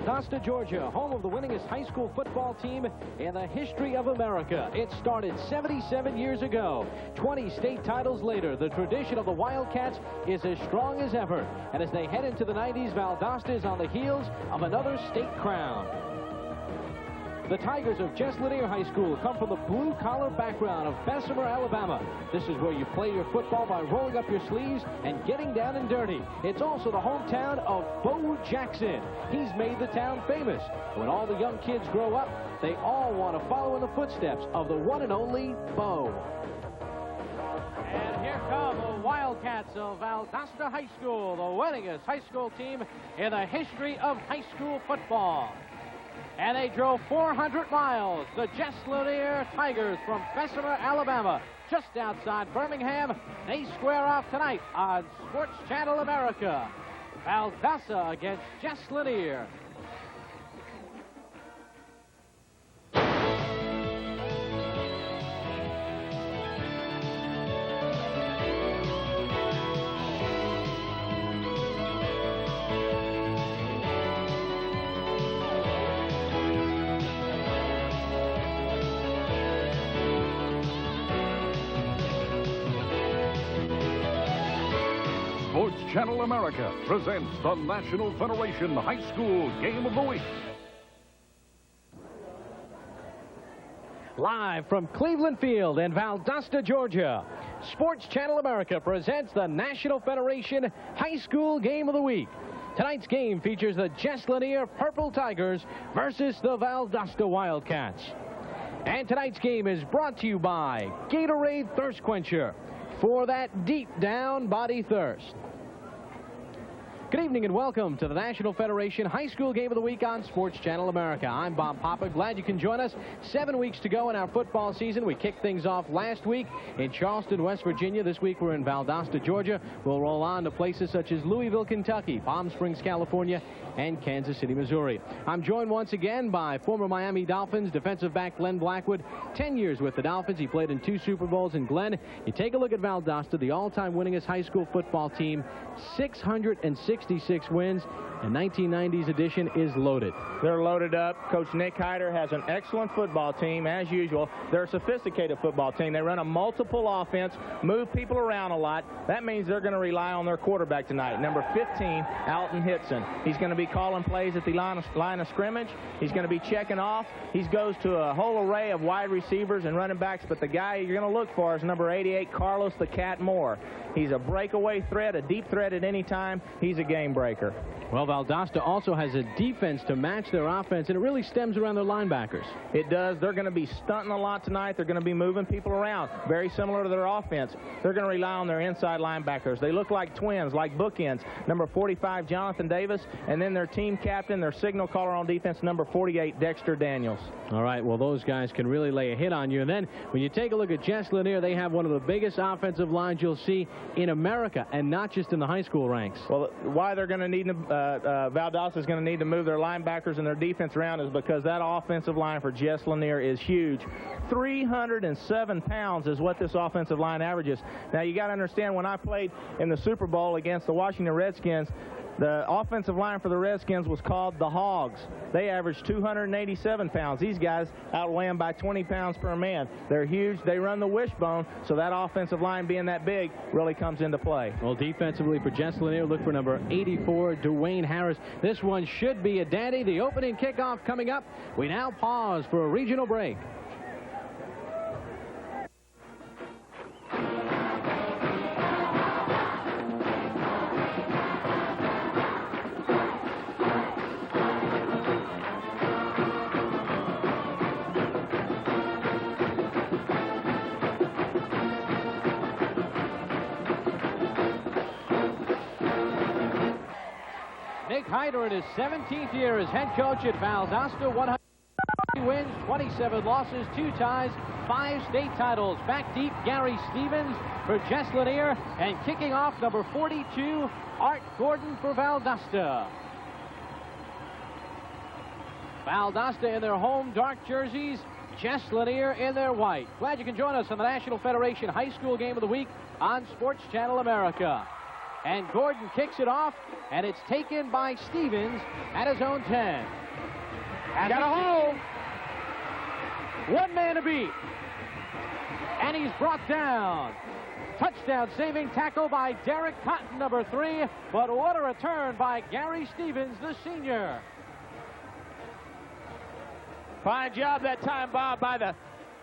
Valdosta, Georgia, home of the winningest high school football team in the history of America. It started 77 years ago. 20 state titles later, the tradition of the Wildcats is as strong as ever. And as they head into the 90s, Valdosta is on the heels of another state crown. The Tigers of Jess Lanier High School come from the blue-collar background of Bessemer, Alabama. This is where you play your football by rolling up your sleeves and getting down and dirty. It's also the hometown of Bo Jackson. He's made the town famous. When all the young kids grow up, they all want to follow in the footsteps of the one and only Bo. And here come the Wildcats of Valdosta High School, the winningest high school team in the history of high school football. And they drove 400 miles, the Jess Lanier Tigers from Bessemer, Alabama, just outside Birmingham. They square off tonight on Sports Channel America. Valdosta against Jess Lanier. Sports Channel America presents the National Federation High School Game of the Week. Live from Cleveland Field in Valdosta, Georgia, Sports Channel America presents the National Federation High School Game of the Week. Tonight's game features the Jess Lanier Purple Tigers versus the Valdosta Wildcats. And tonight's game is brought to you by Gatorade Thirst Quencher, for that deep down body thirst. Good evening and welcome to the National Federation High School Game of the Week on Sports Channel America. I'm Bob Papa. Glad you can join us. 7 weeks to go in our football season. We kicked things off last week in Charleston, West Virginia. This week we're in Valdosta, Georgia. We'll roll on to places such as Louisville, Kentucky, Palm Springs, California, and Kansas City, Missouri. I'm joined once again by former Miami Dolphins defensive back Glenn Blackwood. 10 years with the Dolphins. He played in 2 Super Bowls. And Glenn, you take a look at Valdosta, the all-time winningest high school football team, 666 wins, and 1990s edition is loaded. They're loaded up. Coach Nick Hyder has an excellent football team, as usual. They're a sophisticated football team. They run a multiple offense, move people around a lot. That means they're going to rely on their quarterback tonight, number 15, Alton Hitson. He's going to be calling plays at the line of scrimmage. He's going to be checking off. He goes to a whole array of wide receivers and running backs, but the guy you're going to look for is number 88, Carlos the Cat Moore. He's a breakaway threat, a deep threat at any time. He's a game breaker. Well, Valdosta also has a defense to match their offense, and it really stems around their linebackers. It does. They're going to be stunting a lot tonight. They're going to be moving people around, very similar to their offense. They're going to rely on their inside linebackers. They look like twins, like bookends. Number 45, Jonathan Davis, and then their team captain, their signal caller on defense, number 48, Dexter Daniels. All right, well, those guys can really lay a hit on you. And then when you take a look at Jess Lanier, they have one of the biggest offensive lines you'll see in America, and not just in the high school ranks. Well, why they're going to need Valdosta is going to need to move their linebackers and their defense around is because that offensive line for Jess Lanier is huge. 307 pounds is what this offensive line averages. Now, you got to understand, when I played in the Super Bowl against the Washington Redskins, the offensive line for the Redskins was called the Hogs. They averaged 287 pounds. These guys outweigh them by 20 pounds per man. They're huge. They run the wishbone, so that offensive line being that big really comes into play. Well, defensively for Jess Lanier, look for number 84, Dwayne Harris. This one should be a daddy. The opening kickoff coming up. We now pause for a regional break. Nick Hyder in his 17th year as head coach at Valdosta. 100 wins, 27 losses, 2 ties, 5 state titles. Back deep, Gary Stevens for Jess Lanier, and kicking off number 42, Art Gordon for Valdosta. Valdosta in their home dark jerseys, Jess Lanier in their white. Glad you can join us on the National Federation High School Game of the Week on Sports Channel America. And Gordon kicks it off, and it's taken by Stevens at his own 10. And got a hole. One man to beat. And he's brought down. Touchdown saving tackle by Derek Cotton, number 3. But what a return by Gary Stevens, the senior. Fine job that time, Bob, by the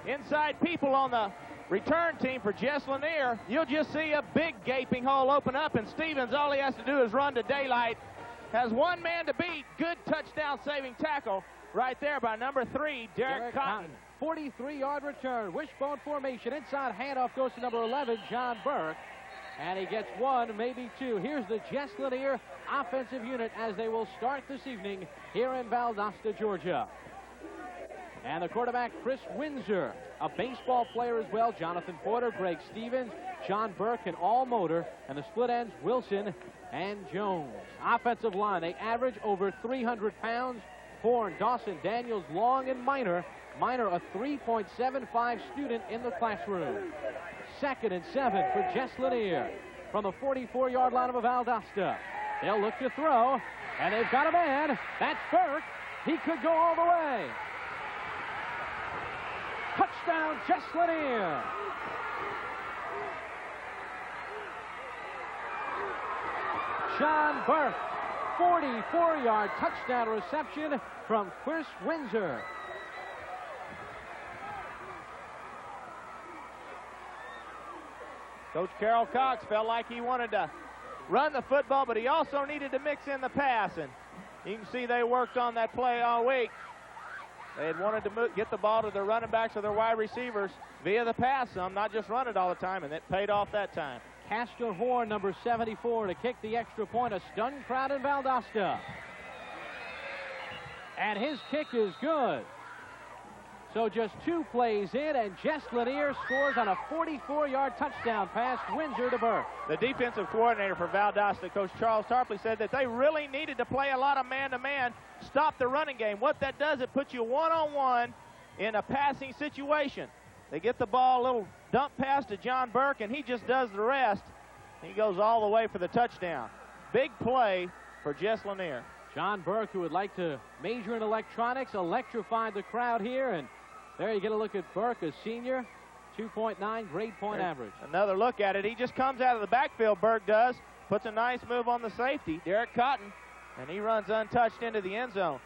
inside people on the return team for Jess Lanier. You'll just see a big gaping hole open up, and Stevens, all he has to do is run to daylight. Has one man to beat. Good touchdown saving tackle right there by number 3, Derek Cotton. 43-yard return. Wishbone formation. Inside handoff goes to number 11, John Burke. And he gets one, maybe two. Here's the Jess Lanier offensive unit as they will start this evening here in Valdosta, Georgia. And the quarterback, Chris Windsor, a baseball player as well. Jonathan Porter, Greg Stevens, John Burke, and all motor. And the split ends, Wilson and Jones. Offensive line, they average over 300 pounds. Horn, Dawson, Daniels, Long, and Minor. Minor, a 3.75 student in the classroom. 2nd and 7 for Jess Lanier from the 44-yard line of Valdosta. They'll look to throw, and they've got a man. That's Burke. He could go all the way. Touchdown, Jess Lanier. John Burke, 44-yard touchdown reception from Chris Windsor. Coach Carol Cox felt like he wanted to run the football, but he also needed to mix in the pass. And you can see they worked on that play all week. They had wanted to get the ball to their running backs or their wide receivers via the pass some, not just run it all the time, and it paid off that time. Castor Horn, number 74, to kick the extra point. A stunned crowd in Valdosta. And his kick is good. So just 2 plays in, and Jess Lanier scores on a 44-yard touchdown pass, Windsor to Burke. The defensive coordinator for Valdosta, Coach Charles Tarpley, said that they really needed to play a lot of man-to-man, stop the running game. What that does, it puts you one-on-one in a passing situation. They get the ball, a little dump pass to John Burke, and he just does the rest. He goes all the way for the touchdown. Big play for Jess Lanier. John Burke, who would like to major in electronics, electrified the crowd here, and there you get a look at Burke, a senior, 2.9 grade point average. Another look at it. He just comes out of the backfield, Burke does, puts a nice move on the safety, Derek Cotton, and he runs untouched into the end zone.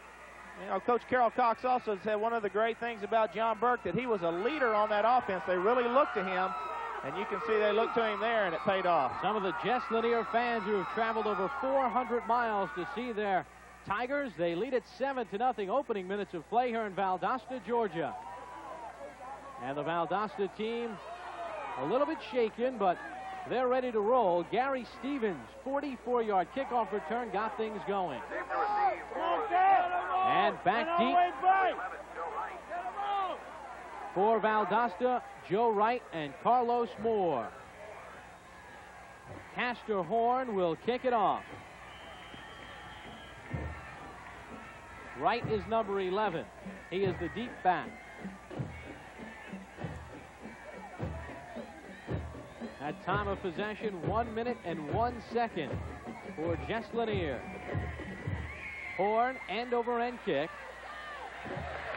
You know, Coach Carol Cox also said one of the great things about John Burke, that he was a leader on that offense. They really looked to him, and you can see they looked to him there, and it paid off. Some of the Jess Lanier fans who have traveled over 400 miles to see their Tigers, they lead it 7-0 opening minutes of play here in Valdosta, Georgia. And the Valdosta team a little bit shaken, but they're ready to roll. Gary Stevens, 44-yard kickoff return, got things going. And back deep for Valdosta, Joe Wright and Carlos Moore. Castor Horn will kick it off. Wright is number 11. He is the deep back. At time of possession, 1 minute and 1 second for Jess Lanier. Horn, end-over-end kick.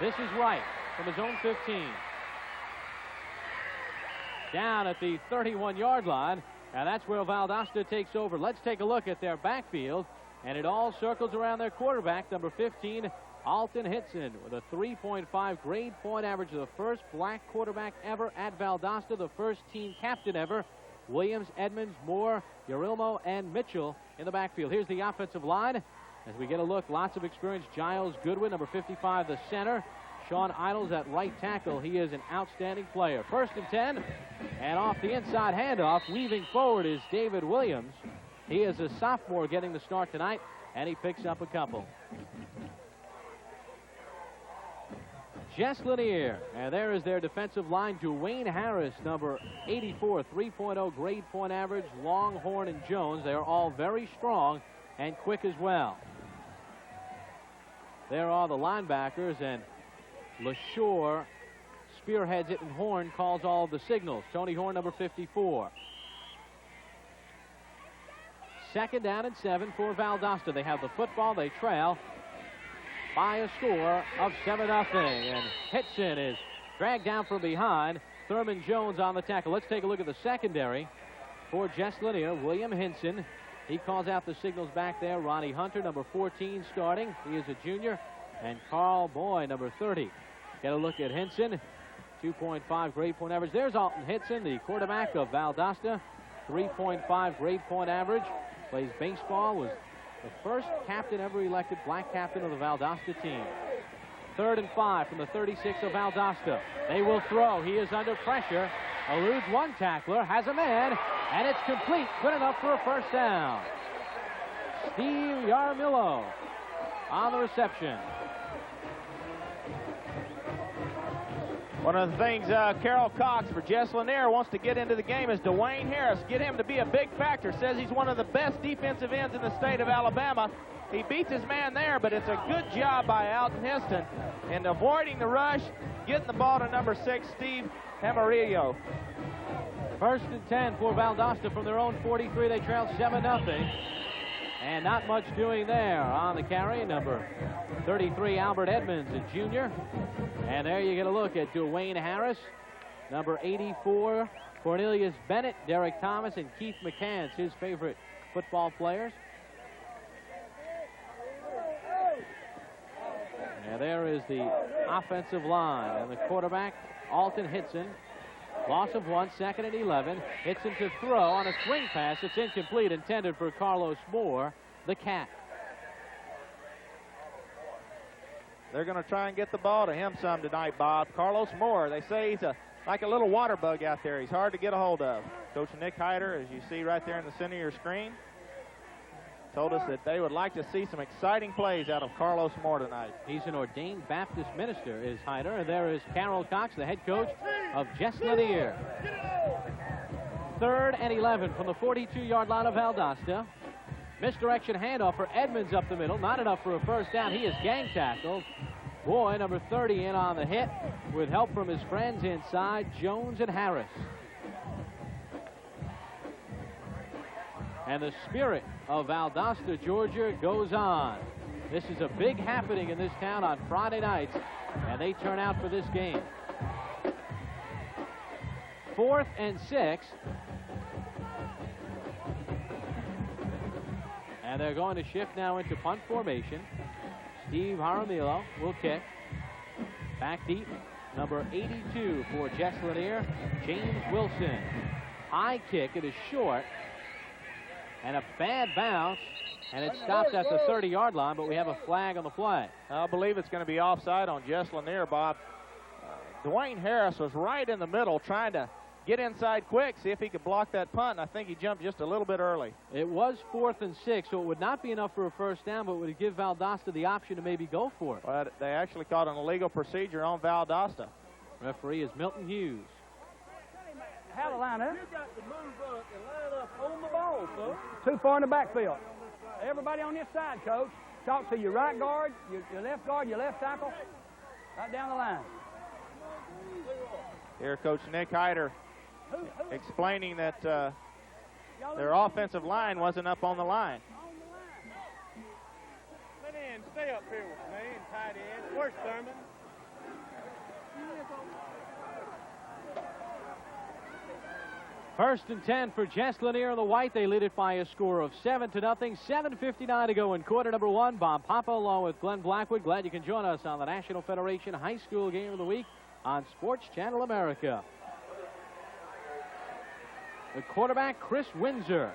This is Wright from his own 15. Down at the 31-yard line, and that's where Valdosta takes over. Let's take a look at their backfield, and it all circles around their quarterback, number 15, Alton Hitson, with a 3.5 grade point average, the first black quarterback ever at Valdosta, the first team captain ever. Williams, Edmonds, Moore, Urilmo, and Mitchell in the backfield. Here's the offensive line. As we get a look, lots of experience. Giles Goodwin, number 55, the center. Sean Idols at right tackle. He is an outstanding player. 1st and 10, and off the inside handoff, weaving forward is David Williams. He is a sophomore getting the start tonight, and he picks up a couple. Jess Lanier, and there is their defensive line. Dwayne Harris, number 84, 3.0 grade point average. Longhorn and Jones, they are all very strong and quick as well. There are the linebackers, and LaShore spearheads it, and Horn calls all of the signals. Tony Horn, number 54. second down and 7 for Valdosta. They have the football. They trail by a score of 7-0. And Hitson is dragged down from behind. Thurman Jones on the tackle. Let's take a look at the secondary for Jess Lanier. William Hinson. He calls out the signals back there. Ronnie Hunter, number 14, starting. He is a junior. And Carl Boyd, number 30. Get a look at Hinson. 2.5 grade point average. There's Alton Hitson, the quarterback of Valdosta. 3.5 grade point average. Plays baseball. Was the first captain ever elected, black captain of the Valdosta team. 3rd and 5 from the 36 of Valdosta. They will throw. He is under pressure. Eludes one tackler. Has a man. And it's complete. Good enough for a first down. Steve Yarmillo on the reception. One of the things Carol Cox for Jess Lanier wants to get into the game is Dwayne Harris. Get him to be a big factor. Says he's one of the best defensive ends in the state of Alabama. He beats his man there, but it's a good job by Alton Histon in avoiding the rush, getting the ball to number 6, Steve Amarillo. 1st and 10 for Valdosta from their own 43. They trail 7-0. And not much doing there on the carry. Number 33, Albert Edmonds, a junior. And there you get a look at Dwayne Harris. Number 84, Cornelius Bennett, Derek Thomas, and Keith McCants, his favorite football players. And there is the offensive line. And the quarterback, Alton Hitson. Loss of 1, 2nd and 11. Hitson to throw on a swing pass. It's incomplete, intended for Carlos Moore, the Cat. They're going to try and get the ball to him some tonight, Bob. Carlos Moore, they say he's like a little water bug out there. He's hard to get a hold of. Coach Nick Hyder, as you see right there in the center of your screen, told us that they would like to see some exciting plays out of Carlos Moore tonight. He's an ordained Baptist minister, is Hyder. And there is Carol Cox, the head coach of Jess Lanier. 3rd and 11 from the 42-yard line of Valdosta. Misdirection handoff for Edmonds up the middle. Not enough for a first down. He is gang tackled. Boy, number 30 in on the hit with help from his friends inside, Jones and Harris. And the spirit of Valdosta, Georgia goes on. This is a big happening in this town on Friday nights, and they turn out for this game. 4th and 6. And they're going to shift now into punt formation. Steve Jaramillo will kick. Back deep, number 82 for Jess Lanier, James Wilson. High kick, it is short. And a bad bounce, and it stops at the 30-yard line, but we have a flag on the play. I believe it's going to be offside on Jess Lanier, Bob. Dwayne Harris was right in the middle trying to get inside quick, see if he could block that punt, and I think he jumped just a little bit early. It was 4th and 6, so it would not be enough for a first down, but would give Valdosta the option to maybe go for it. Well, they actually called an illegal procedure on Valdosta. Referee is Milton Hughes. How to line up? You got to move up and line up on the ball, folks. Too far in the backfield. Everybody on this side, Coach. Talk to your right guard, your left guard, your left tackle. Right down the line. Here, Coach Nick Hyder explaining that their offensive line wasn't up on the line. Let in, stay up here with me and tight end. Where's Thurman? First and 10 for Jess Lanier and the White. They lead it by a score of 7-0. 7:59 to go in quarter number 1. Bob Papa along with Glenn Blackwood. Glad you can join us on the National Federation High School Game of the Week on Sports Channel America. The quarterback, Chris Windsor.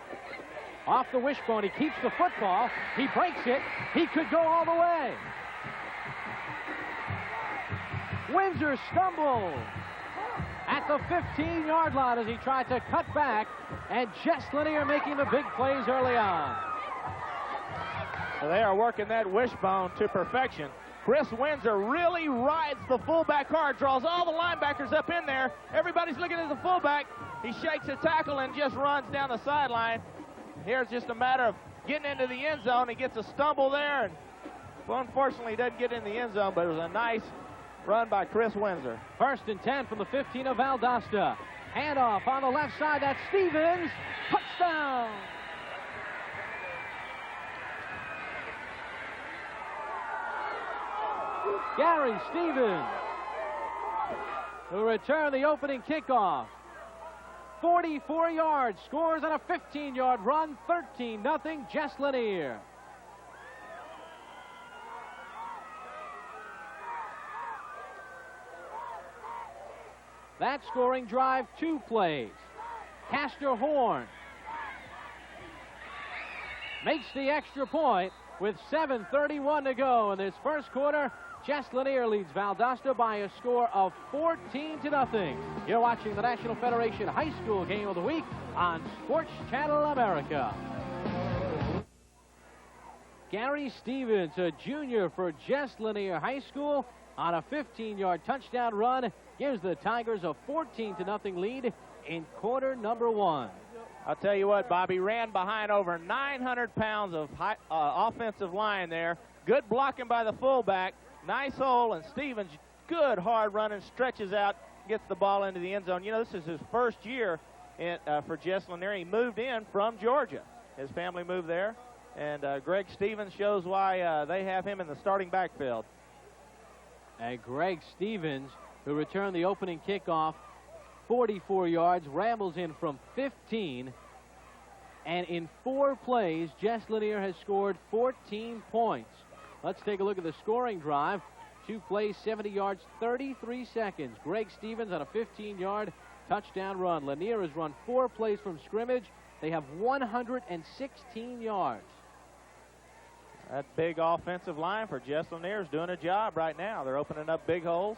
Off the wishbone, he keeps the football. He breaks it. He could go all the way. Windsor stumbled at the 15-yard line as he tried to cut back, and Jess Lanier making the big plays early on. So they are working that wishbone to perfection. Chris Windsor really rides the fullback hard, draws all the linebackers up in there. Everybody's looking at the fullback. He shakes a tackle and just runs down the sideline. Here's just a matter of getting into the end zone. He gets a stumble there, and well, unfortunately he doesn't get in the end zone, but it was a nice run by Chris Windsor. First and 10 from the 15 of Valdosta. Handoff on the left side. That's Stevens. Touchdown. Gary Stevens, who returned the opening kickoff. 44 yards, scores on a 15-yard run, 13-0, Jess Lanier. That scoring drive, 2 plays. Castor Horn makes the extra point with 7:31 to go in this first quarter. Jess Lanier leads Valdosta by a score of 14-0. You're watching the National Federation High School Game of the Week on Sports Channel America. Gary Stevens, a junior for Jess Lanier High School, on a 15-yard touchdown run, gives the Tigers a 14-0 lead in quarter number 1. I'll tell you what, Bobby, ran behind over 900 pounds of offensive line there. Good blocking by the fullback. Nice hole, and Stevens, good hard running, stretches out, gets the ball into the end zone. You know, this is his first year for Jess Lanier. He moved in from Georgia. His family moved there, and Greg Stevens shows why they have him in the starting backfield. And Greg Stevens, who returned the opening kickoff, 44 yards, rambles in from 15. And in 4 plays, Jess Lanier has scored 14 points. Let's take a look at the scoring drive. 2 plays, 70 yards, 33 seconds. Greg Stevens on a 15-yard touchdown run. Lanier has run 4 plays from scrimmage. They have 116 yards. That big offensive line for Jess Lanier is doing a job right now. They're opening up big holes.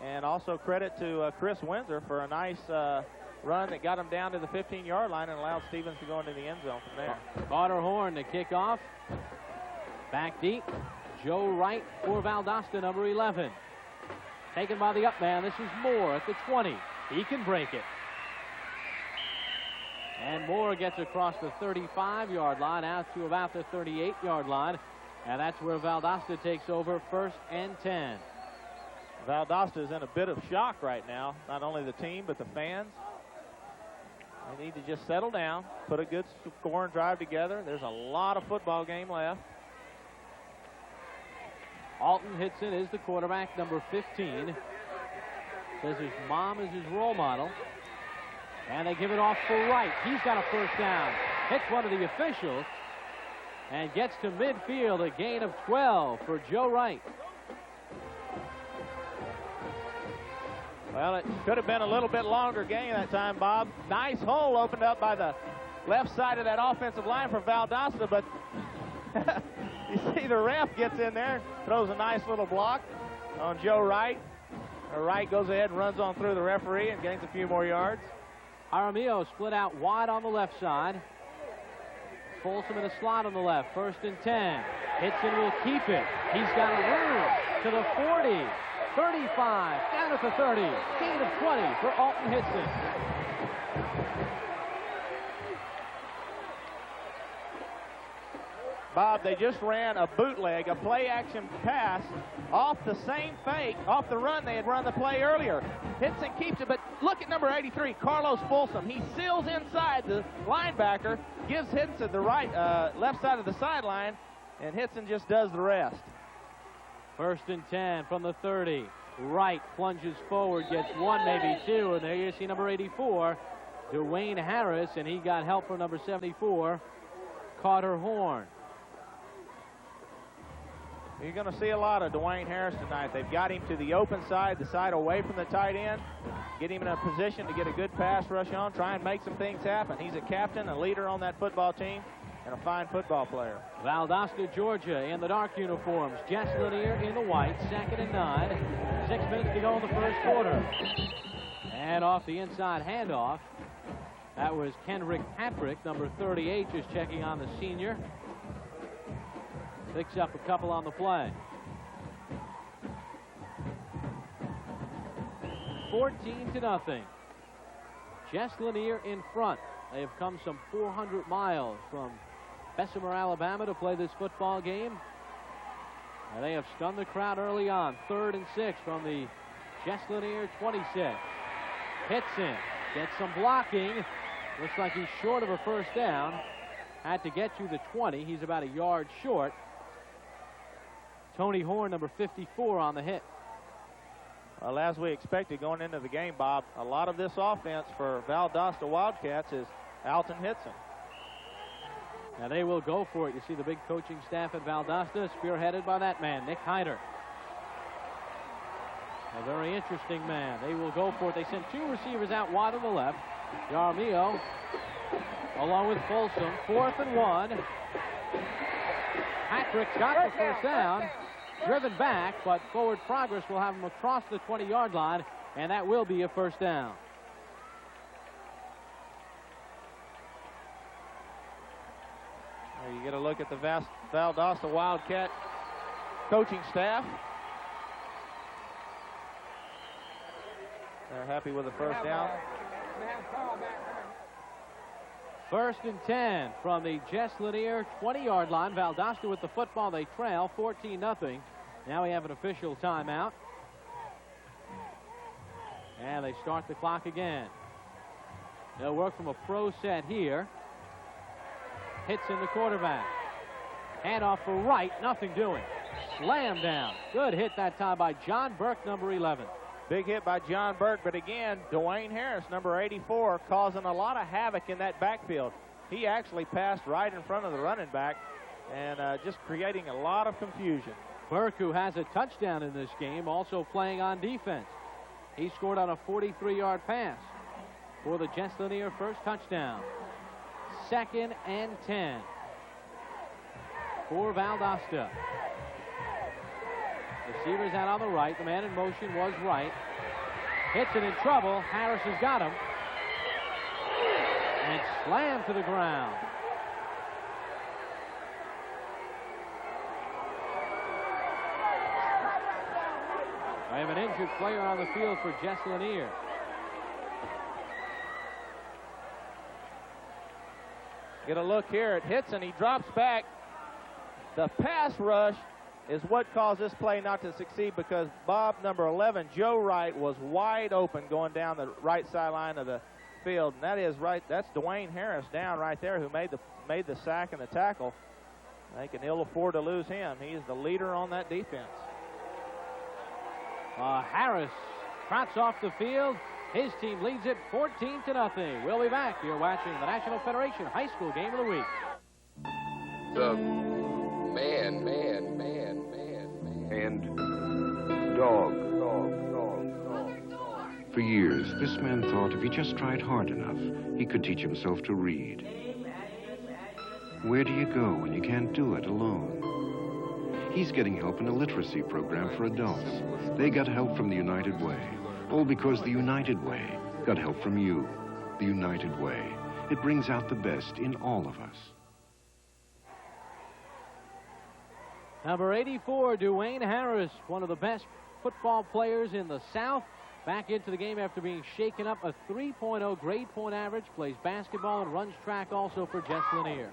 And also credit to Chris Windsor for a nice run that got him down to the 15-yard line and allowed Stevens to go into the end zone from there. Carter Horn to kick off. Back deep. Joe Wright for Valdosta, number 11. Taken by the up man. This is Moore at the 20. He can break it. And Moore gets across the 35-yard line out to about the 38-yard line. And that's where Valdosta takes over, 1st and 10. Valdosta is in a bit of shock right now. Not only the team, but the fans. They need to just settle down, put a good scoring drive together. There's a lot of football game left. Alton Hitson is the quarterback, number 15. Says his mom is his role model. And they give it off for Wright. He's got a first down. Hits one of the officials and gets to midfield, a gain of 12 for Joe Wright. Well, it could have been a little bit longer game that time, Bob. Nice hole opened up by the left side of that offensive line for Valdosta, but you see the ref gets in there, throws a nice little block on Joe Wright. Wright goes ahead and runs on through the referee and gains a few more yards. Jaramillo split out wide on the left side. Folsom in a slot on the left, 1st and 10. Hitson will keep it. He's got a room to the 40, 35, down at the 30. Gain of 20 for Alton Hitson. Bob, they just ran a bootleg, a play-action pass off the same fake, off the run they had run the play earlier. Hitson keeps it, but look at number 83, Carlos Folsom. He seals inside the linebacker, gives Hitson the left side of the sideline, and Hitson just does the rest. 1st and 10 from the 30. Wright plunges forward, gets 1, maybe 2, and there you see number 84, Dwayne Harris, and he got help from number 74, Carter Horn. You're going to see a lot of Dwayne Harris tonight. They've got him to the open side, the side away from the tight end, get him in a position to get a good pass rush on, try and make some things happen. He's a captain, a leader on that football team, and a fine football player. Valdosta, Georgia in the dark uniforms. Jess Lanier in the white, 2nd and 9. 6 minutes to go in the first quarter. And off the inside handoff, that was Kendrick Patrick, number 38, just checking on the senior. Picks up a couple on the play. 14-0. Jess Lanier in front. They have come some 400 miles from Bessemer, Alabama to play this football game. And they have stunned the crowd early on. 3rd and 6 from the Jess Lanier 26. Hitson gets some blocking. Looks like he's short of a first down. Had to get to the 20. He's about a yard short. Tony Horn, number 54, on the hit. Well, as we expected going into the game, Bob, a lot of this offense for Valdosta Wildcats is Alton Hitson. Now they will go for it. You see the big coaching staff at Valdosta, spearheaded by that man, Nick Hyder. A very interesting man. They will go for it. They send 2 receivers out wide on the left. Jaramillo along with Folsom. 4th and 1. Patrick's got the first down. Driven back, but forward progress will have him across the 20-yard line, and that will be a first down. There you get a look at the Valdosta Wildcat coaching staff. They're happy with the first down. 1st and 10 from the Jess Lanier 20-yard line. Valdosta with the football. They trail 14-0. Now we have an official timeout. And they start the clock again. They'll work from a pro set here. Hits in the quarterback. Handoff for right. Nothing doing. Slam down. Good hit that time by John Burke, number 11. Big hit by John Burke, but again, Dwayne Harris, number 84, causing a lot of havoc in that backfield. He actually passed right in front of the running back and just creating a lot of confusion. Burke, who has a touchdown in this game, also playing on defense. He scored on a 43-yard pass for the Jess Lanier first touchdown. 2nd and 10 for Valdosta. Receivers out on the right. The man in motion was right. Hits it in trouble. Harris has got him. And slammed to the ground. I have an injured player on the field for Jess Lanier. Get a look here at Hitson. He drops back. The pass rush is what caused this play not to succeed because Bob, number 11, Joe Wright, was wide open going down the right sideline of the field. And that is right. That's Dwayne Harris down right there who made the sack and the tackle. They can ill afford to lose him. He is the leader on that defense. Harris trots off the field. His team leads it 14-0. We'll be back. You're watching the National Federation High School Game of the Week. The man. And dog. For years, this man thought if he just tried hard enough, he could teach himself to read. Where do you go when you can't do it alone? He's getting help in a literacy program for adults. They got help from the United Way. All because the United Way got help from you. The United Way. It brings out the best in all of us. Number 84, Dwayne Harris, one of the best football players in the South. Back into the game after being shaken up. A 3.0 grade point average. Plays basketball and runs track also for Jess Lanier.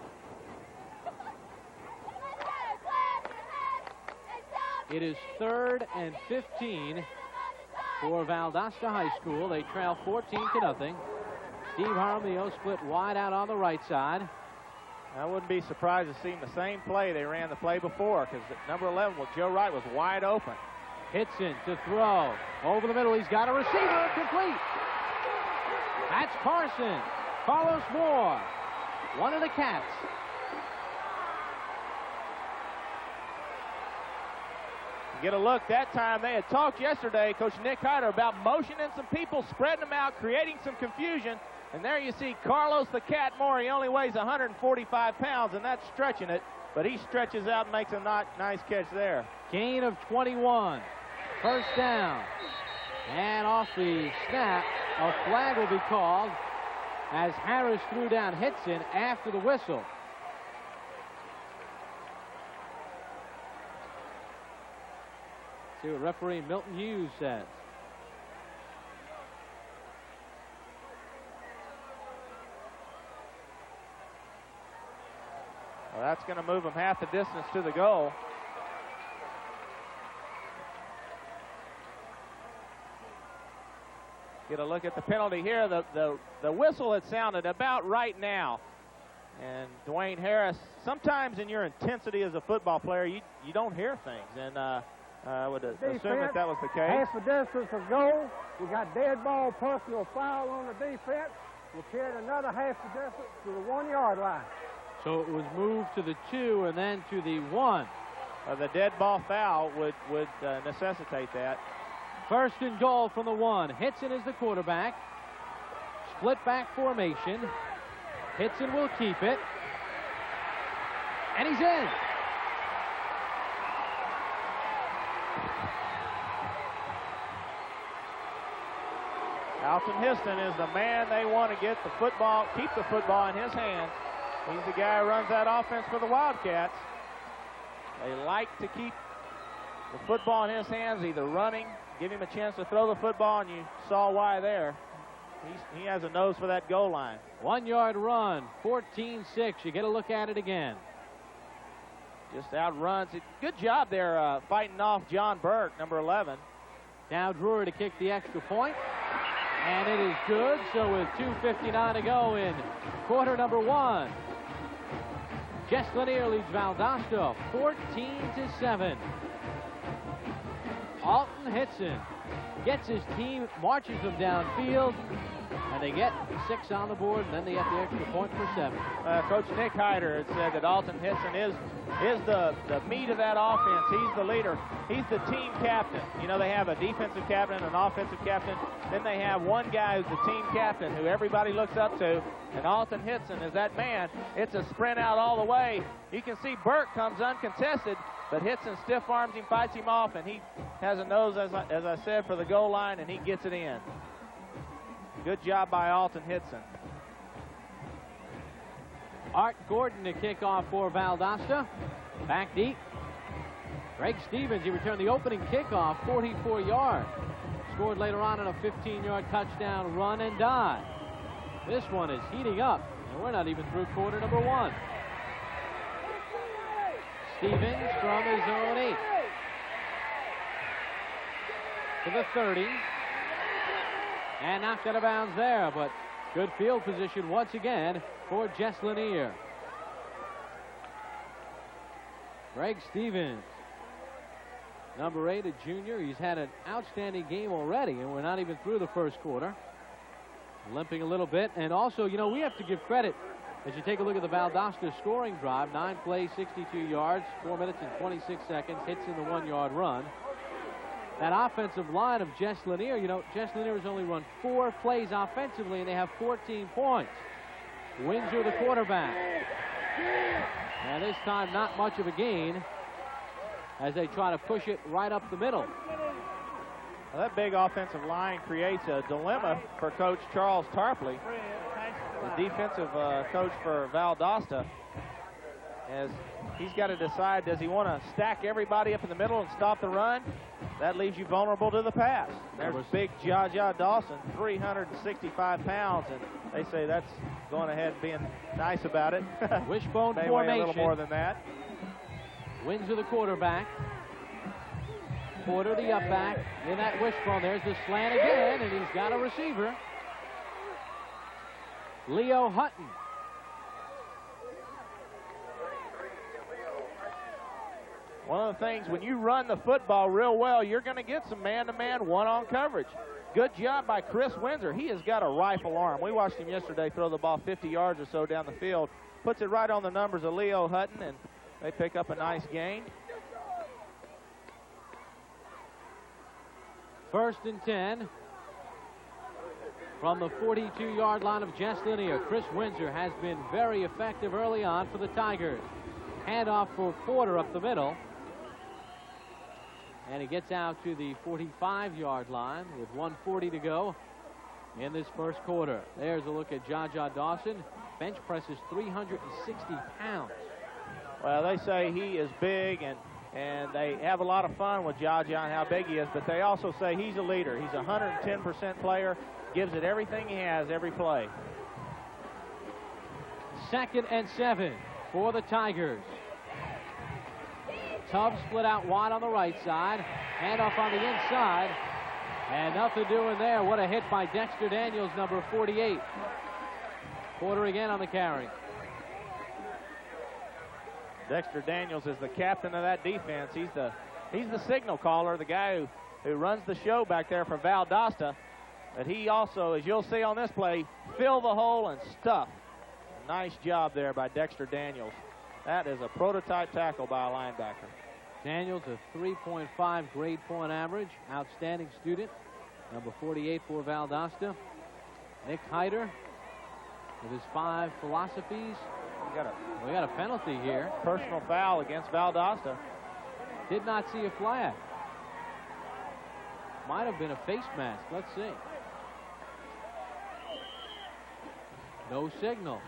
It is 3rd and 15 for Valdosta High School. They trail 14-0. Steve Jaramillo split wide out on the right side. I wouldn't be surprised to see the same play they ran the play before because number 11, Joe Wright, was wide open. Hitson to throw. Over the middle, he's got a receiver, complete. That's Carson. Carlos Moore, one of the Cats. Get a look. That time they had talked yesterday, Coach Nick Hyder, about motioning some people, spreading them out, creating some confusion. And there you see Carlos the Cat Moore. He only weighs 145 pounds, and that's stretching it. But he stretches out and makes a nice catch there. Gain of 21. First down. And off the snap, a flag will be called as Harris threw down Hitson after the whistle. See what referee Milton Hughes says. Well, that's going to move them half the distance to the goal. Get a look at the penalty here. The whistle had sounded about right now. And Dwayne Harris, sometimes in your intensity as a football player, you don't hear things. And I would assume that was the case. Half the distance of goal. We got dead ball, personal foul on the defense. We carried another half the distance to the 1 yard line. So it was moved to the 2 and then to the 1. The dead ball foul would necessitate that. First and goal from the 1. Hitson is the quarterback. Split back formation. Hitson will keep it. And he's in. Alton Histon is the man they want to get the football, keep the football in his hands. He's the guy who runs that offense for the Wildcats. They like to keep the football in his hands, either running, give him a chance to throw the football, and you saw why there. He has a nose for that goal line. 1 yard run, 14-6. You get a look at it again. Just outruns it. Good job there fighting off John Burke, number 11. Now Drury to kick the extra point. And it is good. So with 2:59 to go in quarter number 1. Jess Lanier leads Valdosta 14-7. Alton Hitson gets his team, marches them downfield, and they get 6 on the board, and then they get the extra point for 7. Coach Nick Hyder had said that Alton Hitson is the meat of that offense. He's the leader. He's the team captain. You know, they have a defensive captain, an offensive captain. Then they have one guy who's the team captain who everybody looks up to, and Alton Hitson is that man. It's a sprint out all the way. You can see Burke comes uncontested, but Hitson stiff arms him, fights him off, and he has a nose, as I said, for the goal line, and he gets it in. Good job by Alton Hitson. Art Gordon to kick off for Valdosta. Back deep. Greg Stevens, he returned the opening kickoff, 44 yards. Scored later on a 15-yard touchdown run and dive. This one is heating up, and we're not even through quarter number 1. Stevens from his own 8. To the 30. And knocked out of bounds there, but good field position once again for Jess Lanier. Greg Stevens, number 8, a junior. He's had an outstanding game already, and we're not even through the first quarter. Limping a little bit, and also, you know, we have to give credit as you take a look at the Valdosta scoring drive. 9 plays, 62 yards, 4 minutes and 26 seconds. Hits in the 1 yard run. That offensive line of Jess Lanier, you know, Jess Lanier has only run 4 plays offensively, and they have 14 points. Windsor, the quarterback. And this time, not much of a gain as they try to push it right up the middle. Well, that big offensive line creates a dilemma for Coach Charles Tarpley, the defensive coach for Valdosta, as he's got to decide, does he want to stack everybody up in the middle and stop the run? That leaves you vulnerable to the pass. There's big Jaja Dawson, 365 pounds, and they say that's going ahead and being nice about it. Wishbone may formation. weigh a little more than that. Windsor, the quarterback. Porter, the up back. In that wishbone, there's the slant again, and he's got a receiver. Leo Hutton. One of the things, when you run the football real well, you're going to get some man-to-man, one-on coverage. Good job by Chris Windsor. He has got a rifle arm. We watched him yesterday throw the ball 50 yards or so down the field. Puts it right on the numbers of Leo Hutton, and they pick up a nice gain. 1st and 10 from the 42-yard line of Jess Lanier. Chris Windsor has been very effective early on for the Tigers. Handoff for Porter up the middle. And he gets out to the 45-yard line with 1:40 to go in this first quarter. There's a look at Jaja Dawson. Bench presses 360 pounds. Well, they say he is big, and they have a lot of fun with Jaja and how big he is, but they also say he's a leader. He's a 110% player, gives it everything he has every play. 2nd and 7 for the Tigers. Tubbs split out wide on the right side. Handoff on the inside. And nothing doing there. What a hit by Dexter Daniels, number 48. Porter again on the carry. Dexter Daniels is the captain of that defense. He's the signal caller, the guy who runs the show back there for Valdosta. But he also, as you'll see on this play, fill the hole and stuff. Nice job there by Dexter Daniels. That is a prototype tackle by a linebacker. Daniels, a 3.5 grade point average. Outstanding student. Number 48 for Valdosta. Nick Hyder with his 5 philosophies. We got a penalty here. Personal foul against Valdosta. Did not see a flag. Might have been a face mask. Let's see. No signal.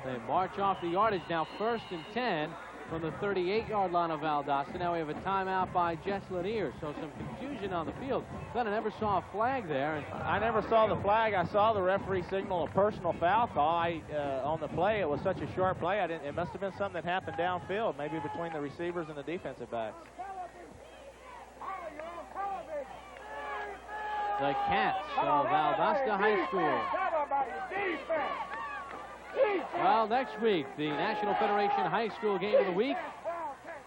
They march off the yardage now, 1st and 10 from the 38-yard line of Valdosta. Now we have a timeout by Jess Lanier, so some confusion on the field. But I never saw a flag there. And I never saw the flag. I saw the referee signal a personal foul call. On the play, it was such a short play. It must have been something that happened downfield, maybe between the receivers and the defensive backs. The Cats of Valdosta High School. Well, next week, the National Federation High School Game of the Week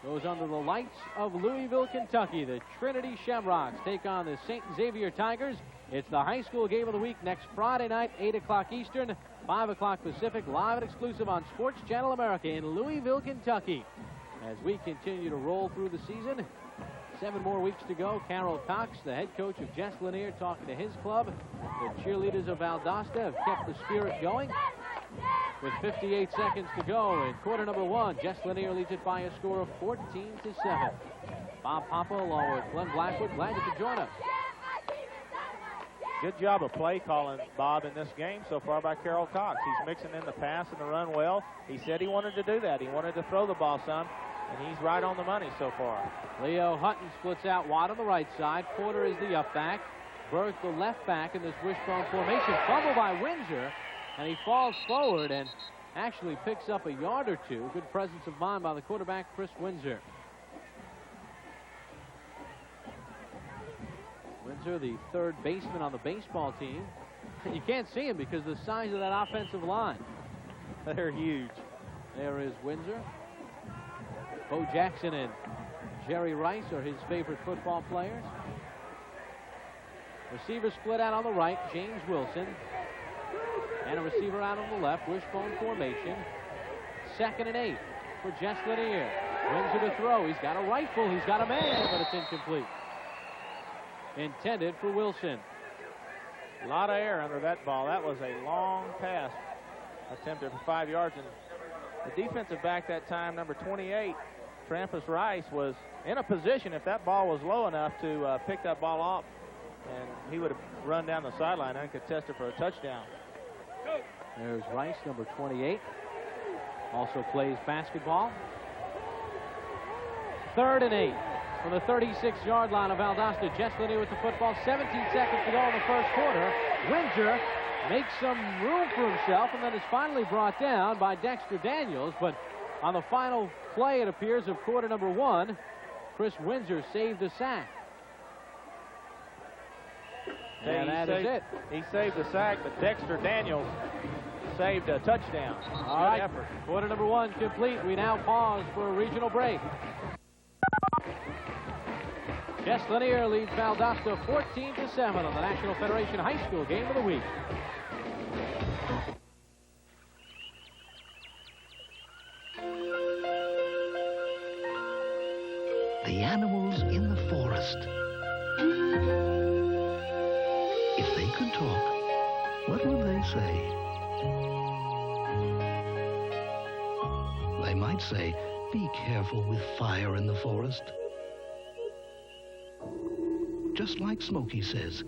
goes under the lights of Louisville, Kentucky. The Trinity Shamrocks take on the St. Xavier Tigers. It's the high school game of the week next Friday night, 8 o'clock Eastern, 5 o'clock Pacific, live and exclusive on Sports Channel America in Louisville, Kentucky. As we continue to roll through the season, 7 more weeks to go. Carol Cox, the head coach of Jess Lanier, talking to his club. The cheerleaders of Valdosta have kept the spirit going. With 58 seconds to go in quarter number 1, Jess Lanier leads it by a score of 14-7. Bob Papa along with Glenn Blackwood, glad you could join us. Good job of play calling, Bob, in this game so far by Carol Cox. He's mixing in the pass and the run well. He said he wanted to do that. He wanted to throw the ball some, and he's right on the money so far. Leo Hutton splits out wide on the right side. Porter is the up back. Berth the left back in this wishbone formation. Fumble by Windsor. And he falls forward and actually picks up a yard or two. Good presence of mind by the quarterback, Chris Windsor. Windsor, the third baseman on the baseball team. You can't see him because of the size of that offensive line. They're huge. There is Windsor. Bo Jackson and Jerry Rice are his favorite football players. Receiver split out on the right, James Wilson. And a receiver out on the left, wishbone formation. 2nd and 8 for Jess Lanier. Windsor to throw. He's got a rifle. He's got a man, but it's incomplete. Intended for Wilson. A lot of air under that ball. That was a long pass attempted for 5 yards. And the defensive back that time, number 28, Trampus Rice, was in a position, if that ball was low enough, to pick that ball off. And he would have run down the sideline uncontested for a touchdown. There's Rice, number 28. Also plays basketball. 3rd and 8 from the 36-yard line of Valdosta. Jess Lanier with the football. 17 seconds to go in the first quarter. Windsor makes some room for himself and then is finally brought down by Dexter Daniels. But on the final play, it appears, of quarter number 1, Chris Windsor saved a sack. And that is it. He saved the sack, but Dexter Daniels saved a touchdown. All right, effort. Quarter number 1 complete. We now pause for a regional break. Jess Lanier leads Valdosta 14-7 on the National Federation High School Game of the Week. The animals in the forest. If they could talk, what would they say? They might say, be careful with fire in the forest. Just like Smokey says,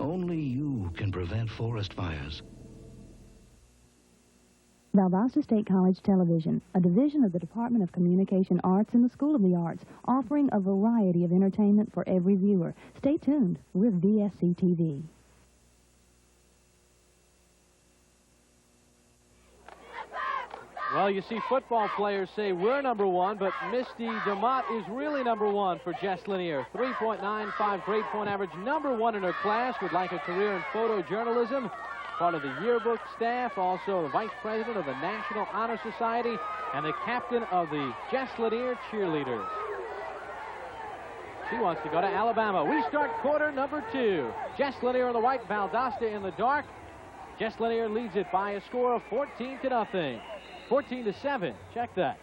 only you can prevent forest fires. Valdosta State College Television, a division of the Department of Communication Arts and the School of the Arts, offering a variety of entertainment for every viewer. Stay tuned. We're VSC TV. Well, you see football players say we're number 1, but Misty DeMott is really number 1 for Jess Lanier. 3.95 grade point average, number 1 in her class, would like a career in photojournalism. part of the yearbook staff, also the vice president of the National Honor Society, and the captain of the Jess Lanier cheerleaders. She wants to go to Alabama. We start quarter number 2. Jess Lanier in the white, Valdosta in the dark. Jess Lanier leads it by a score of 14-0. 14-7. Check that.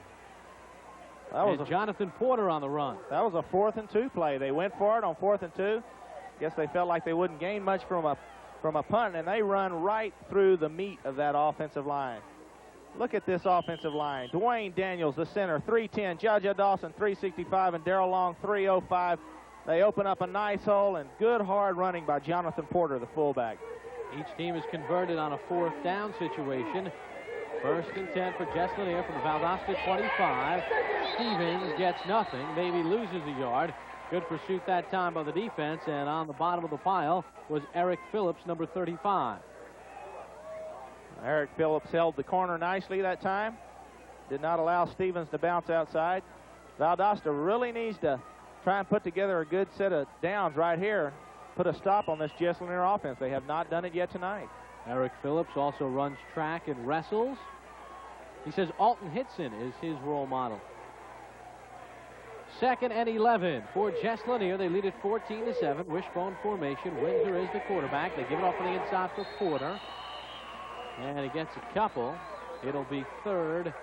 That was Jonathan Porter on the run. That was a 4th and 2 play. They went for it on 4th and 2. Guess they felt like they wouldn't gain much from a punt, and they run right through the meat of that offensive line. Look at this offensive line. Dwayne Daniels, the center, 310. Jaja Dawson, 365, and Darrell Long, 305. They open up a nice hole, and good hard running by Jonathan Porter, the fullback. Each team is converted on a 4th down situation. 1st and 10 for Jess Lanier from the Valdosta 25. Stevens gets nothing, maybe loses a yard. Good pursuit that time by the defense, and on the bottom of the pile was Eric Phillips, number 35. Eric Phillips held the corner nicely that time. Did not allow Stevens to bounce outside. Valdosta really needs to try and put together a good set of downs right here. Put a stop on this Jess Lanier offense. They have not done it yet tonight. Eric Phillips also runs track and wrestles. He says Alton Hitson is his role model. 2nd and 11 for Jess Lanier. They lead it 14-7. Wishbone formation. Windsor is the quarterback. They give it off on the inside for Porter. And he gets a couple. It'll be 3rd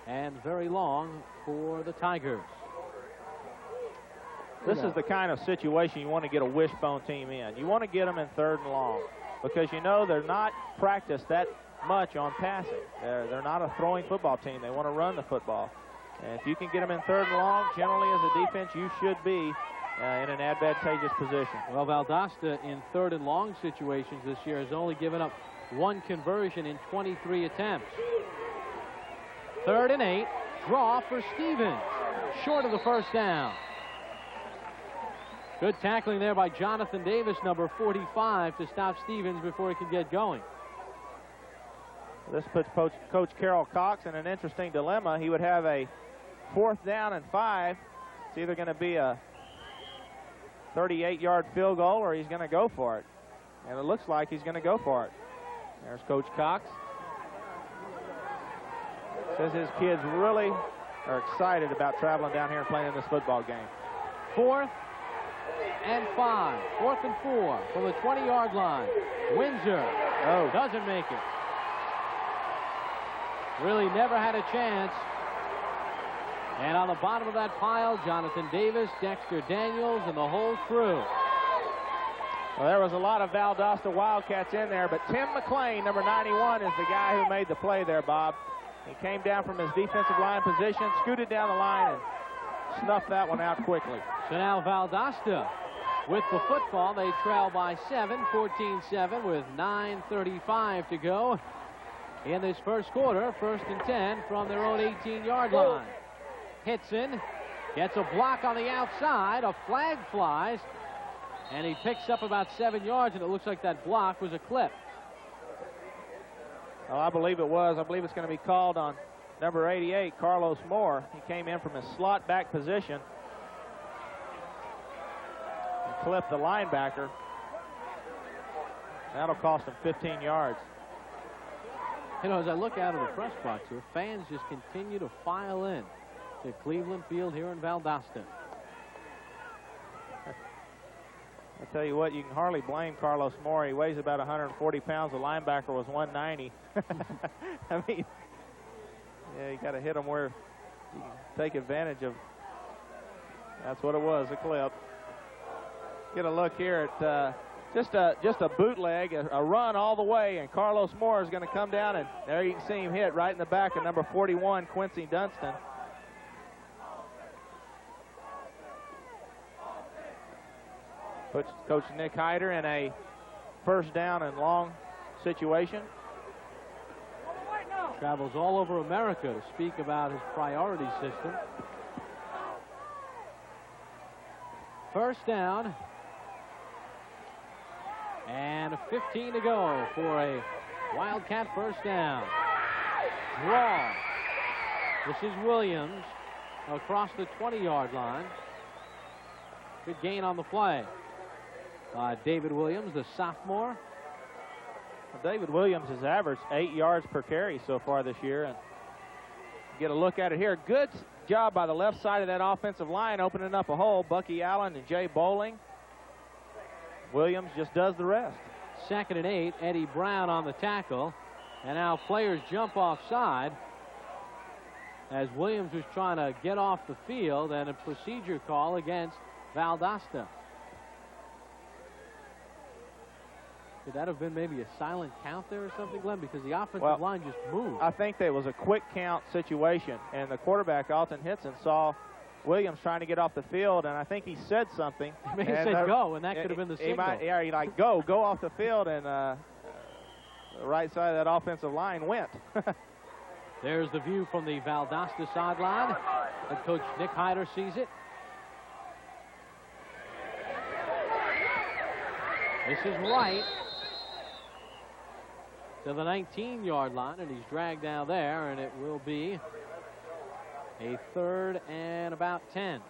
and very long for the Tigers. This is the kind of situation you want to get a wishbone team in. You want to get them in 3rd and long because you know they're not practiced that much on passing. They're not a throwing football team. They want to run the football. And if you can get them in 3rd and long, generally as a defense, you should be in an advantageous position. Well, Valdosta in 3rd and long situations this year has only given up 1 conversion in 23 attempts. 3rd and 8. Draw for Stevens. Short of the 1st down. Good tackling there by Jonathan Davis, number 45, to stop Stevens before he could get going. This puts Coach Carol Cox in an interesting dilemma. He would have a 4th down and 5. It's either going to be a 38-yard field goal or he's going to go for it. And it looks like he's going to go for it. There's Coach Cox. Says his kids really are excited about traveling down here and playing in this football game. 4th and 5. 4th and 4 from the 20-yard line. Windsor doesn't make it. Really never had a chance. And on the bottom of that pile, Jonathan Davis, Dexter Daniels, and the whole crew. Well, there was a lot of Valdosta Wildcats in there, but Tim McClain, number 91, is the guy who made the play there, Bob. He came down from his defensive line position, scooted down the line, and snuffed that one out quickly. So now Valdosta with the football. They trail by 7, 14-7 with 9:35 to go in this first quarter. 1st and 10 from their own 18-yard line. Hitson gets a block on the outside. A flag flies, and he picks up about 7 yards, and it looks like that block was a clip. Well, I believe it was. I believe it's going to be called on number 88, Carlos Moore. He came in from his slot back position and clipped the linebacker. That'll cost him 15 yards. You know, as I look out of the press box here, fans just continue to file in to Cleveland Field here in Valdosta. I tell you what, you can hardly blame Carlos Moore. He weighs about 140 pounds. The linebacker was 190. I mean, yeah, you got to hit him where you can take advantage of. That's what it was, a clip. Get a look here at just a bootleg, a run all the way, and Carlos Moore is going to come down, and there you can see him hit right in the back of number 41, Quincy Dunston. Puts Coach Nick Hyder in a 1st down and long situation. Travels all over America to speak about his priority system. 1st down. And 15 to go for a Wildcat 1st down. Draw. This is Williams across the 20-yard line. Good gain on the play by David Williams, the sophomore. David Williams has averaged 8 yards per carry so far this year. And get a look at it here. Good job by the left side of that offensive line, opening up a hole. Bucky Allen and Jay Bowling. Williams just does the rest. 2nd and 8. Eddie Brown on the tackle. And now players jump offside as Williams was trying to get off the field, and a procedure call against Valdosta. Could that have been maybe a silent count there or something, Glenn? Because the offensive line just moved. I think that was a quick count situation, and the quarterback, Alton Hitson, saw Williams trying to get off the field, and I think he said something. He said go, and that could have been the signal. He like, go off the field, and the right side of that offensive line went. There's the view from the Valdosta sideline. Head coach Nick Hyder sees it. This is Wright to the 19-yard line, and he's dragged down there, and it will be a 3rd and about 10.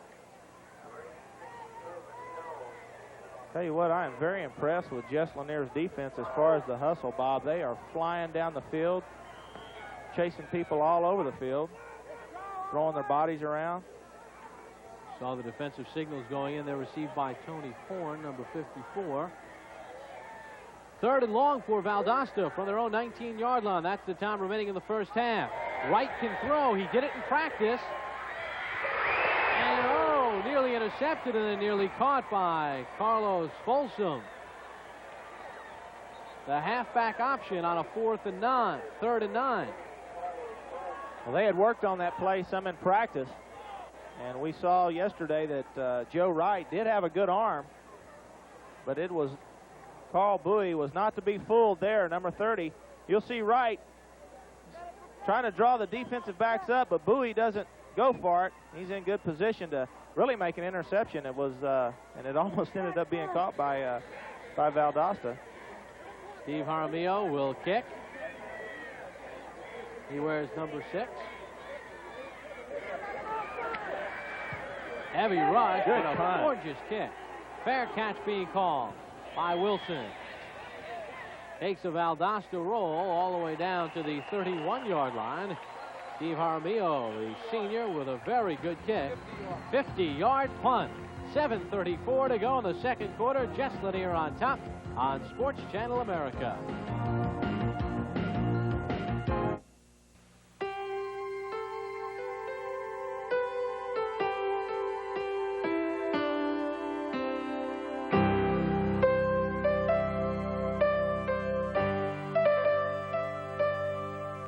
Tell you what, I am very impressed with Jess Lanier's defense as far as the hustle, Bob. They are flying down the field, chasing people all over the field, throwing their bodies around. Saw the defensive signals going in. They're received by Tony Horn, number 54. 3rd and long for Valdosta from their own 19-yard line. That's the time remaining in the first half. Wright can throw. He did it in practice. And nearly intercepted and then nearly caught by Carlos Folsom. The halfback option on a 3rd and 9. Well, they had worked on that play some in practice, and we saw yesterday that Joe Wright did have a good arm, but it was Carl Bowie was not to be fooled there, number 30. You'll see Wright trying to draw the defensive backs up, but Bowie doesn't go for it. He's in good position to really make an interception. It was, and it almost ended up being caught by Valdosta. Steve Jaramillo will kick. He wears number 6. Heavy rush, good and a gorgeous kick. Fair catch being called by Wilson. Takes a Valdosta roll all the way down to the 31-yard line. Steve Jaramillo, the senior, with a very good kick. 50-yard punt. 7:34 to go in the second quarter. Jess Lanier on top on Sports Channel America.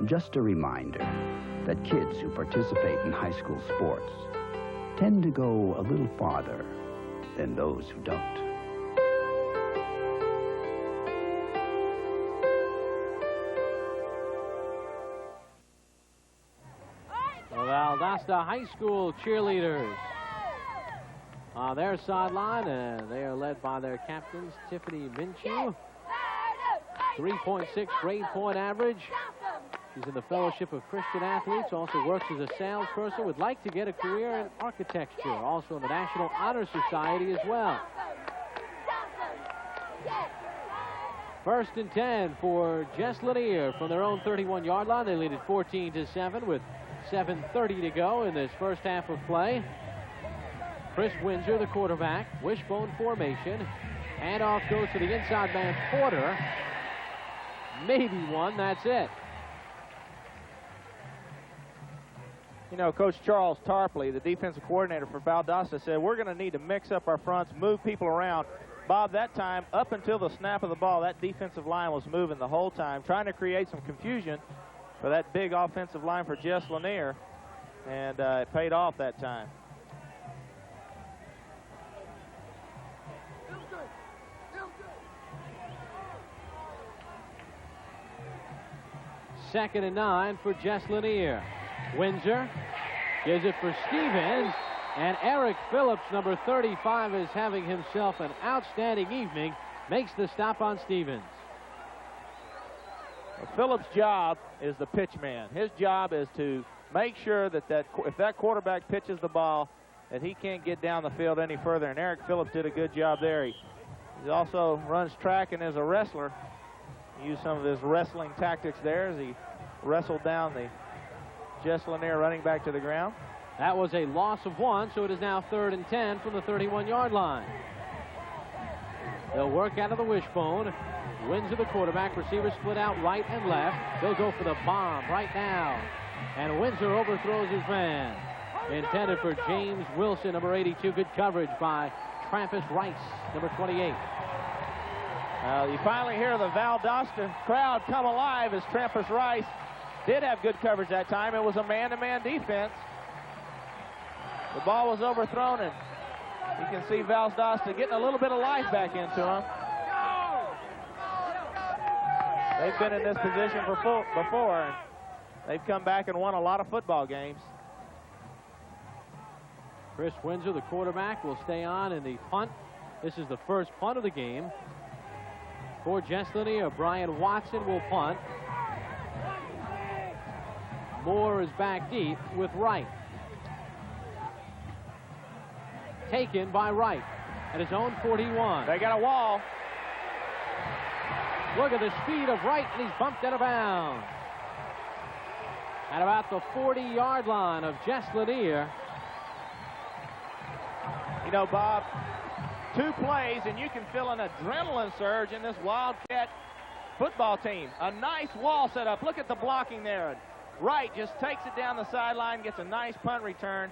Just a reminder that kids who participate in high school sports tend to go a little farther than those who don't. The Valdosta High School cheerleaders on their sideline, and they are led by their captains, Tiffany Minshew. 3.6 grade point average. She's in the Fellowship of Christian Athletes, also works as a salesperson, would like to get a career in architecture, also in the National Honor Society as well. 1st and 10 for Jess Lanier from their own 31-yard line. They lead it 14-7 with 7:30 to go in this first half of play. Chris Windsor, the quarterback, wishbone formation. Handoff goes to the inside man, Porter. Maybe one, that's it. You know, Coach Charles Tarpley, the defensive coordinator for Valdosta, said we're going to need to mix up our fronts, move people around. Bob, that time, up until the snap of the ball, that defensive line was moving the whole time, trying to create some confusion for that big offensive line for Jess Lanier, and it paid off that time. Second and 9 for Jess Lanier. Windsor gives it for Stevens, and Eric Phillips, number 35, is having himself an outstanding evening, makes the stop on Stevens. Well, Phillips' job is the pitch man. His job is to make sure that if that quarterback pitches the ball, that he can't get down the field any further, and Eric Phillips did a good job there. He also runs track and is a wrestler, Used some of his wrestling tactics there as he wrestled down the Jess Lanier running back to the ground. That was a loss of 1, so it is now 3rd and 10 from the 31-yard line. They'll work out of the wishbone. Windsor, the quarterback. Receivers split out right and left. They'll go for the bomb right now. And Windsor overthrows his man. Intended for James Wilson, number 82. Good coverage by Travis Rice, number 28. You finally hear the Valdosta crowd come alive as Travis Rice did have good coverage that time. It was a man-to-man defense. The ball was overthrown, and you can see Valdosta getting a little bit of life back into him. They've been in this position before, and they've come back and won a lot of football games. Chris Windsor, the quarterback, will stay on in the punt. This is the first punt of the game. For Jess Lanier, Brian Watson will punt. Moore is back deep with Wright. Taken by Wright at his own 41. They got a wall. Look at the speed of Wright, and he's bumped out of bounds. At about the 40-yard line of Jess Lanier. You know, Bob, 2 plays, and you can feel an adrenaline surge in this Wildcat football team. A nice wall set up. Look at the blocking there. Wright just takes it down the sideline, gets a nice punt return.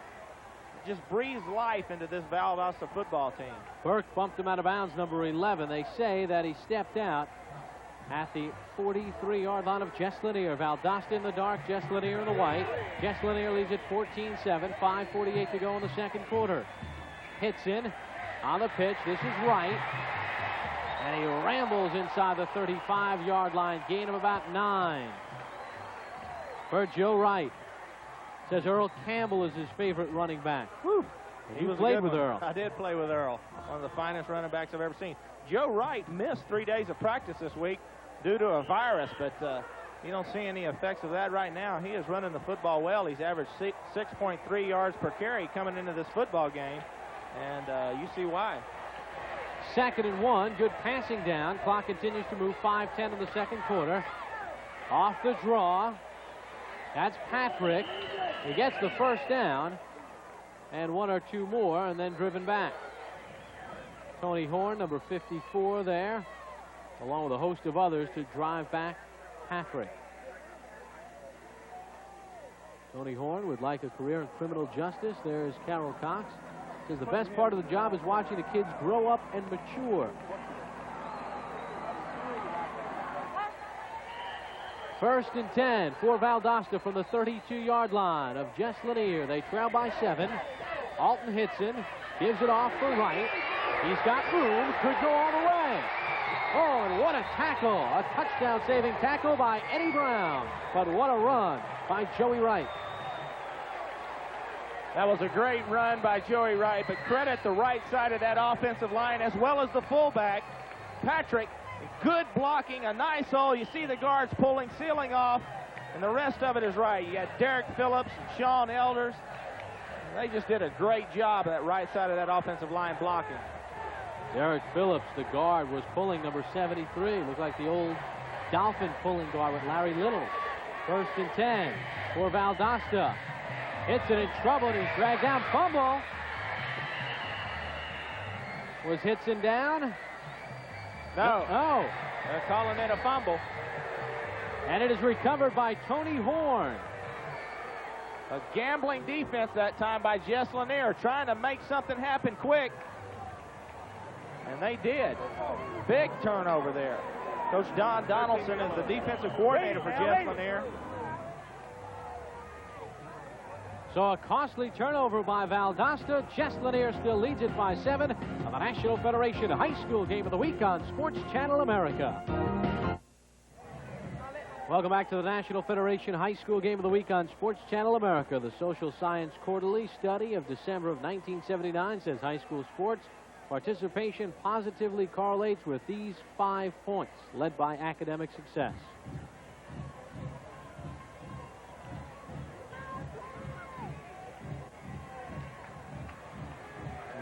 Just breathes life into this Valdosta football team. Burke bumped him out of bounds, number 11. They say that he stepped out at the 43-yard line of Jess Lanier. Valdosta in the dark, Jess Lanier in the white. Jess Lanier leads at 14-7, 5:48 to go in the second quarter. Hitson on the pitch. This is Wright. And he rambles inside the 35-yard line, gain of about 9. For Joe Wright. Says Earl Campbell is his favorite running back. Whew. He played with Earl. I did play with Earl. One of the finest running backs I've ever seen. Joe Wright missed 3 days of practice this week due to a virus, but you don't see any effects of that right now. He is running the football well. He's averaged 6.3 yards per carry coming into this football game, and you see why. 2nd and 1. Good passing down. Clock continues to move. 5:10 in the second quarter. Off the draw. That's Patrick. He gets the first down, and 1 or 2 more, and then driven back. Tony Horn, number 54 there, along with a host of others to drive back Patrick. Tony Horn would like a career in criminal justice. There's Carol Cox. Says the best part of the job is watching the kids grow up and mature. First and 10 for Valdosta from the 32-yard line of Jess Lanier. They trail by 7. Alton Hitson gives it off for Wright. He's got room, could go all the way. Oh, and what a tackle. A touchdown-saving tackle by Eddie Brown. But what a run by Joey Wright. That was a great run by Joey Wright, but credit the right side of that offensive line as well as the fullback, Patrick. Good blocking, a nice hole. You see the guards pulling, sealing off, and the rest of it is right. You got Derek Phillips and Sean Elders. They just did a great job of that right side of that offensive line blocking. Derek Phillips, the guard, was pulling number 73. Looked like the old Dolphin pulling guard with Larry Little. First and 10 for Valdosta. Hitson in trouble, and he's dragged down. Fumble. Was Hitson down? No. Oh. They're calling it a fumble. And it is recovered by Tony Horn. A gambling defense that time by Jess Lanier, trying to make something happen quick. And they did. Big turnover there. Coach Don Donaldson is the defensive coordinator for Jess Lanier. So a costly turnover by Valdosta. Jess Lanier still leads it by 7 on the National Federation High School Game of the Week on Sports Channel America. Welcome back to the National Federation High School Game of the Week on Sports Channel America. The Social Science Quarterly study of December of 1979 says high school sports participation positively correlates with these 5 points, led by academic success.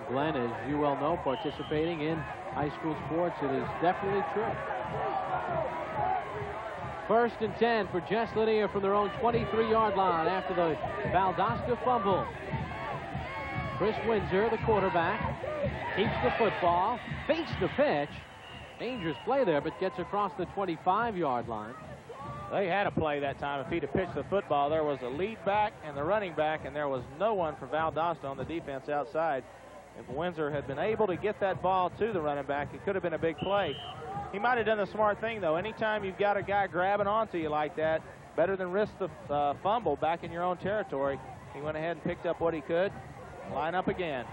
Glenn, as you well know, participating in high school sports, it is definitely true. 1st and 10 for Jess Lanier from their own 23-yard line after the Valdosta fumble. Chris Windsor, the quarterback, keeps the football, fakes the pitch. Dangerous play there, but gets across the 25-yard line. They had a play that time. If he'd have pitched the football, there was a lead back and the running back, and there was no one for Valdosta on the defense outside. If Windsor had been able to get that ball to the running back, it could have been a big play. He might have done the smart thing, though. Anytime you've got a guy grabbing onto you like that, better than risk the fumble back in your own territory. He went ahead and picked up what he could. Line up again.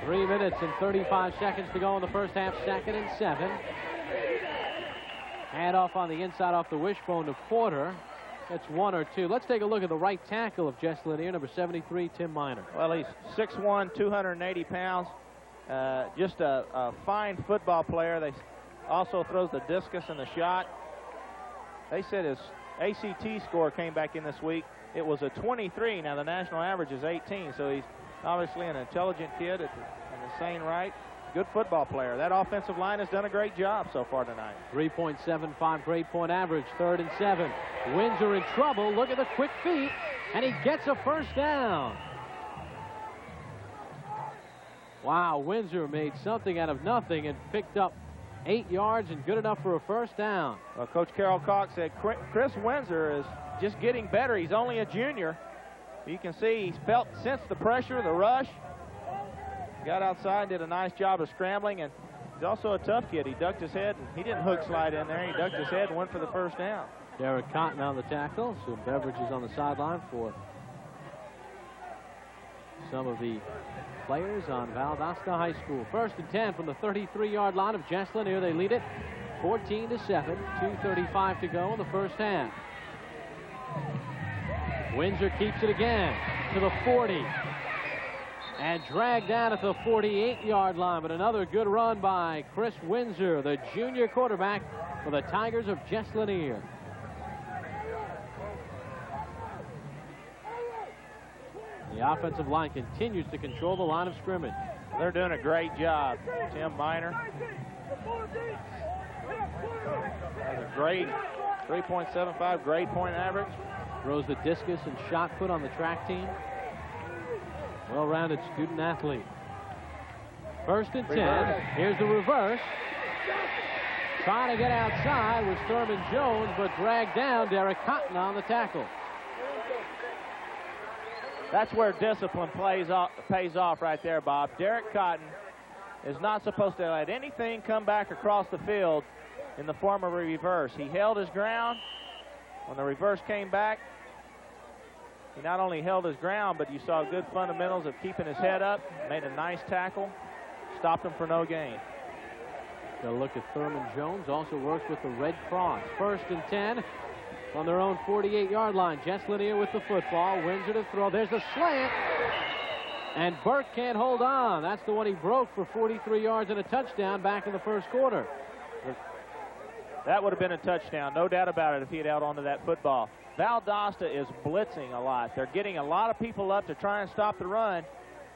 3 minutes and 35 seconds to go in the first half. 2nd and 7. Handoff on the inside off the wishbone to Porter. That's 1 or 2. Let's take a look at the right tackle of Jess Lanier, number 73, Tim Miner. Well, he's 6'1", 280 pounds. Just a fine football player. They also throws the discus and the shot. They said his ACT score came back in this week. It was a 23. Now the national average is 18, so he's obviously an intelligent kid in the sane right. Good football player. That offensive line has done a great job so far tonight. 3.75 grade point average. 3rd and 7. Windsor in trouble. Look at the quick feet, and he gets a first down. Wow, Windsor made something out of nothing and picked up 8 yards and good enough for a first down. Well, Coach Carol Cox said Chris Windsor is just getting better. He's only a junior. You can see he's sensed the pressure, the rush. Got outside, did a nice job of scrambling, and he's also a tough kid. He ducked his head, and he didn't hook slide in there. He ducked his head and went for the first down. Derek Cotton on the tackle. Some beverages on the sideline for some of the players on Valdosta High School. 1st and 10 from the 33-yard line of Jess Lanier. They lead it 14-7. 2:35 to go in the first half. Windsor keeps it again to the 40. And dragged down at the 48-yard line, but another good run by Chris Windsor, the junior quarterback for the Tigers of Jess Lanier. The offensive line continues to control the line of scrimmage. They're doing a great job. Tim Miner has a great 3.75 grade point average. Throws the discus and shot put on the track team. Well-rounded student athlete. 1st and 10. Here's the reverse. Trying to get outside was Thurman Jones, but dragged down. Derek Cotton on the tackle. That's where discipline pays off right there, Bob. Derek Cotton is not supposed to let anything come back across the field in the form of a reverse. He held his ground. When the reverse came back, he not only held his ground, but you saw good fundamentals of keeping his head up, made a nice tackle, stopped him for no gain. Got a look at Thurman Jones, also works with the Red Cross. 1st and 10 on their own 48-yard line. Jess Lanier with the football. Windsor to throw. There's a slant. And Burke can't hold on. That's the one he broke for 43 yards and a touchdown back in the first quarter. That would have been a touchdown, no doubt about it, if he had held onto that football. Valdosta is blitzing a lot. They're getting a lot of people up to try and stop the run.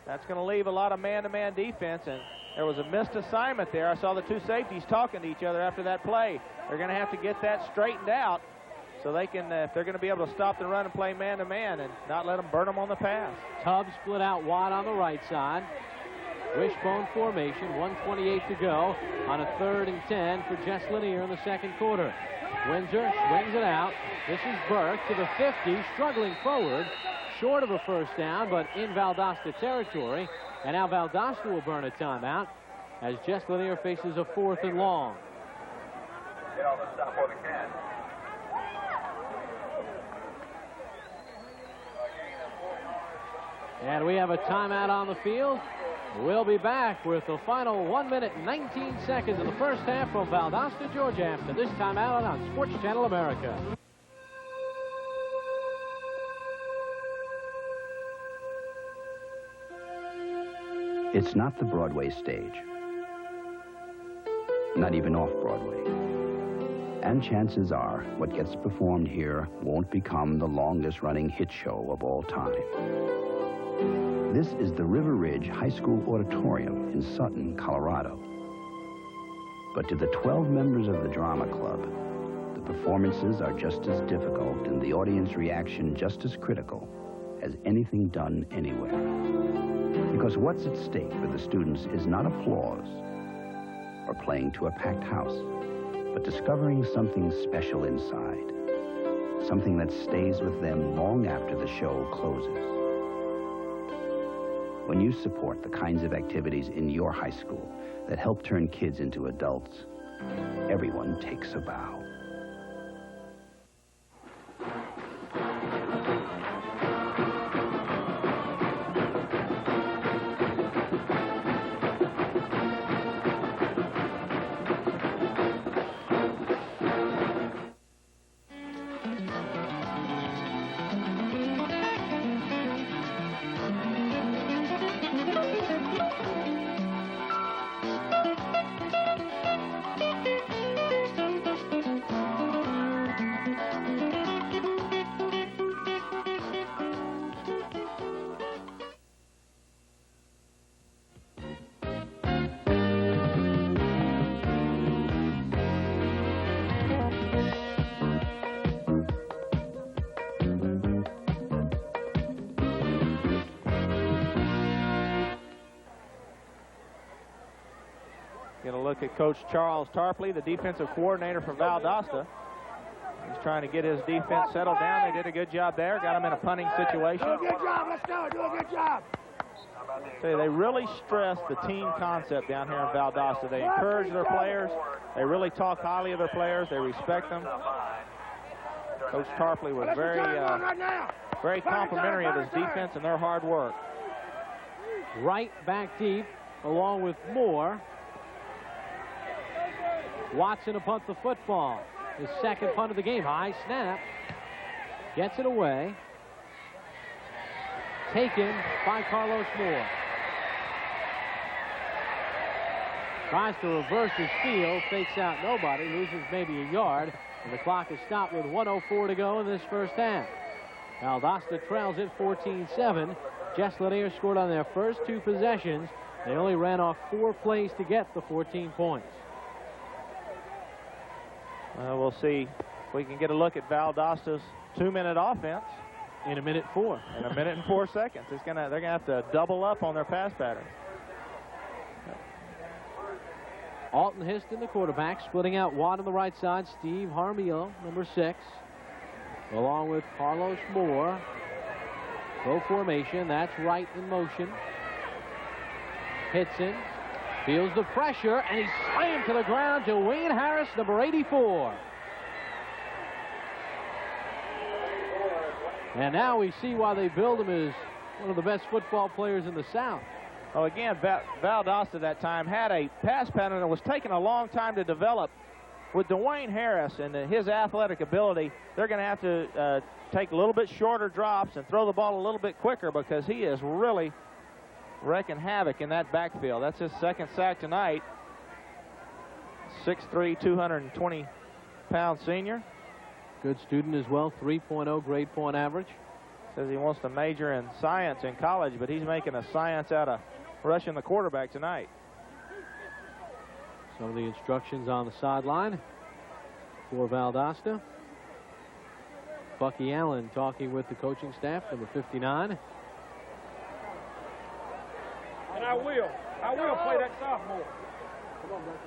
That's going to leave a lot of man-to-man defense, and there was a missed assignment there. I saw the two safeties talking to each other after that play. They're going to have to get that straightened out so they can, if they're going to be able to stop the run and play man-to-man and not let them burn them on the pass. Tubbs split out wide on the right side. Wishbone formation, 1:28 to go on a 3rd and 10 for Jess Lanier in the second quarter. Windsor swings it out. This is Burke to the 50, struggling forward, short of a first down, but in Valdosta territory. And now Valdosta will burn a timeout as Jess Lanier faces a 4th and long. Get on the stop where we can. And we have a timeout on the field. We'll be back with the final 1 minute and 19 seconds of the first half from Valdosta, Georgia, after this timeout on Sports Channel America. It's not the Broadway stage. Not even off-Broadway. And chances are, what gets performed here won't become the longest-running hit show of all time. This is the River Ridge High School Auditorium in Sutton, Colorado. But to the 12 members of the drama club, the performances are just as difficult and the audience reaction just as critical as anything done anywhere. Because what's at stake for the students is not applause or playing to a packed house, but discovering something special inside, something that stays with them long after the show closes. When you support the kinds of activities in your high school that help turn kids into adults, everyone takes a bow. Going to look at Coach Charles Tarpley, the defensive coordinator for Valdosta. He's trying to get his defense settled down. They did a good job there. Got him in a punting situation. Do a good job. Let's go. Do a good job. So they really stress the team concept down here in Valdosta. They encourage their players. They really talk highly of their players. They respect them. Coach Tarpley was very complimentary of his defense and their hard work. Right back deep, along with Moore. Watson to punt the football. His second punt of the game. High snap. Gets it away. Taken by Carlos Moore. Tries to reverse his field. Fakes out nobody. Loses maybe a yard. And the clock is stopped with 1:04 to go in this first half. Valdosta trails it 14-7. Jess Lanier scored on their first two possessions. They only ran off 4 plays to get the 14 points. We'll see if we can get a look at Valdosta's 2-minute offense. In 1:04. In 1:04. They're gonna have to double up on their pass pattern. Alton Histon, the quarterback, splitting out wide on the right side. Steve Harmio, number 6, along with Carlos Moore. Low formation. That's right in motion. Hitson feels the pressure, and he's slammed to the ground to Wayne Harris, number 84. And now we see why they build him as one of the best football players in the South. Well, again, Valdosta that time had a pass pattern that was taking a long time to develop. With Dwayne Harris and his athletic ability, they're going to have to take a little bit shorter drops and throw the ball a little bit quicker, because he is really wrecking havoc in that backfield. That's his second sack tonight. 6'3", 220-pound senior. Good student as well, 3.0 grade point average. Says he wants to major in science in college, but he's making a science out of rushing the quarterback tonight. Some of the instructions on the sideline for Valdosta. Bucky Allen talking with the coaching staff, number 59. And I will play that sophomore. Come on, Bucky.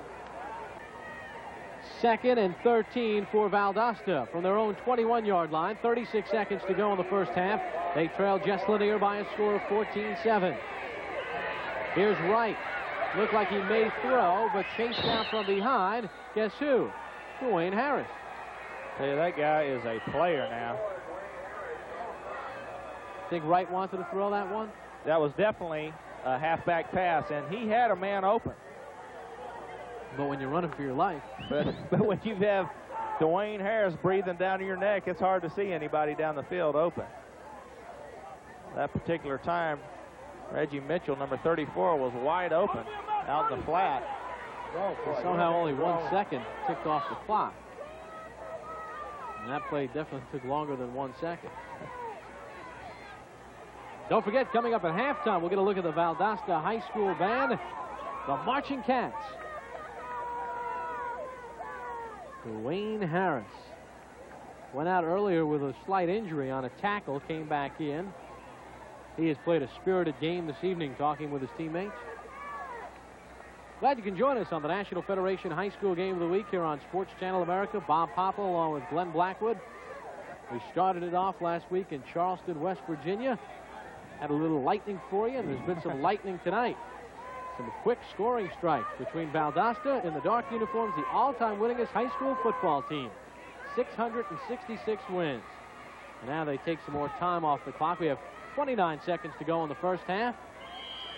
2nd and 13 for Valdosta from their own 21-yard line. 36 seconds to go in the first half. They trail Jess Lanier by a score of 14-7. Here's Wright. Looked like he may throw, but chased down from behind. Guess who? Dwayne Harris. Hey, that guy is a player now. Think Wright wanted to throw that one? That was definitely a halfback pass, and he had a man open. But when you're running for your life. But when you have Dwayne Harris breathing down your neck, it's hard to see anybody down the field open. That particular time, Reggie Mitchell, number 34, was wide open out in the flat. Somehow only 1 second ticked off the clock. And that play definitely took longer than 1 second. Don't forget, coming up at halftime, we'll get a look at the Valdosta High School band, the Marching Cats. Dwayne Harris went out earlier with a slight injury on a tackle, came back in. He has played a spirited game this evening, talking with his teammates. Glad you can join us on the National Federation High School Game of the Week here on Sports Channel America. Bob Papa along with Glenn Blackwood. We started it off last week in Charleston, West Virginia. Had a little lightning for you, and there's been some lightning tonight. Some quick scoring strikes between Valdosta in the dark uniforms, the all-time winningest high school football team. 666 wins. And now they take some more time off the clock. We have 29 seconds to go in the first half.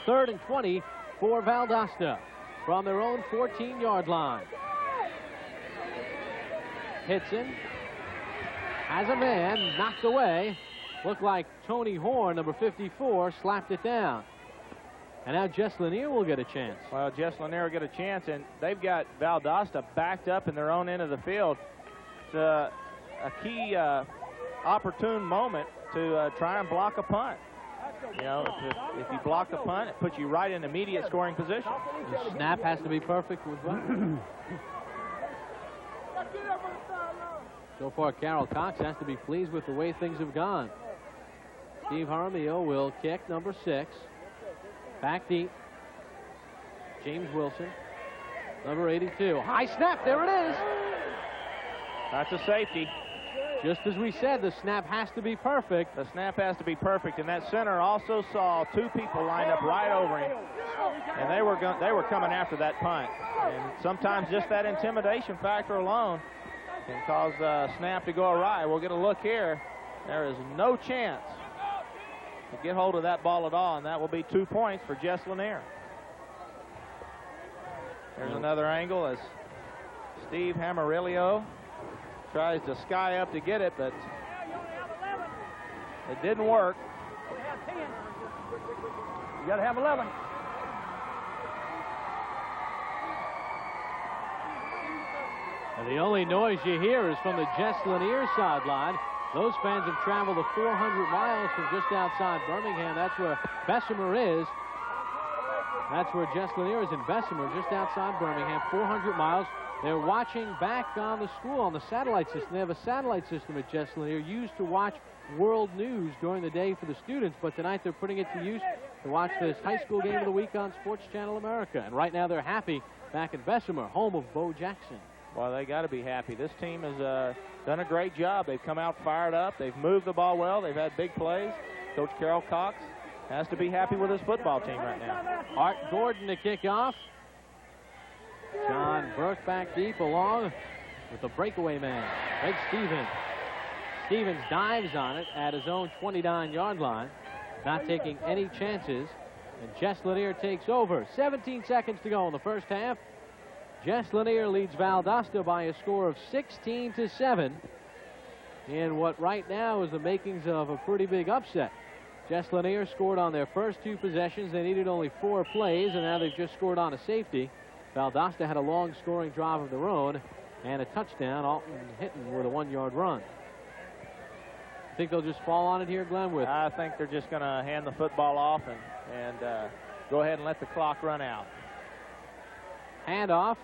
3rd and 20 for Valdosta from their own 14-yard line. Hitson has a man knocked away. Looked like Tony Horn, number 54, slapped it down. And now Jess Lanier will get a chance. Well, Jess Lanier will get a chance, and they've got Valdosta backed up in their own end of the field. It's a key opportune moment to try and block a punt. You know, if you block the punt, it puts you right in immediate scoring position. The snap has to be perfect as well. So far, Carol Cox has to be pleased with the way things have gone. Steve Jaramillo will kick, number 6. Back deep. James Wilson, number 82. High snap, there it is. That's a safety. Just as we said, the snap has to be perfect. The snap has to be perfect, and that center also saw 2 people lined up right over him, and they were coming after that punt. And sometimes just that intimidation factor alone can cause the snap to go awry. We'll get a look here. There is no chance to get hold of that ball at all, and that will be 2 points for Jess Lanier. There's another angle as Steve Jaramillo tries to sky up to get it, but it didn't work. You got to have 11. And the only noise you hear is from the Jess Lanier sideline. Those fans have traveled 400 miles from just outside Birmingham. That's where Bessemer is. That's where Jess Lanier is, in Bessemer, just outside Birmingham, 400 miles. They're watching back on the school, on the satellite system. They have a satellite system at Jess Lanier used to watch world news during the day for the students, but tonight they're putting it to use to watch this high school game of the week on Sports Channel America. And right now they're happy back in Bessemer, home of Bo Jackson. Well, they got to be happy. This team has done a great job. They've come out fired up. They've moved the ball well. They've had big plays. Coach Carol Cox has to be happy with his football team right now. Art Gordon to kick off. John Burke back deep along with the breakaway man, Greg Stevens. Stevens dives on it at his own 29-yard line, not taking any chances. And Jess Lanier takes over. 17 seconds to go in the first half. Jess Lanier leads Valdosta by a score of 16-7 in what right now is the makings of a pretty big upset. Jess Lanier scored on their first 2 possessions. They needed only 4 plays, and now they've just scored on a safety. Valdosta had a long scoring drive of their own and a touchdown. Alton Hinton with a 1-yard run. Think they'll just fall on it here, Glenn? I think they're just going to hand the football off and go ahead and let the clock run out. Handoff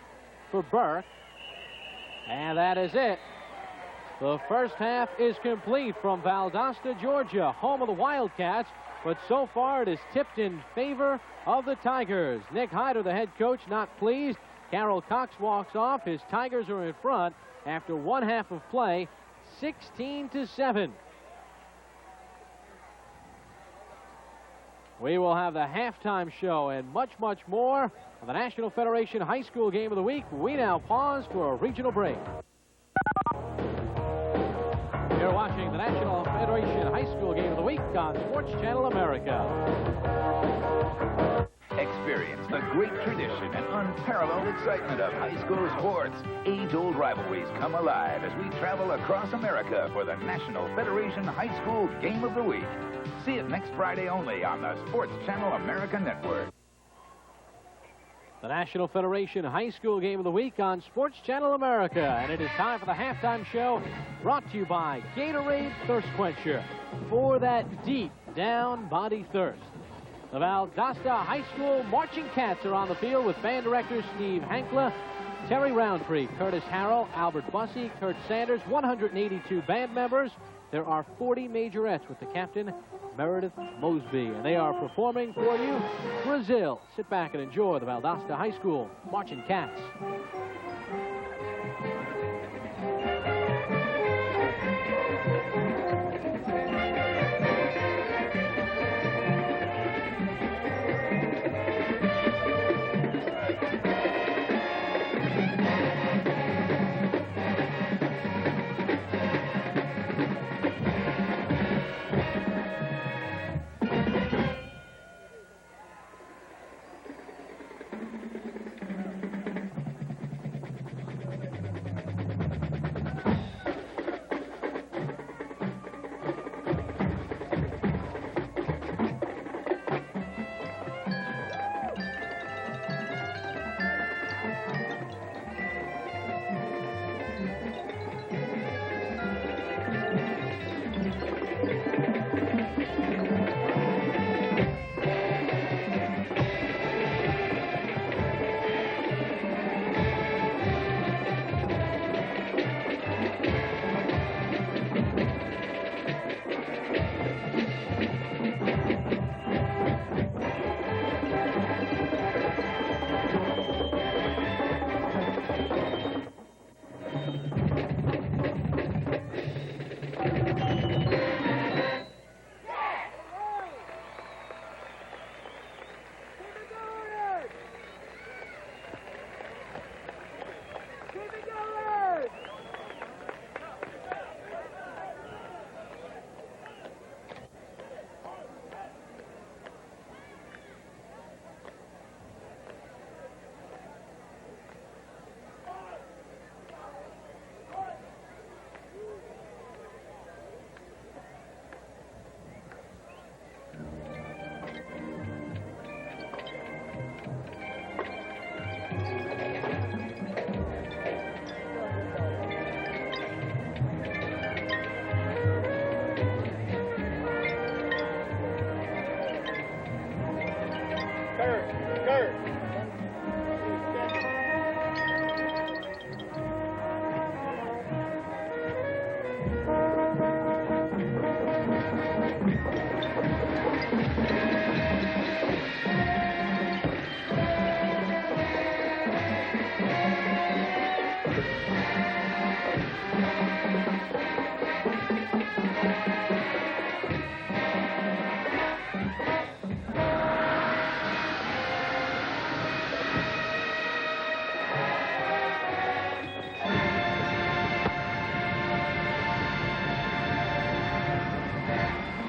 for Burke. And that is it. The first half is complete from Valdosta, Georgia, home of the Wildcats. But so far it is tipped in favor of the Tigers. Nick Hyder, the head coach, not pleased. Carol Cox walks off. His Tigers are in front after 1 half of play, 16-7. We will have the halftime show and much, much more of the National Federation High School Game of the Week. We now pause for a regional break. You're watching the National Federation High School Game of the Week on Sports Channel America. Experience the great tradition and unparalleled excitement of high school sports. Age-old rivalries come alive as we travel across America for the National Federation High School Game of the Week. See it next Friday only on the Sports Channel America Network. The National Federation High School Game of the Week on Sports Channel America. And it is time for the halftime show, brought to you by Gatorade Thirst Quencher. For that deep, down body thirst. The Valdosta High School Marching Cats are on the field with band directors Steve Hankla, Terry Roundtree, Curtis Harrell, Albert Bussey, Kurt Sanders, 182 band members. There are 40 majorettes with the captain, Meredith Mosby, and they are performing for you Brazil. Sit back and enjoy the Valdosta High School Marching Cats.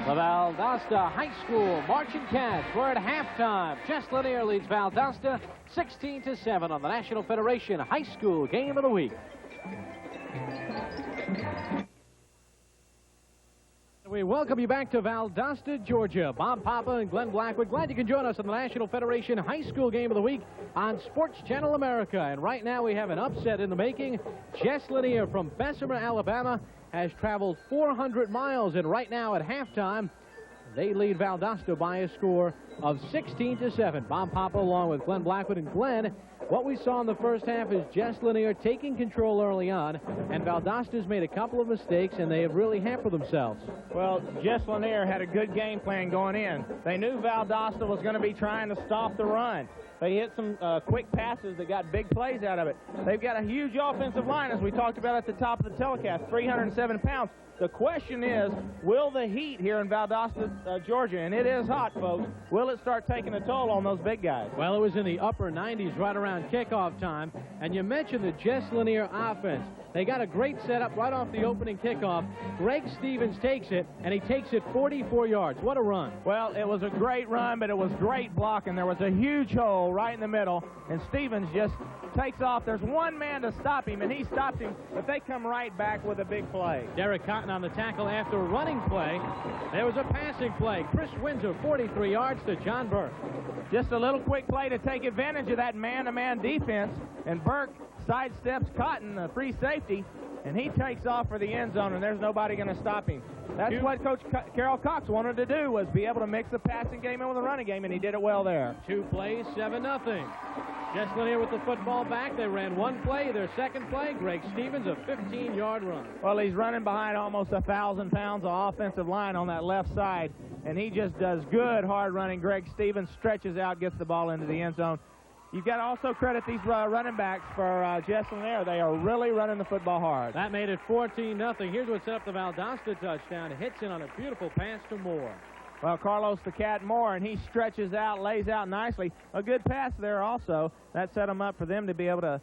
The Valdosta High School Marching Cats were at halftime. Jess Lanier leads Valdosta 16-7 on the National Federation High School Game of the Week. We welcome you back to Valdosta, Georgia. Bob Papa and Glenn Blackwood, glad you can join us on the National Federation High School Game of the Week on Sports Channel America. And right now we have an upset in the making. Jess Lanier from Bessemer, Alabama, has traveled 400 miles, and right now at halftime, they lead Valdosta by a score of 16-7. Bob Papa along with Glenn Blackwood. And Glenn, what we saw in the first half is Jess Lanier taking control early on, and Valdosta's made a couple of mistakes, and they have really hampered themselves. Well, Jess Lanier had a good game plan going in. They knew Valdosta was going to be trying to stop the run. They hit some quick passes that got big plays out of it. They've got a huge offensive line, as we talked about at the top of the telecast, 307 pounds. The question is, will the heat here in Valdosta, Georgia, and it is hot, folks, will it start taking a toll on those big guys? Well, it was in the upper 90s right around kickoff time, and you mentioned the Jess Lanier offense. They got a great setup right off the opening kickoff. Greg Stevens takes it, and he takes it 44 yards. What a run. Well, it was a great run, but it was great blocking. There was a huge hole right in the middle, and Stevens just takes off. There's one man to stop him, and he stops him, but they come right back with a big play. Derek Cotton on the tackle after a running play. There was a passing play. Chris Windsor, 43 yards to John Burke. Just a little quick play to take advantage of that man-to-man defense, and Burke sidesteps Cotton, the free safety, and he takes off for the end zone, and there's nobody going to stop him. That's what Coach Carroll Cox wanted to do, was be able to mix the passing game in with the running game, and he did it well there. 2 plays, 7-0. Jess Lanier with the football back. They ran 1 play. Their second play, Greg Stevens, a 15-yard run. Well, he's running behind almost 1,000 pounds of offensive line on that left side, and he just does good hard running. Greg Stevens stretches out, gets the ball into the end zone. You've got to also credit these running backs for Jess Lanier. They are really running the football hard. That made it 14-0. Here's what set up the Valdosta touchdown. Hitson on a beautiful pass to Moore. Well, Carlos the Cat Moore, and he stretches out, lays out nicely. A good pass there also. That set them up for them to be able to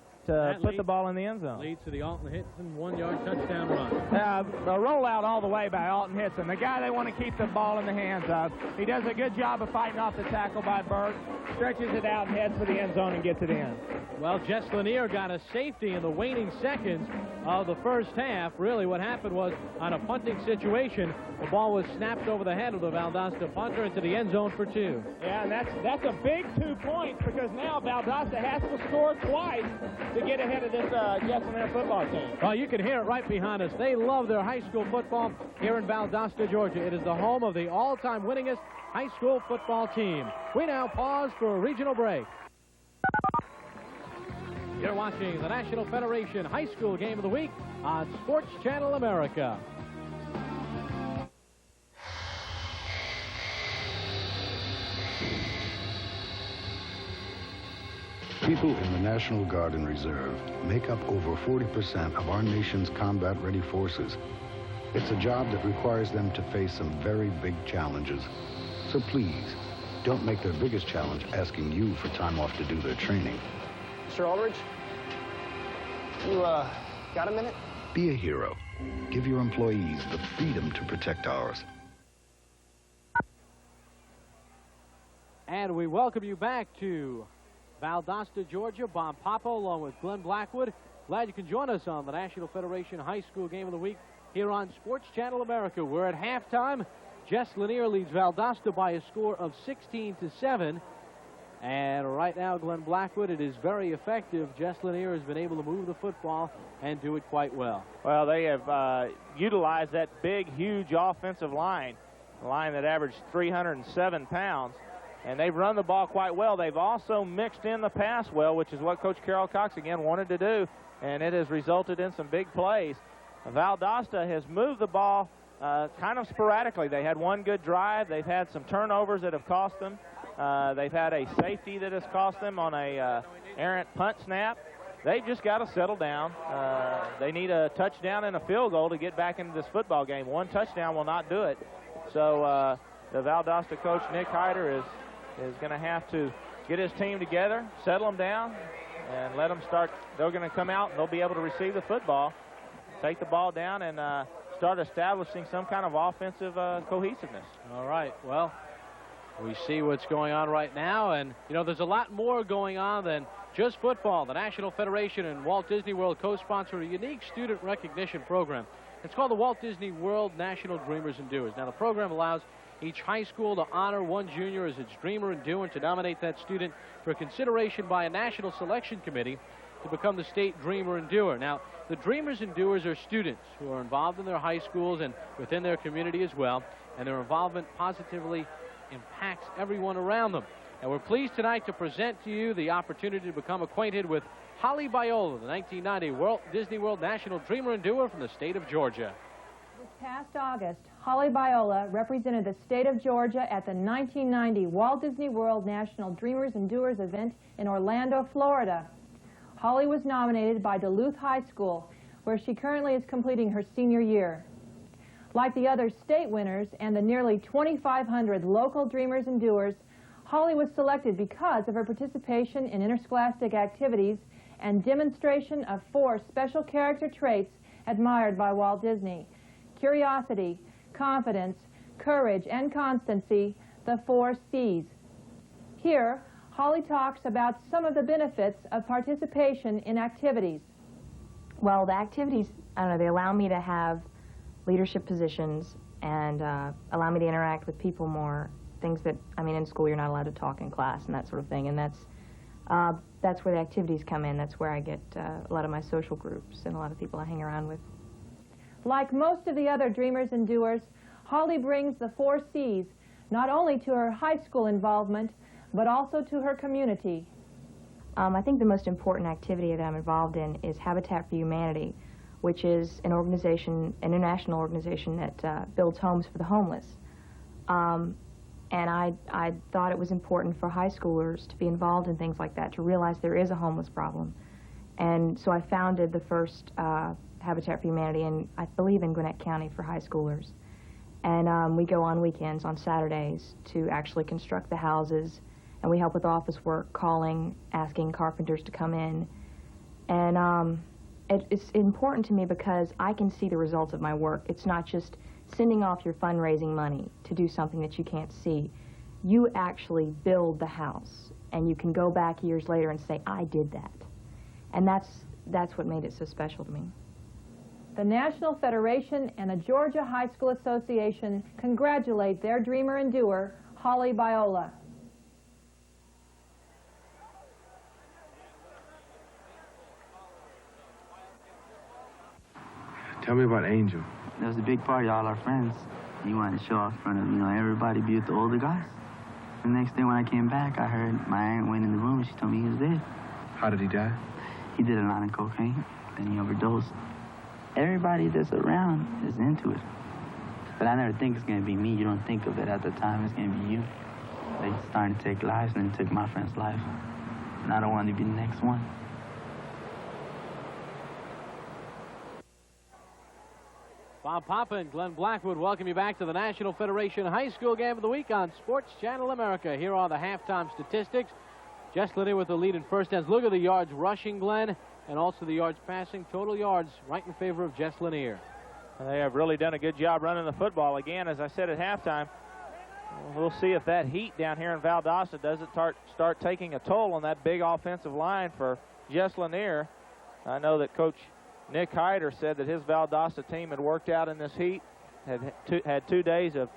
put the ball in the end zone. Leads to the Alton Hitson 1-yard touchdown run. A rollout all the way by Alton Hitson, the guy they want to keep the ball in the hands of. He does a good job of fighting off the tackle by Burke, stretches it out and heads for the end zone and gets it in. Well, Jess Lanier got a safety in the waning seconds of the first half. Really what happened was, on a punting situation, the ball was snapped over the head of the Valdosta punter into the end zone for 2. Yeah, and that's a big 2 points, because now Valdosta has to score twice to get ahead of this Jess Lanier football team. Well, you can hear it right behind us. They love their high school football here in Valdosta, Georgia. It is the home of the all-time winningest high school football team. We now pause for a regional break. You're watching the National Federation High School Game of the Week on Sports Channel America. People in the National Guard and Reserve make up over 40% of our nation's combat-ready forces. It's a job that requires them to face some very big challenges. So please, don't make their biggest challenge asking you for time off to do their training. Mr. Aldridge, you, got a minute? Be a hero. Give your employees the freedom to protect ours. And we welcome you back to Valdosta, Georgia. Bob Papa along with Glenn Blackwood. Glad you can join us on the National Federation High School Game of the Week here on Sports Channel America. We're at halftime. Jess Lanier leads Valdosta by a score of 16-7. And right now, Glenn Blackwood, it is very effective. Jess Lanier has been able to move the football and do it quite well. Well, they have utilized that big, huge offensive line, a line that averaged 307 pounds. And they've run the ball quite well. They've also mixed in the pass well, which is what Coach Carroll Cox, again, wanted to do. And it has resulted in some big plays. Valdosta has moved the ball kind of sporadically. They had one good drive. They've had some turnovers that have cost them. They've had a safety that has cost them on a errant punt snap. They've just got to settle down. They need a touchdown and a field goal to get back into this football game. One touchdown will not do it. So the Valdosta coach, Nick Hyder, is going to have to get his team together, settle them down, and let them start. They're going to come out, and they'll be able to receive the football, take the ball down, and start establishing some kind of offensive cohesiveness. All right. Well, we see what's going on right now, and, you know, there's a lot more going on than just football. The National Federation and Walt Disney World co-sponsor a unique student recognition program. It's called the Walt Disney World National Dreamers and Doers. Now, the program allows each high school to honor one junior as its dreamer and doer and to nominate that student for consideration by a national selection committee to become the state dreamer and doer. Now, the dreamers and doers are students who are involved in their high schools and within their community as well, and their involvement positively impacts everyone around them. And we're pleased tonight to present to you the opportunity to become acquainted with Holly Biola, the 1990 Walt Disney World National Dreamer and Doer from the state of Georgia. This past August, Holly Biola represented the state of Georgia at the 1990 Walt Disney World National Dreamers and Doers event in Orlando, Florida. Holly was nominated by Duluth High School, where she currently is completing her senior year. Like the other state winners and the nearly 2,500 local Dreamers and Doers, Holly was selected because of her participation in interscholastic activities and demonstration of 4 special character traits admired by Walt Disney: curiosity, confidence, courage, and constancy, the 4 C's. Here, Holly talks about some of the benefits of participation in activities. Well, the activities, I don't know, they allow me to have leadership positions and allow me to interact with people more, things that, I mean, in school you're not allowed to talk in class and that sort of thing, and that's where the activities come in. That's where I get a lot of my social groups and a lot of people I hang around with. Like most of the other dreamers and doers, Holly brings the 4 C's, not only to her high school involvement, but also to her community. I think the most important activity that I'm involved in is Habitat for Humanity, which is an organization, an international organization that builds homes for the homeless. And I thought it was important for high schoolers to be involved in things like that, to realize there is a homeless problem. And so I founded the first Habitat for Humanity, I believe in Gwinnett County, for high schoolers. And we go on weekends, on Saturdays, to actually construct the houses, and we help with office work, calling, asking carpenters to come in. And it's important to me because I can see the results of my work. It's not just sending off your fundraising money to do something that you can't see. You actually build the house, and you can go back years later and say, I did that. And that's what made it so special to me. The National Federation and the Georgia High School Association congratulate their dreamer and doer, Holly Biola. Tell me about Angel. There was a big party, all our friends. He wanted to show off in front of, everybody, be with the older guys. The next day when I came back, I heard my aunt went in the room and she told me he was dead. How did he die? He did a lot of cocaine, then he overdosed. Everybody that's around is into it. But I never think it's going to be me. You don't think of it at the time. It's going to be you. They started to take lives, and then took my friend's life. And I don't want to be the next one. Bob Papa and Glenn Blackwood welcome you back to the National Federation High School Game of the Week on Sports Channel America. Here are the halftime statistics. Jess Lanier with the lead in first half. Look at the yards rushing, Glenn, and also the yards passing. Total yards right in favor of Jess Lanier. They have really done a good job running the football. Again, as I said at halftime, we'll see if that heat down here in Valdosta doesn't start taking a toll on that big offensive line for Jess Lanier. I know that Coach Nick Hyder said that his Valdosta team had worked out in this heat, had 2 days of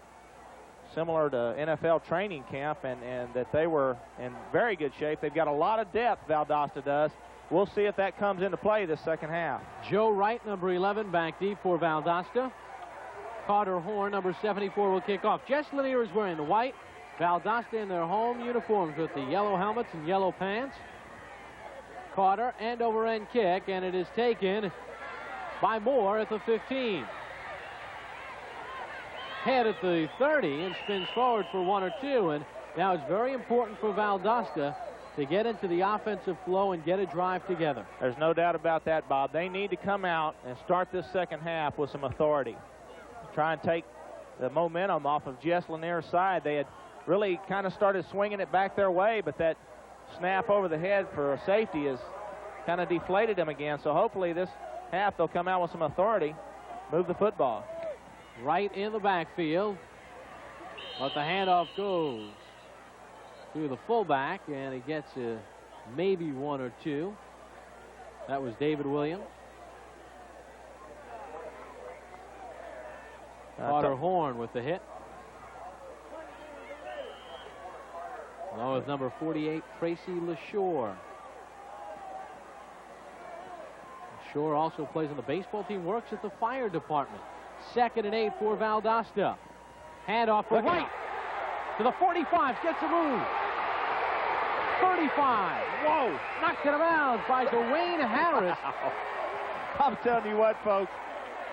similar to NFL training camp, and that they were in very good shape. They've got a lot of depth, Valdosta does. We'll see if that comes into play this second half. Joe Wright, number 11, back deep for Valdosta. Carter Horn, number 74, will kick off. Jess Lanier is wearing the white. Valdosta in their home uniforms with the yellow helmets and yellow pants. Carter, end over end kick, and it is taken by Moore at the 15. Head at the 30 and spins forward for 1 or 2. And now it's very important for Valdosta to get into the offensive flow and get a drive together. There's no doubt about that, Bob. They need to come out and start this second half with some authority. Try and take the momentum off of Jess Lanier's side. They had really kind of started swinging it back their way, but that snap over the head for a safety has kind of deflated them again. So hopefully this half they'll come out with some authority, move the football. Right in the backfield, but the handoff goes to the fullback, and he gets maybe 1 or 2. That was David Williams. Carter Horn with the hit. Along with number 48, Tracy LaShore. LaShore also plays on the baseball team, works at the fire department. 2nd and 8 for Valdosta. Handoff for Wright to the 45, gets a move. 35, whoa, knocked it around by Dwayne Harris. I'm telling you what, folks,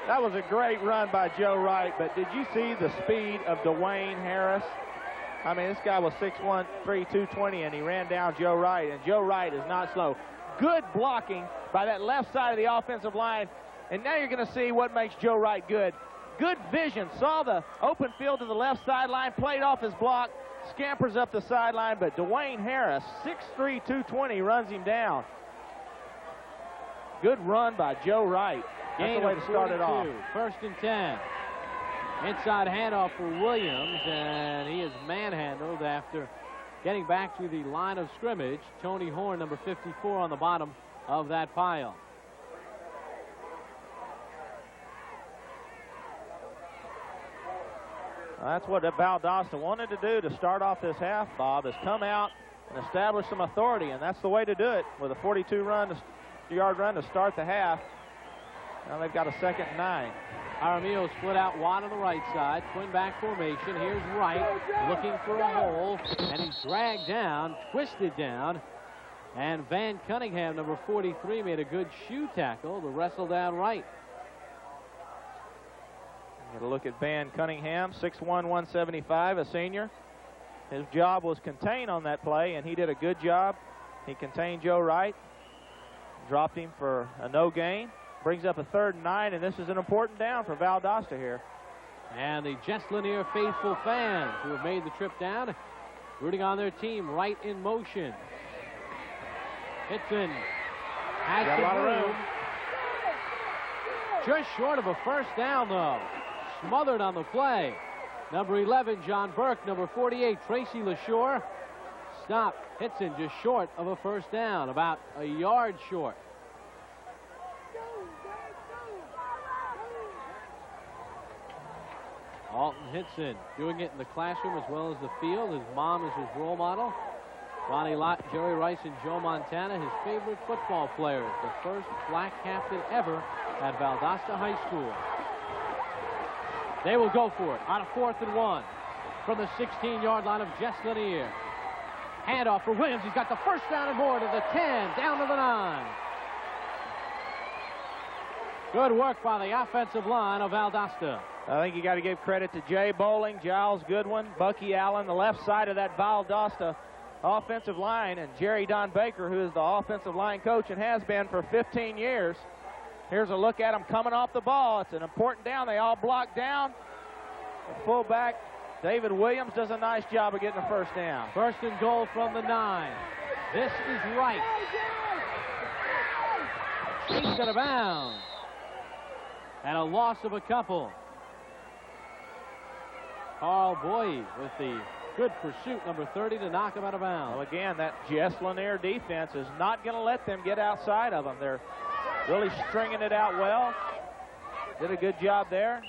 that was a great run by Joe Wright, but did you see the speed of Dwayne Harris? I mean, this guy was 6'1", 220, and he ran down Joe Wright, and Joe Wright is not slow. Good blocking by that left side of the offensive line, and now you're going to see what makes Joe Wright good. Good vision, saw the open field to the left sideline, played off his block, scampers up the sideline, but Dwayne Harris, 6'3", 220, runs him down. Good run by Joe Wright. That's the way to start it off. 1st and 10. Inside handoff for Williams, and he is manhandled after getting back to the line of scrimmage. Tony Horn, number 54, on the bottom of that pile. That's what Valdosta wanted to do to start off this half, Bob, is come out and establish some authority, and that's the way to do it with a 42-yard run to start the half. Now they've got a 2nd and 9. Jaramillo split out wide on the right side. Twin back formation. Here's Wright looking for a hole, and he's dragged down, twisted down. And Van Cunningham, number 43, made a good shoe tackle to wrestle down Wright. Get a look at Van Cunningham, 6'1", 175, a senior. His job was contain on that play, and he did a good job. He contained Joe Wright, dropped him for a no gain. Brings up a 3rd and 9, and this is an important down for Valdosta here. And the Jess Lanier faithful fans who have made the trip down, rooting on their team, right in motion. Hitson has got a lot of room. Just short of a first down, though. Smothered on the play. Number 11, John Burke. Number 48, Tracy LaShore. Stop. Hitson just short of a first down, about a yard short. Alton Hitson doing it in the classroom as well as the field. His mom is his role model. Ronnie Lott, Jerry Rice, and Joe Montana, his favorite football players. The first black captain ever at Valdosta High School. They will go for it on a 4th and 1 from the 16-yard line of Jess Lanier. Handoff for Williams. He's got the first down and more to the 10, down to the 9. Good work by the offensive line of Valdosta. I think you got to give credit to Jay Bowling, Giles Goodwin, Bucky Allen, the left side of that Valdosta offensive line, and Jerry Don Baker, who is the offensive line coach and has been for 15 years. Here's a look at him coming off the ball. It's an important down. They all block down. The fullback, David Williams, does a nice job of getting the first down. 1st and goal from the 9. This is Wright. He's out of bounds. And a loss of a couple. Carl Boyd with the good pursuit, number 30, to knock him out of bounds. Well, again, that Jess Lanier defense is not going to let them get outside of them. They're really stringing it out well. Did a good job there.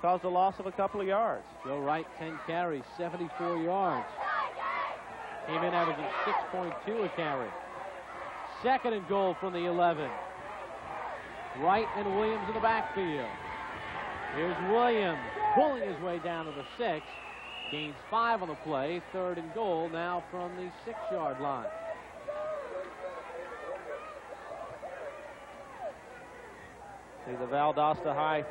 Caused a loss of a couple of yards. Joe Wright, 10 carries, 74 yards. Came in averaging 6.2 a carry. 2nd and goal from the 11. Wright and Williams in the backfield. Here's Williams pulling his way down to the 6. Gains 5 on the play. 3rd and goal now from the 6-yard line. See the Valdosta High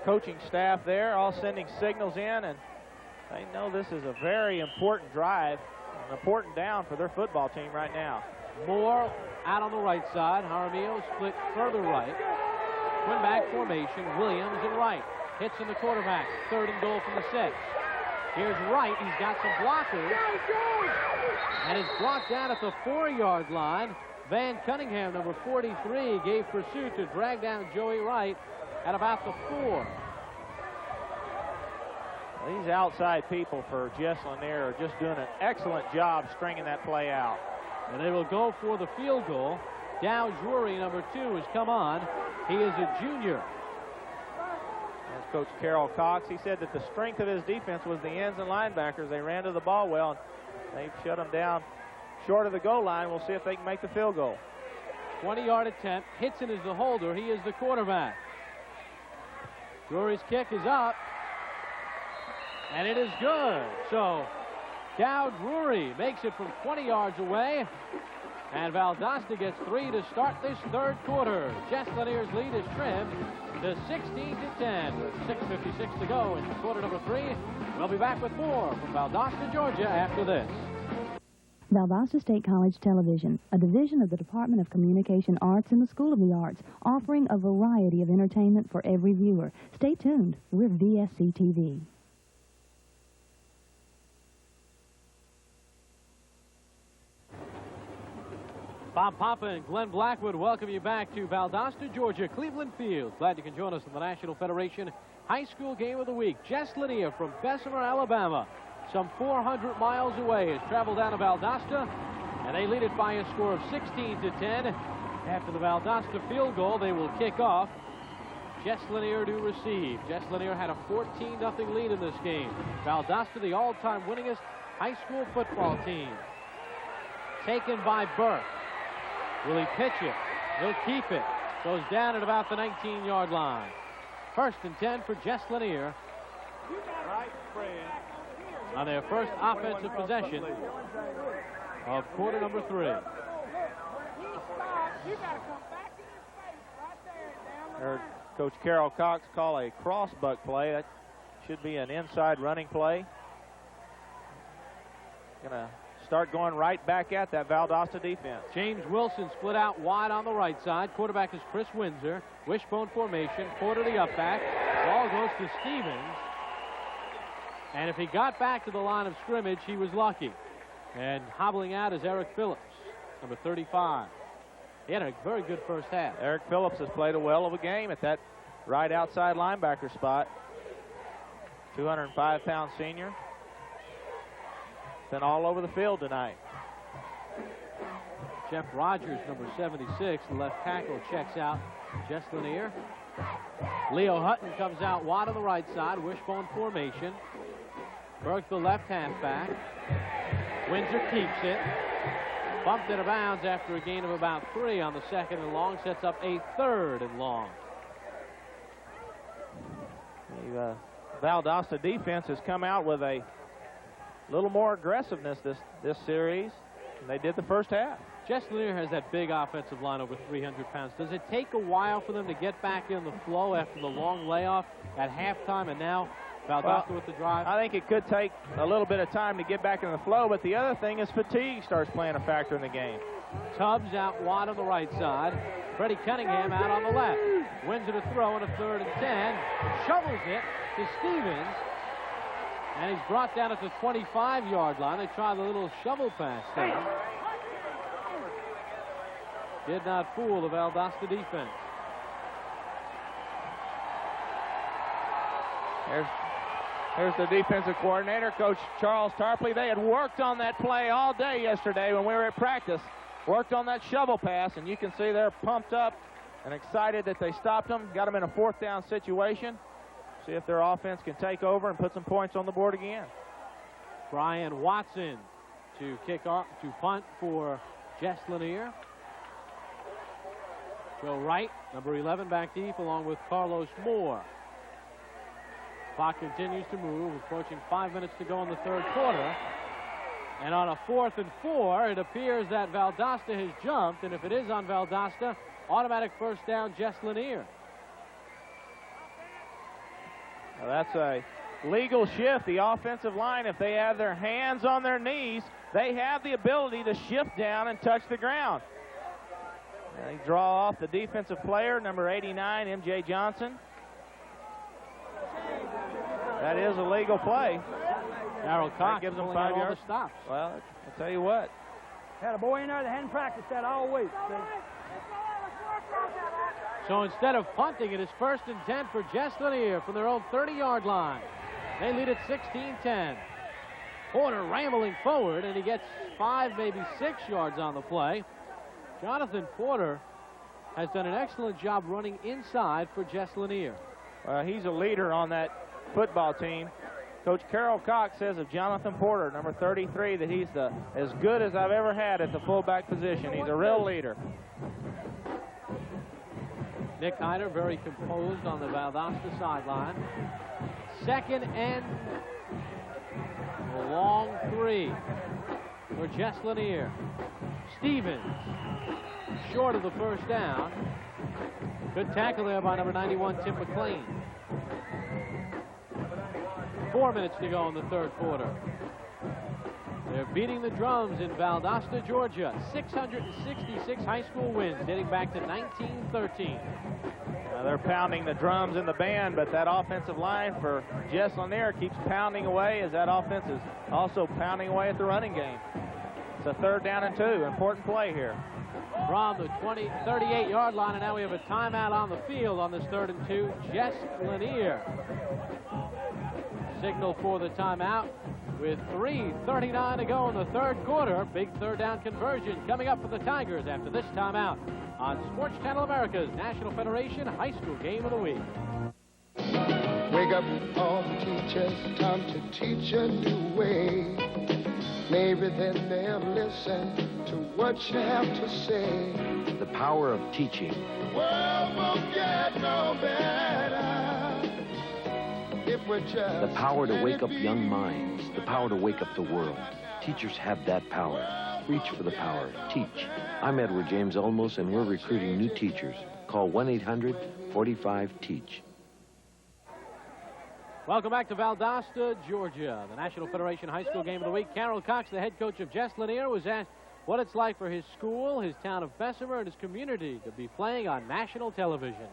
coaching staff there all sending signals in, and they know this is a very important drive, an important down for their football team right now. Moore out on the right side. Jaramillo split further right. Twin back formation, Williams and Wright. Hits in the quarterback. 3rd and goal from the 6. Here's Wright. He's got some blockers. And it's blocked down at the 4-yard line. Van Cunningham, number 43, gave pursuit to drag down Joey Wright at about the 4. These outside people for Jess Lanier are just doing an excellent job stringing that play out. And they will go for the field goal. Dow Drury, number 2, has come on. He is a junior. That's Coach Carroll Cox. He said that the strength of his defense was the ends and linebackers. They ran to the ball well, and they've shut them down short of the goal line. We'll see if they can make the field goal. 20-yard attempt. Hitson is the holder. He is the quarterback. Drury's kick is up, and it is good. So Dow Drury makes it from 20 yards away, and Valdosta gets 3 to start this 3rd quarter. Jess Lanier's lead is trimmed to 16-10 with 6:56 to go in quarter number 3. We'll be back with more from Valdosta, Georgia after this. Valdosta State College Television, a division of the Department of Communication Arts in the School of the Arts, offering a variety of entertainment for every viewer. Stay tuned. We're VSC TV. Bob Papa and Glenn Blackwood welcome you back to Valdosta, Georgia, Cleveland Field. Glad you can join us in the National Federation High School Game of the Week. Jess Lanier from Bessemer, Alabama, some 400 miles away, has traveled down to Valdosta, and they lead it by a score of 16-10. After the Valdosta field goal, they will kick off. Jess Lanier to receive. Jess Lanier had a 14-0 lead in this game. Valdosta, the all-time winningest high school football team. Taken by Burke. Will he pitch it? He'll keep it. Goes down at about the 19-yard line. First and 10 for Jess Lanier on their first offensive possession of quarter number 3. Heard Coach Carol Cox call a cross-buck play. That should be an inside running play. Gonna start going right back at that Valdosta defense. James Wilson split out wide on the right side. Quarterback is Chris Windsor. Wishbone formation. Porter the up back. Ball goes to Stevens. And if he got back to the line of scrimmage, he was lucky. And hobbling out is Eric Phillips, number 35. He had a very good first half. Eric Phillips has played a well of a game at that right outside linebacker spot. 205-pound senior. Been all over the field tonight. Jeff Rogers, number 76, the left tackle, checks out Jess Lanier. Leo Hutton comes out wide on the right side, wishbone formation. Burke, the left halfback. Windsor keeps it. Bumped it out of bounds after a gain of about 3 on the second and long. Sets up a third and long. The Valdosta defense has come out with a little more aggressiveness this series than they did the first half. Jess Lanier has that big offensive line, over 300 pounds. Does it take a while for them to get back in the flow after the long layoff at halftime, and now Valdosta with the drive? I think it could take a little bit of time to get back in the flow, but the other thing is fatigue starts playing a factor in the game. Tubbs out wide on the right side. Freddie Cunningham out on the left. Windsor to throw on a 3rd and 10. Shovels it to Stevens. And he's brought down at the 25-yard line. They tried a little shovel pass there. Did not fool the Valdosta defense. Here's the defensive coordinator, Coach Charles Tarpley. They had worked on that play all day yesterday when we were at practice. Worked on that shovel pass, and you can see they're pumped up and excited that they stopped them, got them in a 4th down situation. See if their offense can take over and put some points on the board again. Brian Watson to kick off, to punt for Jess Lanier. Joe Wright, number 11, back deep, along with Carlos Moore. Clock continues to move, approaching 5 minutes to go in the 3rd quarter. And on a 4th and 4, it appears that Valdosta has jumped, and if it is on Valdosta, automatic first down, Jess Lanier. Now that's a legal shift. The offensive line, if they have their hands on their knees, they have the ability to shift down and touch the ground. And they draw off the defensive player, number 89, M.J. Johnson. That is a legal play. Darryl Cox gives them 5 all yards. the stops. Well, I'll tell you what. Had a boy in there that hadn't practiced that all week. See? So instead of punting, it is 1st and 10 for Jess Lanier from their own 30-yard line. They lead at 16-10. Porter rambling forward, and he gets 5, maybe 6 yards on the play. Jonathan Porter has done an excellent job running inside for Jess Lanier. He's a leader on that football team. Coach Carol Cox says of Jonathan Porter, number 33, that he's as good as I've ever had at the fullback position. He's a real leader. Nick Hyder very composed on the Valdosta sideline. 2nd and a long 3 for Jess Lanier. Stevens short of the first down. Good tackle there by number 91, Tim McLean. 4 minutes to go in the 3rd quarter. They're beating the drums in Valdosta, Georgia. 666 high school wins dating back to 1913. They're pounding the drums in the band, but that offensive line for Jess Lanier keeps pounding away as that offense is also pounding away at the running game. It's a 3rd down and 2. Important play here. From the 38-yard line, and now we have a timeout on the field on this 3rd and 2. Jess Lanier. Signal for the timeout with 3:39 to go in the 3rd quarter. Big 3rd down conversion coming up for the Tigers after this timeout on Sports Channel America's National Federation High School Game of the Week. Wake up all the teachers, time to teach a new way. Maybe then they'll listen to what you have to say. The power of teaching. The world won't get no better The power to wake up young minds, the power to wake up the world. Teachers have that power. Reach for the power. Teach. I'm Edward James Olmos, and we're recruiting new teachers. Call 1-800-45-TEACH. Welcome back to Valdosta, Georgia, the National Federation High School Game of the Week. Carol Cox, the head coach of Jess Lanier, was asked what it's like for his school, his town of Bessemer, and his community to be playing on national television.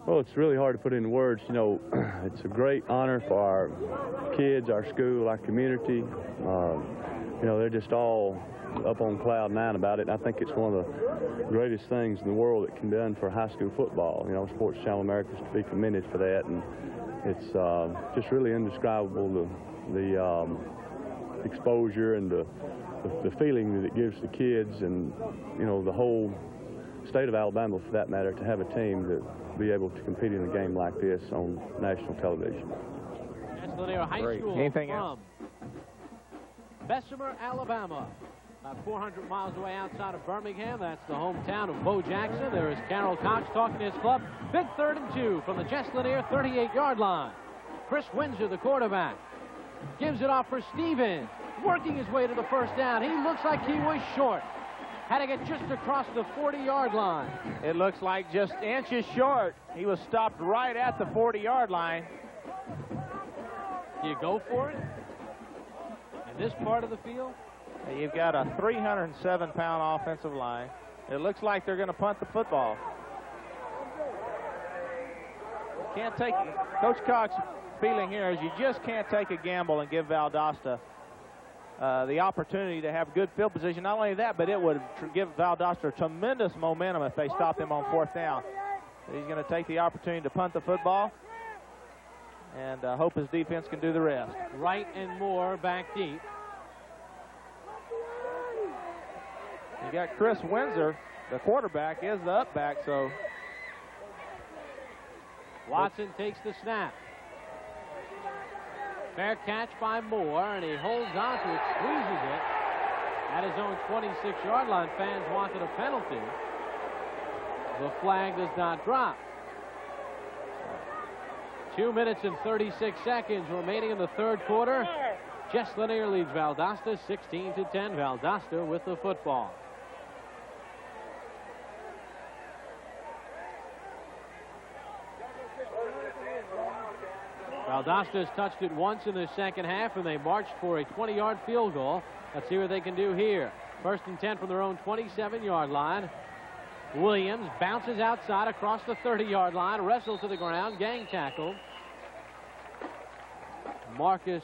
Well, it's really hard to put into words. You know, it's a great honor for our kids, our school, our community. You know, they're just all up on cloud nine about it. And I think it's one of the greatest things in the world that can be done for high school football. You know, Sports Channel America is to be commended for that, and it's just really indescribable, the exposure and the feeling that it gives the kids and, you know, the whole state of Alabama, for that matter, to have a team that be able to compete in a game like this on national television. Jess Lanier High School Anything from else? Bessemer, Alabama. About 400 miles away outside of Birmingham. That's the hometown of Bo Jackson. There is Carol Cox talking to his club. Big 3rd and 2 from the Jess Lanier 38-yard line. Chris Windsor, the quarterback, gives it off for Stevens, working his way to the first down. He looks like he was short. Had to get just across the 40-yard line. It looks like just inches short. He was stopped right at the 40-yard line. Do you go for it in this part of the field? You've got a 307-pound offensive line. It looks like they're going to punt the football. Can't take, Coach Cox's feeling here is you just can't take a gamble and give Valdosta the opportunity to have good field position. Not only that, but it would give Valdosta tremendous momentum if they stop him on 4th down. He's going to take the opportunity to punt the football and hope his defense can do the rest. Wright and Moore back deep. You got Chris Windsor, the quarterback, is the up back, so. Watson takes the snap. Fair catch by Moore, and he holds on to it, squeezes it at his own 26-yard line. Fans wanted a penalty. The flag does not drop. 2 minutes and 36 seconds remaining in the 3rd quarter. Jess Lanier leads Valdosta 16-10. Valdosta with the football. Valdosta has touched it once in the second half, and they marched for a 20-yard field goal. Let's see what they can do here. 1st and 10 from their own 27-yard line. Williams bounces outside across the 30-yard line, wrestled to the ground, gang tackled. Marcus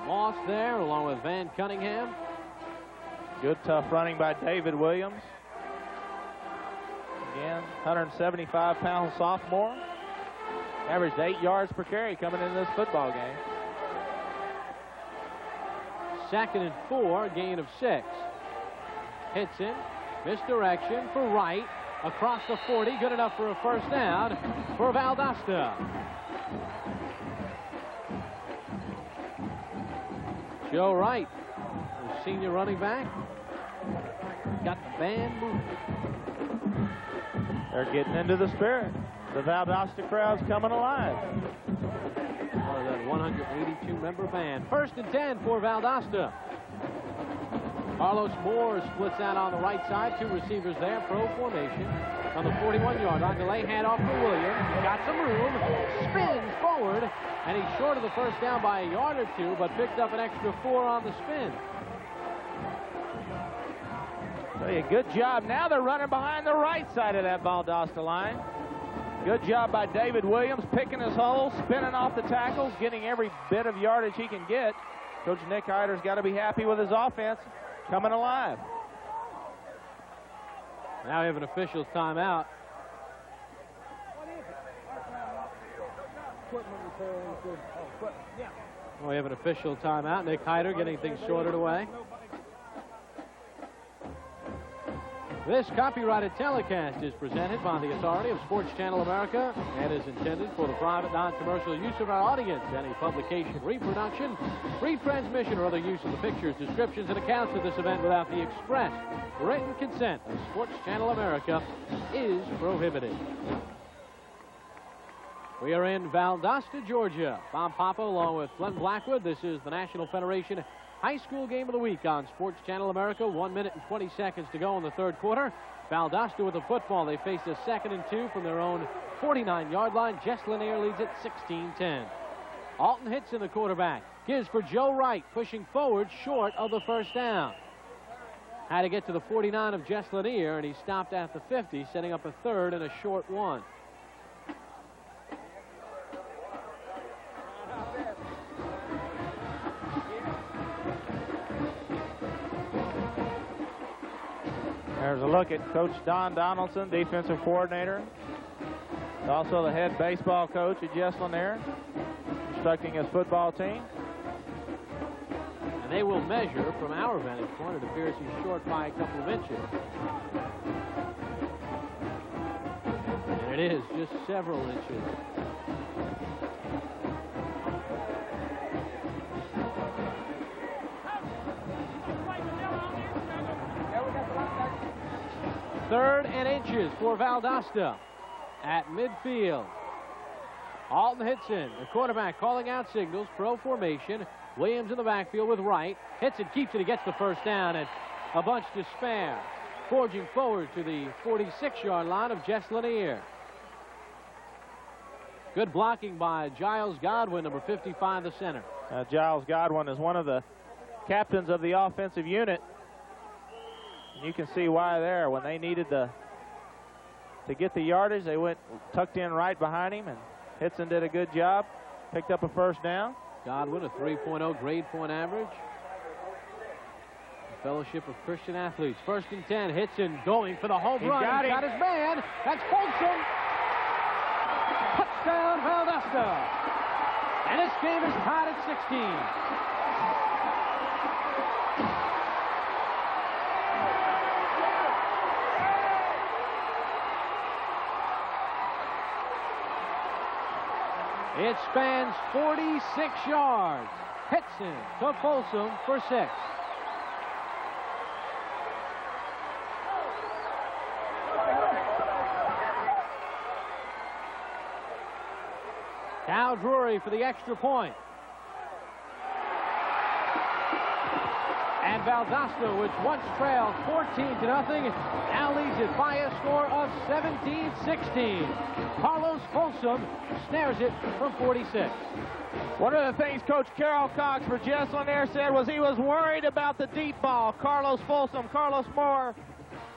Moss there, along with Van Cunningham. Good tough running by David Williams. Again, 175-pound sophomore. Averaged 8 yards per carry coming into this football game. 2nd and 4, gain of 6. Hits him, misdirection for Wright, across the 40, good enough for a first down for Valdosta. Joe Wright, the senior running back, got the band moving. They're getting into the spirit. The Valdosta crowd's coming alive. Part of that 182-member band. 1st and 10 for Valdosta. Carlos Moore splits out on the right side. 2 receivers there, pro formation. On the 41-yard line, delay handoff for Williams. He's got some room, spins forward, and he's short of the first down by a yard or 2, but picked up an extra 4 on the spin. A good job. Now they're running behind the right side of that Valdosta line. Good job by David Williams, picking his hole, spinning off the tackles, getting every bit of yardage he can get. Coach Nick Hyder's got to be happy with his offense coming alive. Now we have an official's timeout. We have an official timeout. Nick Hyder getting things sorted away. This copyrighted telecast is presented by the authority of Sports Channel America and is intended for the private, non-commercial use of our audience. Any publication, reproduction, retransmission, or other use of the pictures, descriptions, and accounts of this event without the express written consent of Sports Channel America is prohibited. We are in Valdosta, Georgia. Bob Papa along with Glenn Blackwood. This is the National Federation High School Game of the Week on Sports Channel America. 1 minute and 20 seconds to go in the third quarter. Valdosta with the football. They face a 2nd and 2 from their own 49-yard line. Jess Lanier leads it 16-10. Alton Hitson, the quarterback, gives for Joe Wright, pushing forward short of the first down. Had to get to the 49 of Jess Lanier, and he stopped at the 50, setting up a 3rd and a short 1. There's a look at Coach Don Donaldson, defensive coordinator. Also the head baseball coach at Jess Lanier, instructing his football team. And they will measure from our vantage point. It appears he's short by a couple of inches. And it is just several inches. Third and inches for Valdosta at midfield. Alton Hitson, the quarterback, calling out signals, pro formation. Williams in the backfield with Wright. Hitson keeps it, he gets the first down, and a bunch to spare. Forging forward to the 46-yard line of Jess Lanier. Good blocking by Giles Godwin, number 55, the center. Giles Godwin is one of the captains of the offensive unit. You can see why there. When they needed to get the yardage, they went tucked in right behind him, and Hitson did a good job. Picked up a first down. Godwin, a 3.0 grade point average. The Fellowship of Christian Athletes. 1st and 10. Hitson going for the home run. Got his man. That's Folsom. Touchdown, Valdosta. And this game is tied at 16. It spans 46 yards. Hitson to Folsom for 6. Now Drury for the extra point. And Valdosta, which once trailed 14-0, now leads it by a score of 17-16. Carlos Folsom snares it from 46. One of the things Coach Carol Cox for Jess Lanier said was he was worried about the deep ball. Carlos Folsom, Carlos Moore.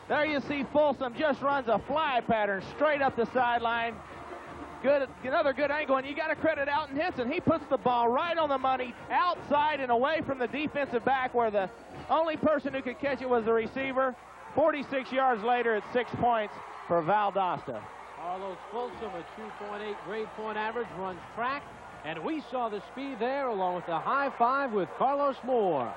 There you see Folsom just runs a fly pattern straight up the sideline. Good, another good angle, and you got to credit Alton Hitson. He puts the ball right on the money, outside and away from the defensive back, where the only person who could catch it was the receiver. 46 yards later, it's 6 points for Valdosta. Carlos Folsom, a 2.8 grade point average, runs track, and we saw the speed there along with the high five with Carlos Moore.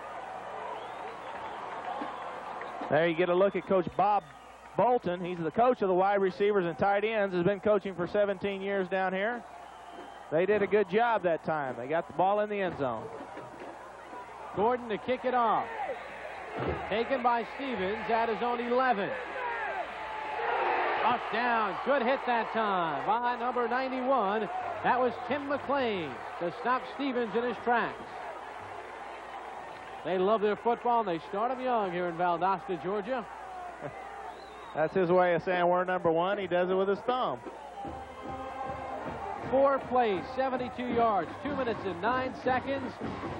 There you get a look at Coach Bob Bolton. He's the coach of the wide receivers and tight ends, has been coaching for 17 years down here. They did a good job that time. They got the ball in the end zone. Gordon to kick it off. Taken by Stevens at his own 11. Up down, good hit that time by number 91. That was Tim McLean to stop Stevens in his tracks. They love their football, and they start them young here in Valdosta, Georgia. That's his way of saying we're number one. He does it with his thumb. 4 plays, 72 yards, 2 minutes and 9 seconds.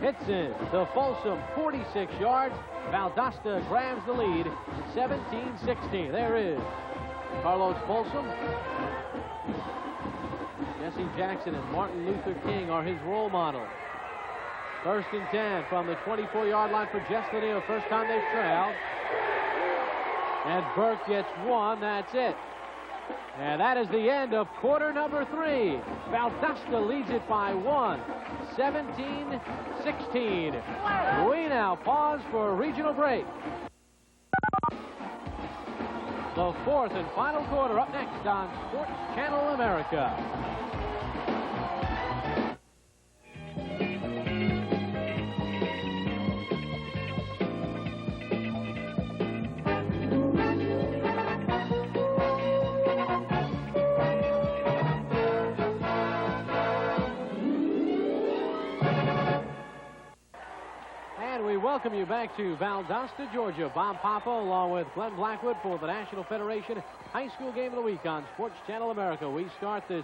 Hitson to Folsom, 46 yards. Valdosta grabs the lead, 17-16. There is Carlos Folsom. Jesse Jackson and Martin Luther King are his role models. 1st and 10 from the 24-yard line for Jess Lanier. First time they've trailed. And Burke gets 1. That's it. And that is the end of quarter number 3. Valdosta leads it by 1. 17-16. We now pause for a regional break. The 4th and final quarter up next on Sports Channel America. welcome you back to Valdosta, Georgia. Bob Papa along with Glenn Blackwood for the National Federation High School Game of the Week on Sports Channel America. We start this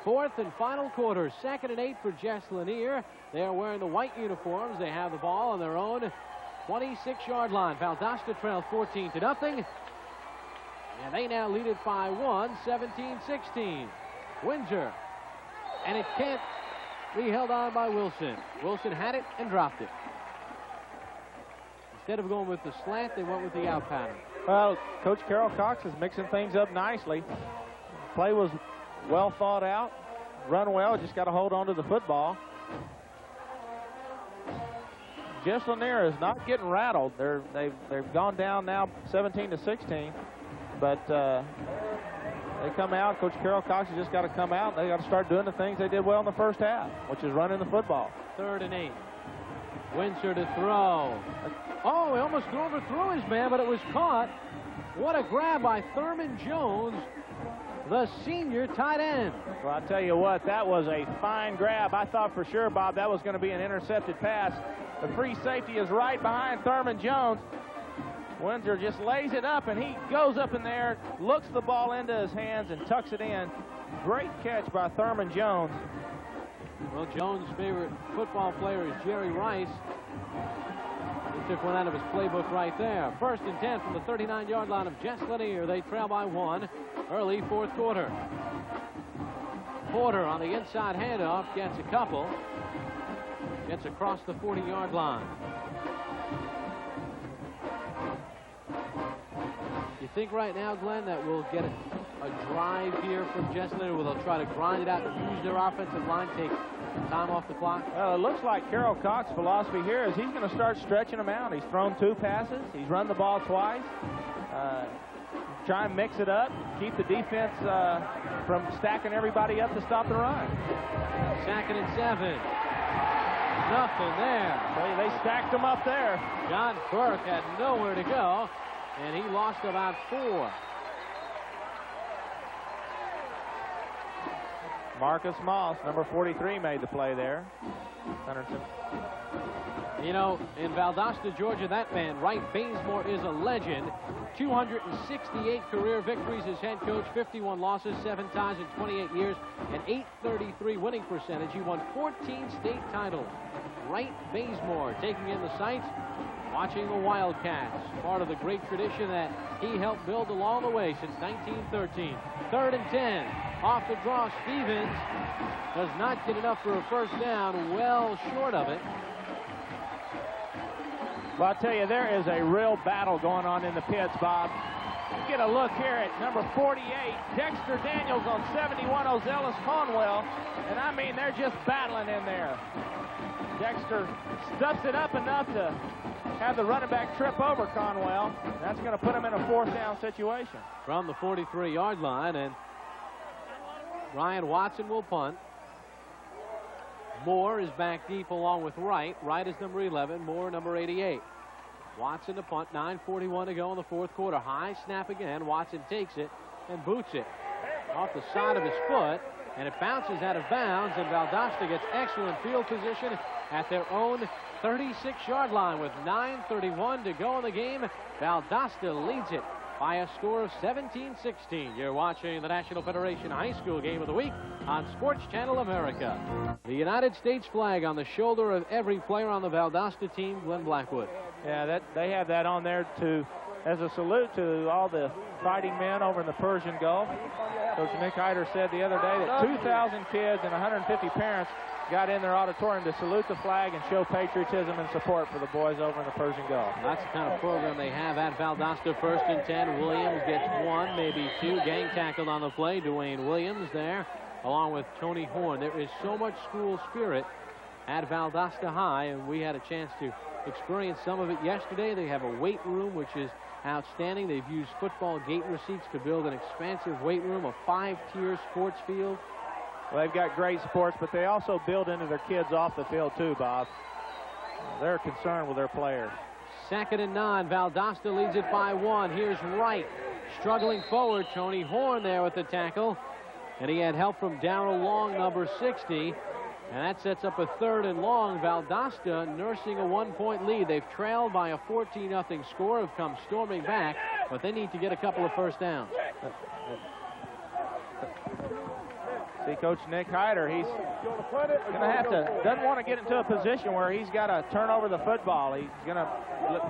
fourth and final quarter. 2nd and 8 for Jess Lanier. They are wearing the white uniforms. They have the ball on their own 26-yard line. Valdosta trails 14-0. And they now lead it by 1, 17-16. Windsor. And it can't be held on by Wilson. Wilson had it and dropped it. Instead of going with the slant, they went with the out pattern. Well, Coach Carol Cox is mixing things up nicely. Play was well thought out, run well, just got to hold on to the football. Jess Lanier is not getting rattled. They've gone down now 17-16, but they come out. Coach Carol Cox has just got to come out. They got to start doing the things they did well in the first half, which is running the football. 3rd and 8. Windsor to throw. Oh, he almost overthrew his man, but it was caught. What a grab by Thurman Jones, the senior tight end. Well, I'll tell you what, that was a fine grab. I thought for sure, Bob, that was going to be an intercepted pass. The free safety is right behind Thurman Jones. Windsor just lays it up, and he goes up in there, looks the ball into his hands, and tucks it in. Great catch by Thurman Jones. Well, Jones' favorite football player is Jerry Rice. He took one out of his playbook right there. 1st and 10 from the 39-yard line of Jess Lanier. They trail by 1 early 4th quarter. Porter on the inside handoff gets a couple. Gets across the 40-yard line. You think right now, Glenn, that we'll get a drive here from Jess Lanier where they'll try to grind it out and use their offensive line, take time off the clock? Well, it looks like Carol Cox's philosophy here is he's going to start stretching them out. He's thrown 2 passes. He's run the ball twice. Try and mix it up, keep the defense from stacking everybody up to stop the run. 2nd and 7. Nothing there. They stacked them up there. John Burke had nowhere to go, and he lost about 4. Marcus Moss, number 43, made the play there. You know, in Valdosta, Georgia, that man, Wright Bazemore, is a legend. 268 career victories as head coach, 51 losses, 7 ties in 28 years, and .833 winning percentage. He won 14 state titles. Wright Bazemore taking in the sights, watching the Wildcats, part of the great tradition that he helped build along the way since 1913. 3rd and 10. Off the draw, Stevens does not get enough for a 1st down, well short of it. Well, I'll tell you, there is a real battle going on in the pits, Bob. Get a look here at number 48, Dexter Daniels on 71, Ozellis Conwell. And I mean, they're just battling in there. Dexter stuffs it up enough to have the running back trip over Conwell. That's going to put him in a 4th down situation. From the 43-yard line, and Ryan Watson will punt. Moore is back deep along with Wright. Wright is number 11, Moore number 88. Watson to punt, 9:41 to go in the 4th quarter. High snap again. Watson takes it and boots it off the side of his foot, and it bounces out of bounds, and Valdosta gets excellent field position at their own 36-yard line with 9:31 to go in the game. Valdosta leads it by a score of 17-16. You're watching the National Federation High School Game of the Week on Sports Channel America. The United States flag on the shoulder of every player on the Valdosta team, Glenn Blackwood. Yeah, they have that on there as a salute to all the fighting men over in the Persian Gulf. Coach Nick Hyder said the other day that 2,000 kids and 150 parents got in their auditorium to salute the flag and show patriotism and support for the boys over in the Persian Gulf. That's the kind of program they have at Valdosta. 1st and 10. Williams gets 1, maybe 2. Gang tackled on the play. Dwayne Williams there, along with Tony Horn. There is so much school spirit at Valdosta High, and we had a chance to experience some of it yesterday. They have a weight room, which is outstanding. They've used football gate receipts to build an expansive weight room, a 5-tier sports field. Well, they've got great sports, but they also build into their kids off the field too, Bob. They're concerned with their players. 2nd and 9. Valdosta leads it by 1. Here's Wright struggling forward. Tony Horn there with the tackle. And he had help from Darrell Long, number 60. And that sets up a 3rd and long. Valdosta nursing a 1-point lead. They've trailed by a 14-0 score, have come storming back, but they need to get a couple of first downs. See, Coach Nick Hyder, he's going to have to, doesn't want to get into a position where he's got to turn over the football. He's going to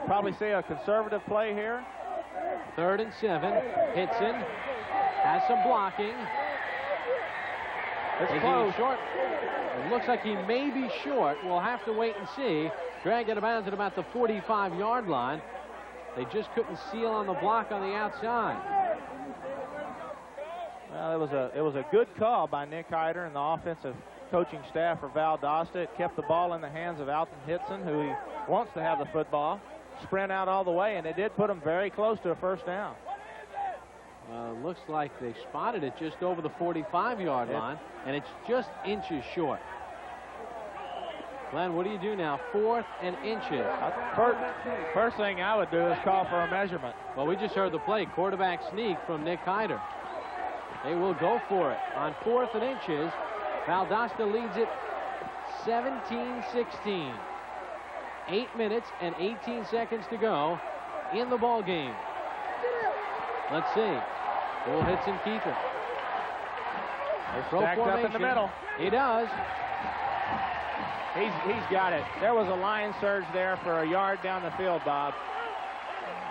probably see a conservative play here. 3rd and 7. Hitson has some blocking. It's close. Short. It looks like he may be short. We'll have to wait and see. Dragged out of bounds at about the 45-yard line. They just couldn't seal on the block on the outside. Well, it was a good call by Nick Hyder and the offensive coaching staff for Valdosta. It kept the ball in the hands of Alton Hitson, who he wants to have the football, sprint out all the way, and it did put him very close to a first down. Looks like they spotted it just over the 45-yard line, and it's just inches short. Glenn, what do you do now? 4th and inches. First thing I would do is call for a measurement. Well, we just heard the play. Quarterback sneak from Nick Hyder. They will go for it. On 4th and inches, Valdosta leads it 17-16. 8 minutes and 18 seconds to go in the ball game. Let's see. Will Hitson keep it? Stacked up in the middle. He does. He's got it. There was a line surge there for a yard down the field, Bob.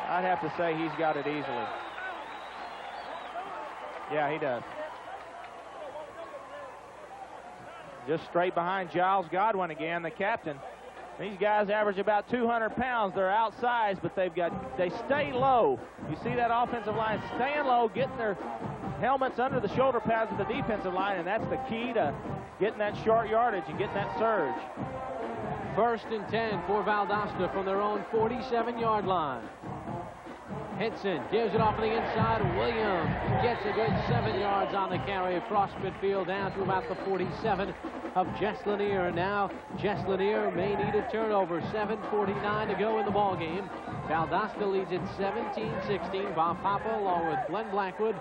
I'd have to say he's got it easily. Yeah, he does. Just straight behind Giles Godwin again, the captain. These guys average about 200 pounds. They're outsized, but they stay low. You see that offensive line staying low, getting their helmets under the shoulder pads of the defensive line, and that's the key to getting that short yardage and getting that surge. 1st and 10 for Valdosta from their own 47-yard line. Hitson gives it off on the inside. Williams gets a good 7 yards on the carry across midfield down to about the 47 of Jess Lanier. And now Jess Lanier may need a turnover. 7:49 to go in the ball game. Valdosta leads it 17-16. Bob Papa along with Glenn Blackwood.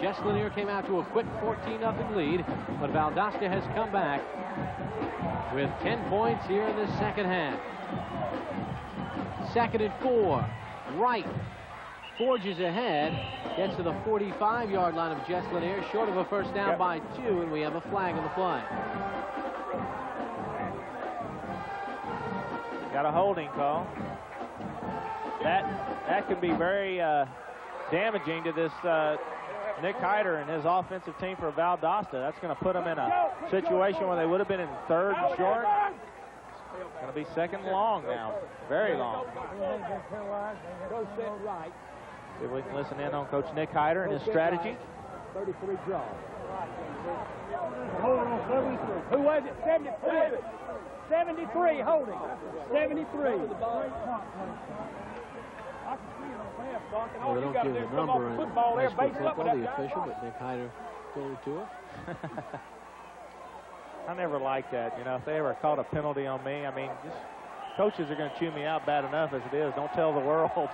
Jess Lanier came out to a quick 14-0 lead, but Valdosta has come back with 10 points here in the second half. 2nd and 4. Wright forges ahead, gets to the 45-yard line of Jess Lanier, short of a first down by 2, and we have a flag on the play. Got a holding call. That could be very damaging to this Nick Hyder and his offensive team for Valdosta. That's going to put them in a situation where they would have been in 3rd and short. It's going to be 2nd and long now. Very long. See if we can listen in on Coach Nick Hyder and his strategy. 33 draw. Hold on, 73. Who was it? 73. 73 holding. 73. Well, they don't give the number, and football, the official, but Nick Hyder going to it. I never liked that. You know, if they ever called a penalty on me, I mean, just coaches are going to chew me out bad enough as it is. Don't tell the world.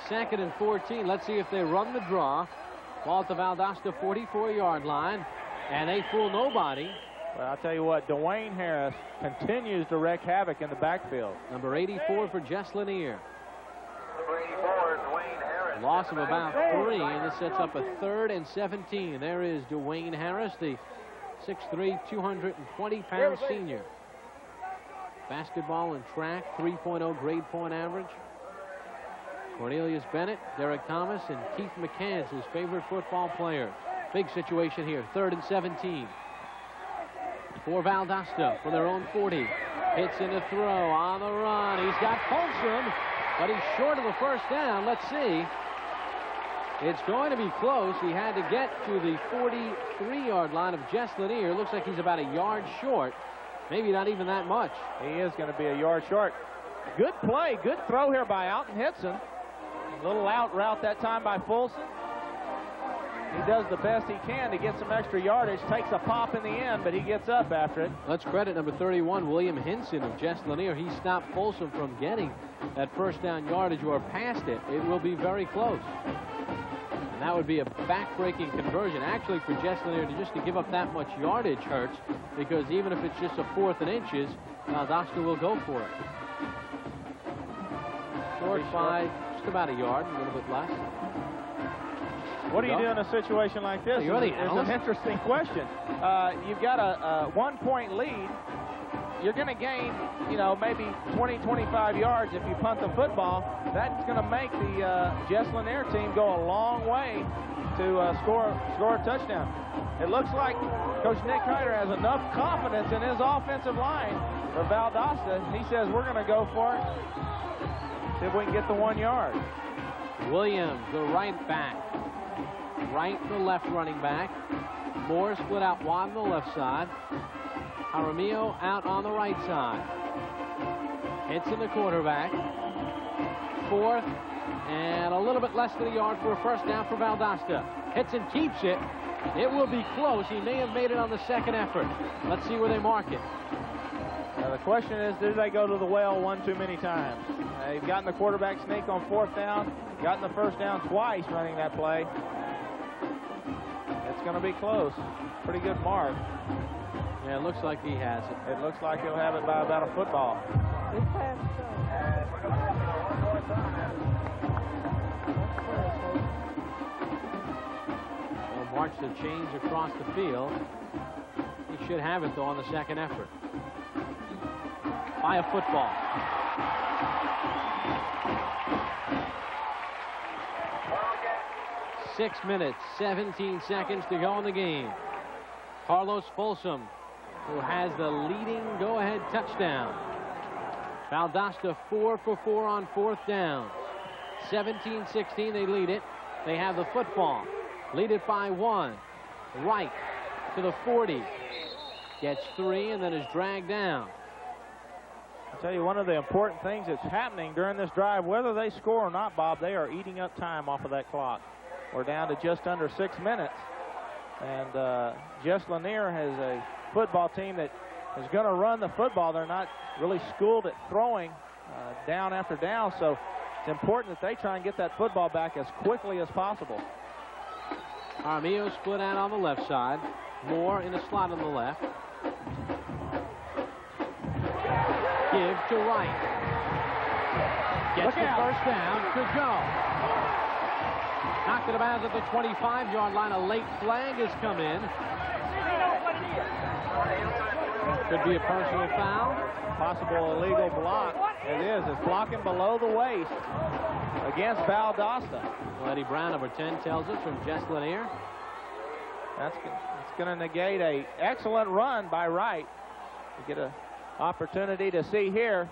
2nd and 14. Let's see if they run the draw. Ball at the Valdosta 44-yard line, and they fool nobody. Well, I'll tell you what, Dwayne Harris continues to wreak havoc in the backfield. Number 84 for Jess Lanier. Number 84, Dwayne Harris. Loss of about 3, and this sets up a 3rd and 17. There is Dwayne Harris, the 6'3", 220-pound senior. Basketball and track, 3.0 grade point average. Cornelius Bennett, Derek Thomas, and Keith McCants, his favorite football player. Big situation here, 3rd and 17. For Valdosta from their own 40. Hits in the throw, on the run. He's got Folsom, but he's short of the first down. Let's see. It's going to be close. He had to get to the 43-yard line of Jess Lanier. Looks like he's about a yard short. Maybe not even that much. He is going to be a yard short. Good play, good throw here by Alton Hitson. A little out route that time by Folsom. He does the best he can to get some extra yardage. Takes a pop in the end, but he gets up after it. Let's credit number 31, William Hinson of Jess Lanier. He stopped Folsom from getting that first down yardage or past it. It will be very close. And that would be a back-breaking conversion. Actually, for Jess Lanier to give up that much yardage hurts, because even if it's just a 4th and inches, Valdosta will go for it. Short by just about a yard, a little bit less. What do you do in a situation like this? It's an interesting question. You've got a 1-point lead. You're going to gain, maybe 20, 25 yards if you punt the football. That's going to make the Jess Lanier team go a long way to score a touchdown. It looks like Coach Nick Hyder has enough confidence in his offensive line for Valdosta. He says, we're going to go for it. See if we can get the 1 yard. Williams, the right back. Right and the left running back. Moore split out wide on the left side. Jaramillo out on the right side. Hitson the quarterback. 4th and a little bit less than a yard for a first down for Valdosta. Hitson keeps it. It will be close. He may have made it on the second effort. Let's see where they mark it. Now the question is, did they go to the well one too many times? They've gotten the quarterback sneak on 4th down, gotten the first down twice running that play. It's going to be close. Pretty good mark. Yeah, it looks like he has it. It looks like he'll have it by about a football. They'll march the chains across the field. He should have it, though, on the second effort. By a football. Six minutes, 17 seconds to go in the game. Carlos Folsom, who has the leading go-ahead touchdown. Valdosta 4 for 4 on 4th down. 17-16, they lead it. They have the football. Lead it by 1. Right to the 40. Gets 3 and then is dragged down. I'll tell you, one of the important things that's happening during this drive, whether they score or not, Bob, they are eating up time off of that clock. We're down to just under 6 minutes. And Jess Lanier has a football team that is going to run the football. They're not really schooled at throwing down after down, so it's important that they try and get that football back as quickly as possible. Jaramillo split out on the left side. Moore in the slot on the left. Give to Wright. Gets the first down. Good go. Knocked it about at the 25-yard line. A late flag has come in. Could be a personal foul. Possible illegal block. It is. It's blocking below the waist against Valdosta. Well, Eddie Brown, number 10, tells us from Jess Lanier. It's going to negate an excellent run by Wright. You get an opportunity to see here.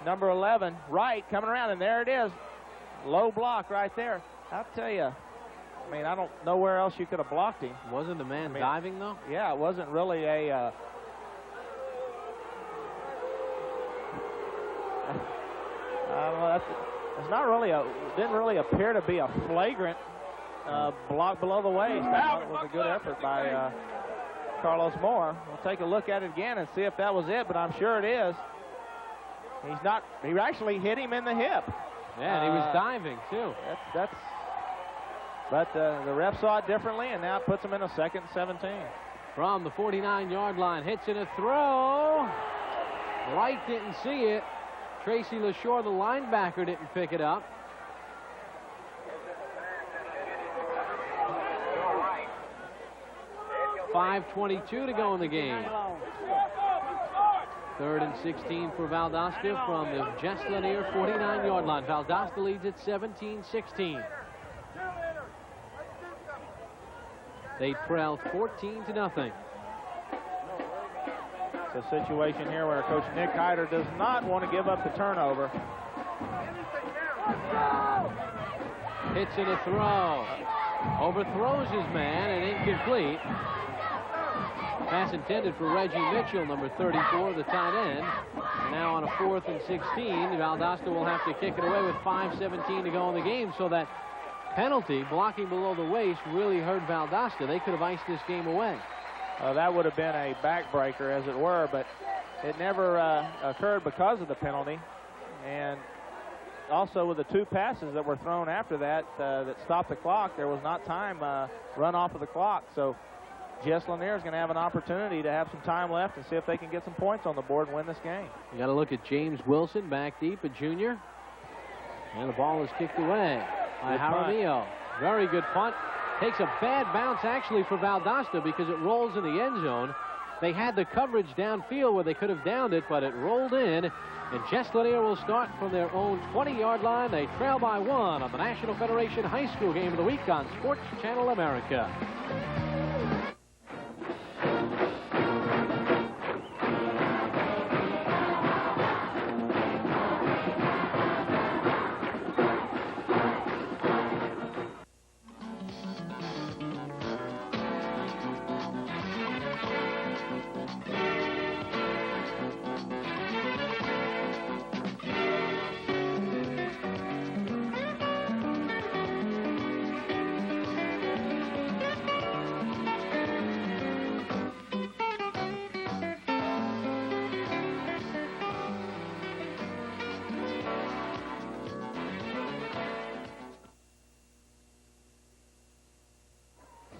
Number 11, Wright coming around, and there it is. Low block right there. I'll tell you, I mean, I don't know where else you could have blocked him. Wasn't the man diving, though? Yeah, it wasn't really a... it's not really didn't really appear to be a flagrant block below the waist. That was a good effort by Carlos Moore. We'll take a look at it again and see if that was it, but I'm sure it is. He actually hit him in the hip. Yeah, and he was diving, too. But the ref saw it differently, and now it puts him in a 2nd and 17. From the 49-yard line, hits in a throw. Wright didn't see it. Tracy LaShore, the linebacker, didn't pick it up. .5:22 to go in the game. 3rd and 16 for Valdosta from the Jess Lanier 49-yard line. Valdosta leads at 17-16. They trail 14-0. It's a situation here where Coach Nick Hyder does not want to give up the turnover. Hits in a throw. Overthrows his man and incomplete. Pass intended for Reggie Mitchell, number 34, the tight end. And now on a 4th and 16, Valdosta will have to kick it away with 5:17 to go in the game. So that penalty, blocking below the waist, really hurt Valdosta. They could have iced this game away. That would have been a backbreaker, as it were, but it never occurred because of the penalty. And also with the 2 passes that were thrown after that that stopped the clock, there was not time run off of the clock. So Jess Lanier is going to have an opportunity to have some time left and see if they can get some points on the board and win this game. You got to look at James Wilson back deep, a junior. And the ball is kicked away by Jaramillo. Very good punt. Takes a bad bounce actually for Valdosta because it rolls in the end zone. They had the coverage downfield where they could have downed it, but it rolled in. And Jess Lanier will start from their own 20-yard line. They trail by 1 on the National Federation High School Game of the Week on Sports Channel America.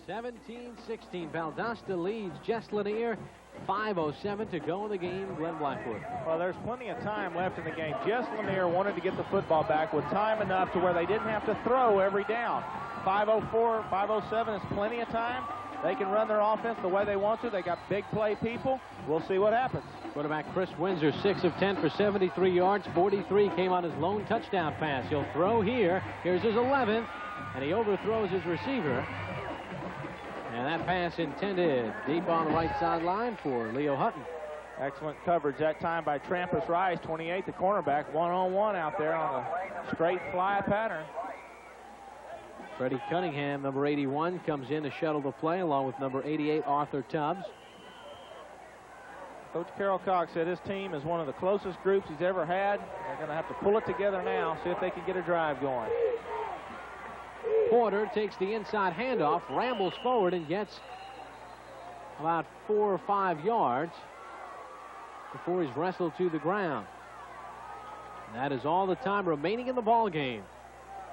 (17-16). Valdosta leads Jess Lanier. 5:07 to go in the game. Glenn Blackwood. Well, there's plenty of time left in the game. Jess Lanier wanted to get the football back with time enough to where they didn't have to throw every down. 5:04, 5:07 is plenty of time. They can run their offense the way they want to. They got big play people. We'll see what happens. Quarterback Chris Windsor, 6 of 10 for 73 yards. 43 came on his lone touchdown pass. He'll throw here. Here's his 11th, and he overthrows his receiver. And that pass intended deep on the right sideline for Leo Hutton. Excellent coverage that time by Trampus Rice, 28, the cornerback, one-on-one out there on a straight fly pattern. Freddie Cunningham, number 81, comes in to shuttle the play along with number 88, Arthur Tubbs. Coach Carroll Cox said his team is one of the closest groups he's ever had. They're going to have to pull it together now, see if they can get a drive going. Porter takes the inside handoff, rambles forward, and gets about 4 or 5 yards before he's wrestled to the ground. And that is all the time remaining in the ball game.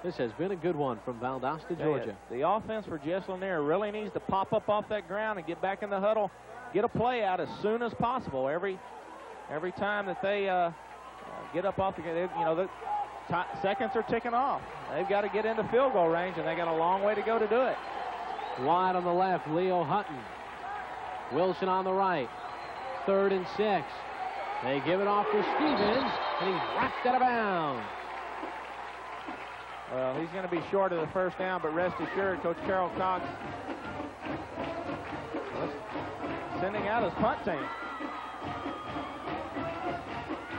This has been a good one from Valdosta, Georgia. The offense for Jess Lanier really needs to pop up off that ground and get back in the huddle, get a play out as soon as possible. Every time that they get up off the game, you know, the seconds are ticking off. They've got to get into field goal range, and they got a long way to go to do it. Wide on the left, Leo Hutton. Wilson on the right. 3rd and 6. They give it off to Stevens, and he's wrapped out of bounds. Well, he's going to be short of the first down, but rest assured, Coach Carroll Cox sending out his punt team.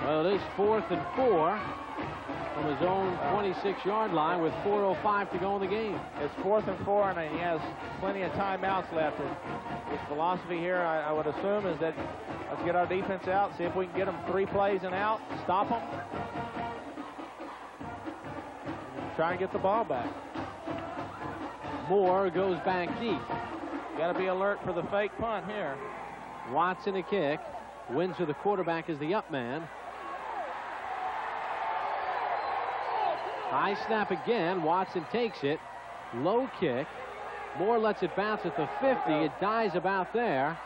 Well, it is 4th and 4 from his own 26-yard line with 4:05 to go in the game. It's 4th and 4, and he has plenty of timeouts left. And his philosophy here, I would assume, is that let's get our defense out, see if we can get them 3 plays and out, stop them, try and get the ball back. Moore goes back deep. Got to be alert for the fake punt here. Watson a kick. Windsor, the quarterback, is the up man. High snap again. Watson takes it. Low kick. Moore lets it bounce at the 50. It dies about there.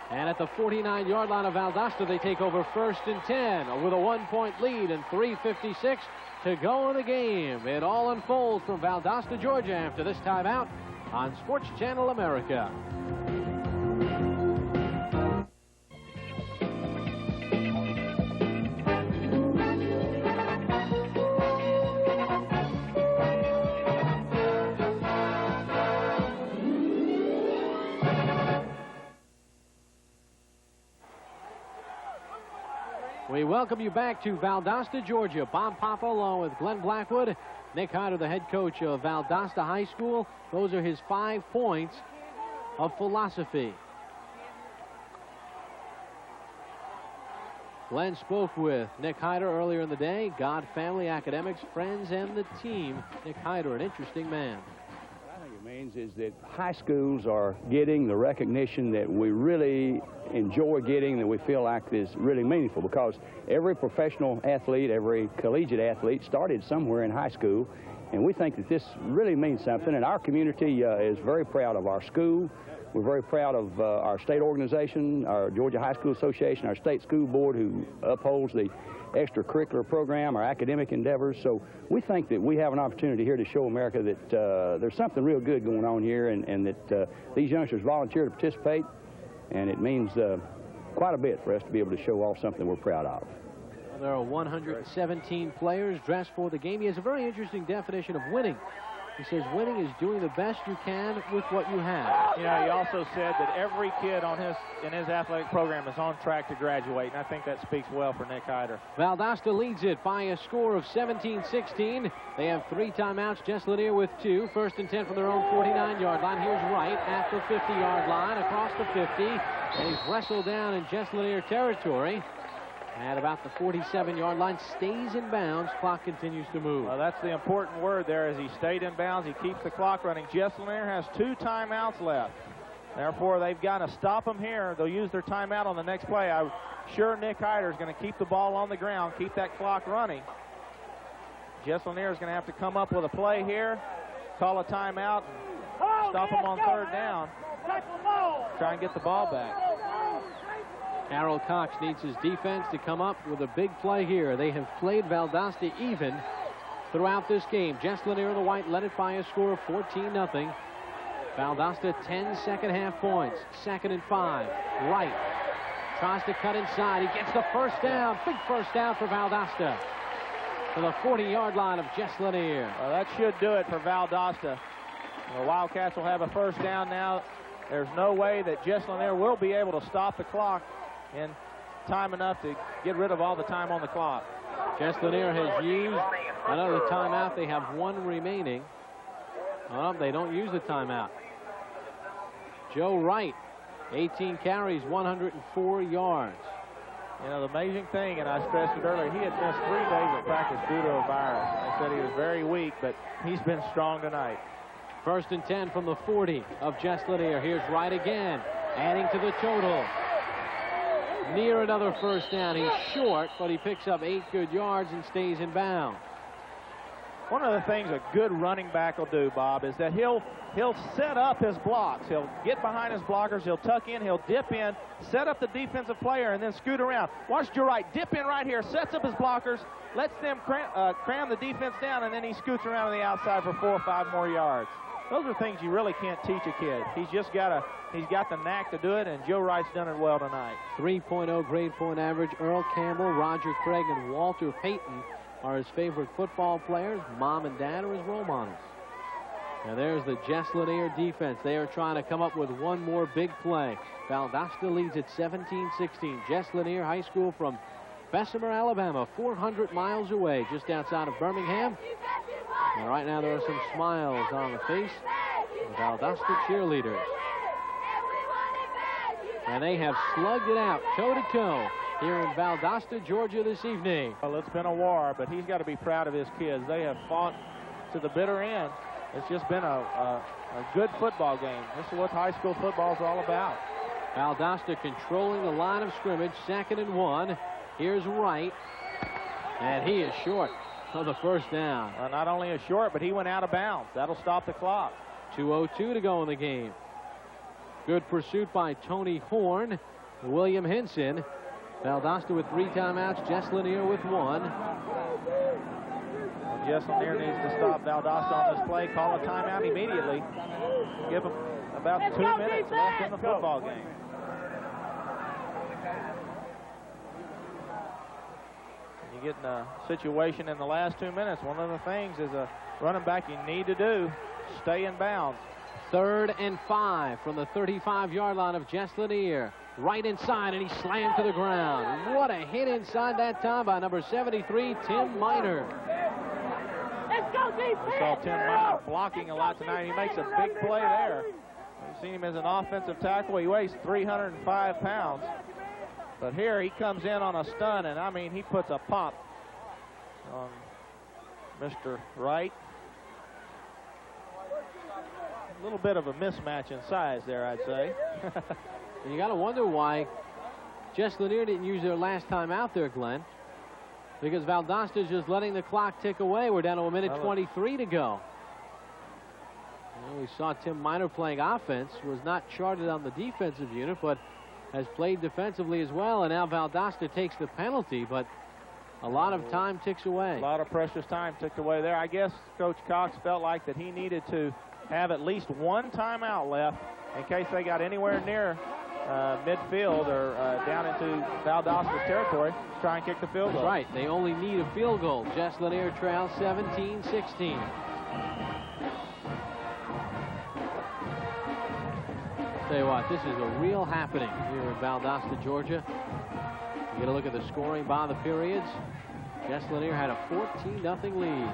And at the 49-yard line of Valdosta, they take over 1st and 10 with a 1-point lead and 3:56 to go in the game. It all unfolds from Valdosta, Georgia after this timeout on Sports Channel America. We welcome you back to Valdosta, Georgia. Bob Papa along with Glenn Blackwood. Nick Hyder, the head coach of Valdosta High School. Those are his 5 points of philosophy. Glenn spoke with Nick Hyder earlier in the day. God, family, academics, friends, and the team. Nick Hyder, an interesting man. I think it means things is that high schools are getting the recognition that we really enjoy getting, that we feel like is really meaningful, because every professional athlete, every collegiate athlete started somewhere in high school, and we think that this really means something, and our community is very proud of our school. We're very proud of our state organization, our Georgia High School Association, our state school board, who upholds the extracurricular program, our academic endeavors. So we think that we have an opportunity here to show America that there's something real good going on here, and that these youngsters volunteer to participate, and it means quite a bit for us to be able to show off something we're proud of. There are 117 players dressed for the game. He has a very interesting definition of winning. He says winning is doing the best you can with what you have. You know, he also said that every kid in his athletic program is on track to graduate, and I think that speaks well for Nick Hyder. Valdosta leads it by a score of 17-16. They have 3 timeouts. Jess Lanier with 2. First and 10 from their own 49-yard line. Here's Wright at the 50-yard line, across the 50. And he's wrestled down in Jess Lanier territory. At about the 47-yard line, stays in bounds. Clock continues to move. Well, that's the important word there, as he stayed in bounds. He keeps the clock running. Jess Lanier has 2 timeouts left. Therefore, they've got to stop them here. They'll use their timeout on the next play. I'm sure Nick Hyder is going to keep the ball on the ground, keep that clock running. Jess Lanier is going to have to come up with a play here, call a timeout, and stop them on 3rd down. Try and get the ball back. Harold Cox needs his defense to come up with a big play here. They have played Valdosta even throughout this game. Jess Lanier in the white led it by a score of 14-0. Valdosta 10 second-half points. 2nd and 5. Wright tries to cut inside. He gets the first down. Big first down for Valdosta to the 40-yard line of Jess Lanier. Well, that should do it for Valdosta. The Wildcats will have a first down now. There's no way that Jess Lanier will be able to stop the clock in time enough to get rid of all the time on the clock. Jess Lanier has used another timeout. They have 1 remaining. They don't use the timeout. Joe Wright, 18 carries, 104 yards. You know, the amazing thing, and I stressed it earlier, he had missed 3 days of practice due to a virus. They said he was very weak, but he's been strong tonight. 1st and 10 from the 40 of Jess Lanier. Here's Wright again, adding to the total. Near another first down. He's short, but he picks up 8 good yards and stays in bounds. One of the things a good running back will do, Bob, is that he'll set up his blocks. He'll get behind his blockers. He'll tuck in. He'll dip in, set up the defensive player, and then scoot around. Watch Joe Wright dip in right here, sets up his blockers, lets them cram the defense down, and then he scoots around on the outside for 4 or 5 more yards. Those are things you really can't teach a kid. He's got the knack to do it, and Joe Wright's done it well tonight. 3.0 grade point average. Earl Campbell, Roger Craig, and Walter Payton are his favorite football players. Mom and Dad are his role models. Now there's the Jess Lanier defense. They are trying to come up with one more big play. Valdosta leads at 17-16. Jess Lanier High School from Bessemer, Alabama, 400 miles away, just outside of Birmingham. And right now there are some smiles on the face of the Valdosta cheerleaders. And they have slugged it out toe-to-toe here in Valdosta, Georgia this evening. Well, it's been a war, but he's got to be proud of his kids. They have fought to the bitter end. It's just been a good football game. This is what high school football is all about. Valdosta controlling the line of scrimmage, 2nd and 1. Here's Wright, and he is short of the first down. Well, not only is short, but he went out of bounds. That'll stop the clock. 2:02 to go in the game. Good pursuit by Tony Horn, William Henson. Valdosta with 3 timeouts, Jess Lanier with 1. Well, Jess Lanier needs to stop Valdosta on this play, call a timeout immediately. Give them about 2 minutes left in the football game. You get in a situation in the last 2 minutes, one of the things as a running back you need to do, stay in bounds. 3rd and 5 from the 35-yard line of Jess Lanier. Right inside, and he slammed to the ground. What a hit inside that time by number 73, Tim Miner. Let's go, defense! We saw Tim Miner blocking a lot tonight. He makes a big play there. We've seen him as an offensive tackle. He weighs 305 pounds. But here he comes in on a stun, and I mean, he puts a pop on Mr. Wright. little bit of a mismatch in size there, I'd say. And you got to wonder why Jess Lanier didn't use their last time out there, Glenn. Because Valdosta's just letting the clock tick away. We're down to 1:23 to go. We saw Tim Miner playing offense, was not charted on the defensive unit, but has played defensively as well. And now Valdosta takes the penalty, but a lot of time ticks away. A lot of precious time ticked away there. I guess Coach Cox felt like that he needed to have at least one timeout left in case they got anywhere near midfield or down into Valdosta's territory to try and kick the field goal. That's right. They only need a field goal. Jess Lanier trails 17-16. Tell you what, this is a real happening here in Valdosta, Georgia. You get a look at the scoring by the periods. Jess Lanier had a 14-0 lead.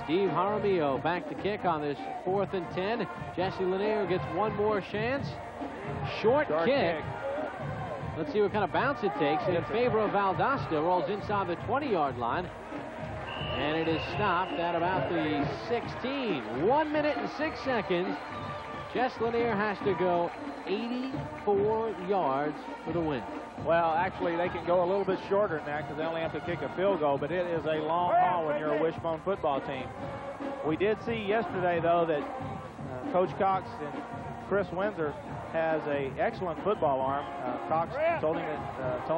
Steve Jaramillo back to kick on this 4th and 10. Jesse Lanier gets one more chance. Short kick. Let's see what kind of bounce it takes. In favor of Valdosta, rolls inside the 20-yard line. And it is stopped at about the 16. 1 minute and 6 seconds. Jess Lanier has to go 84 yards for the win. Well, actually, they can go a little bit shorter than that because they only have to kick a field goal, but it is a long haul when you're a wishbone football team. We did see yesterday, though, that Coach Cox and Chris Windsor has an excellent football arm. Cox told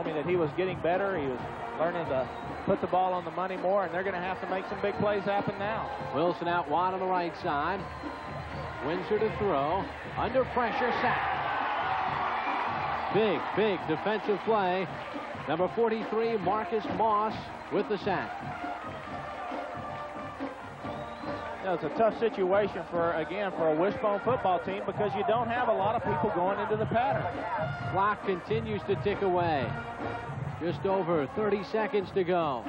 me that he was getting better. He was learning to put the ball on the money more, and they're going to have to make some big plays happen now. Wilson out wide on the right side. Windsor to throw. Under pressure, sack. Big defensive play. Number 43, Marcus Moss with the sack. You know, it's a tough situation for a wishbone football team because you don't have a lot of people going into the pattern. Clock continues to tick away. Just over 30 seconds to go.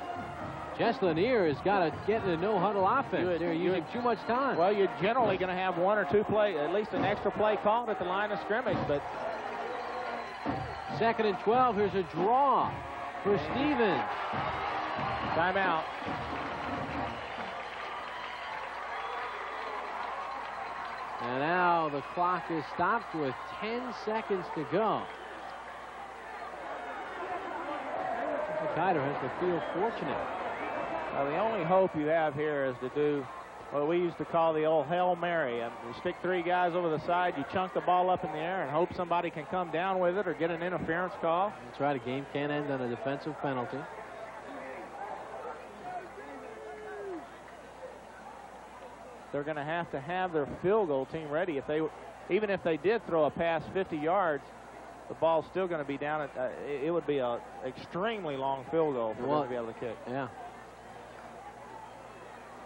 Jess Lanier has got to get in a no-huddle offense. They're using too much time. Well, you're generally going to have one or two play, at least an extra play called at the line of scrimmage, but 2nd and 12. Here's a draw for Stevens. Timeout. And now the clock is stopped with 10 seconds to go. Kiter has to feel fortunate. Well, the only hope you have here is to do what we used to call the old Hail Mary. And you stick 3 guys over the side, you chunk the ball up in the air and hope somebody can come down with it or get an interference call. That's right, a game can't end on a defensive penalty. They're going to have their field goal team ready. Even if they did throw a pass 50 yards, the ball's still going to be down. It would be an extremely long field goal for them to be able to kick. Yeah.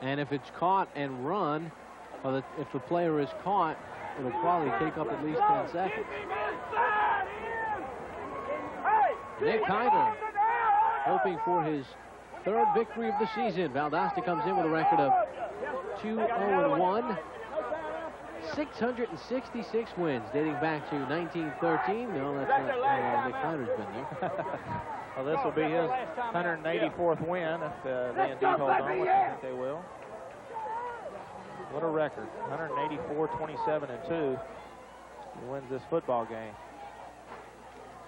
And if it's caught and run, or if the player is caught, it'll probably take up at least 10 seconds. Nick Kiter hoping for his 3rd victory of the season. Valdosta comes in with a record of 2-0-1. 666 wins dating back to 1913. No, that's not Nick Kiter's been there. Well, this will be his 184th win if they indeed hold on, which I think they will. What a record. 184, 27-2. He wins this football game.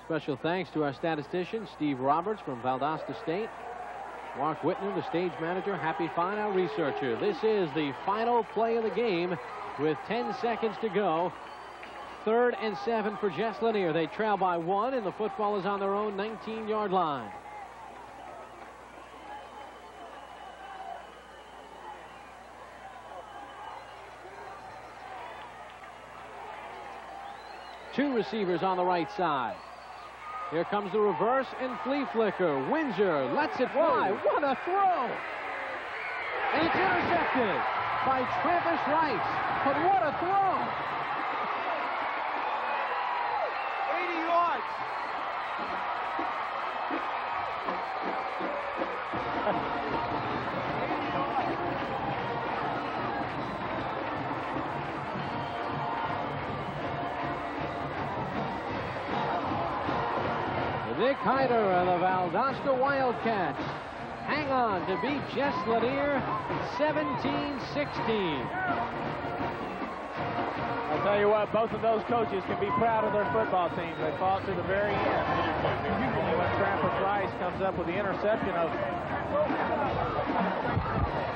Special thanks to our statistician, Steve Roberts from Valdosta State. Mark Whitner, the stage manager, Happy Fine, our researcher. This is the final play of the game with 10 seconds to go. 3rd and 7 for Jess Lanier. They trail by 1, and the football is on their own 19-yard line. Two receivers on the right side. Here comes the reverse and flea flicker. Windsor lets it fly. What a throw! And it's intercepted by Travis Rice. But what a throw! 80 yards. Nick Kiter and the Valdosta Wildcats hang on to beat Jess Lanier 17-16. I'll tell you what, both of those coaches can be proud of their football teams. They fought to the very end. And when Trampus Rice comes up with the interception of a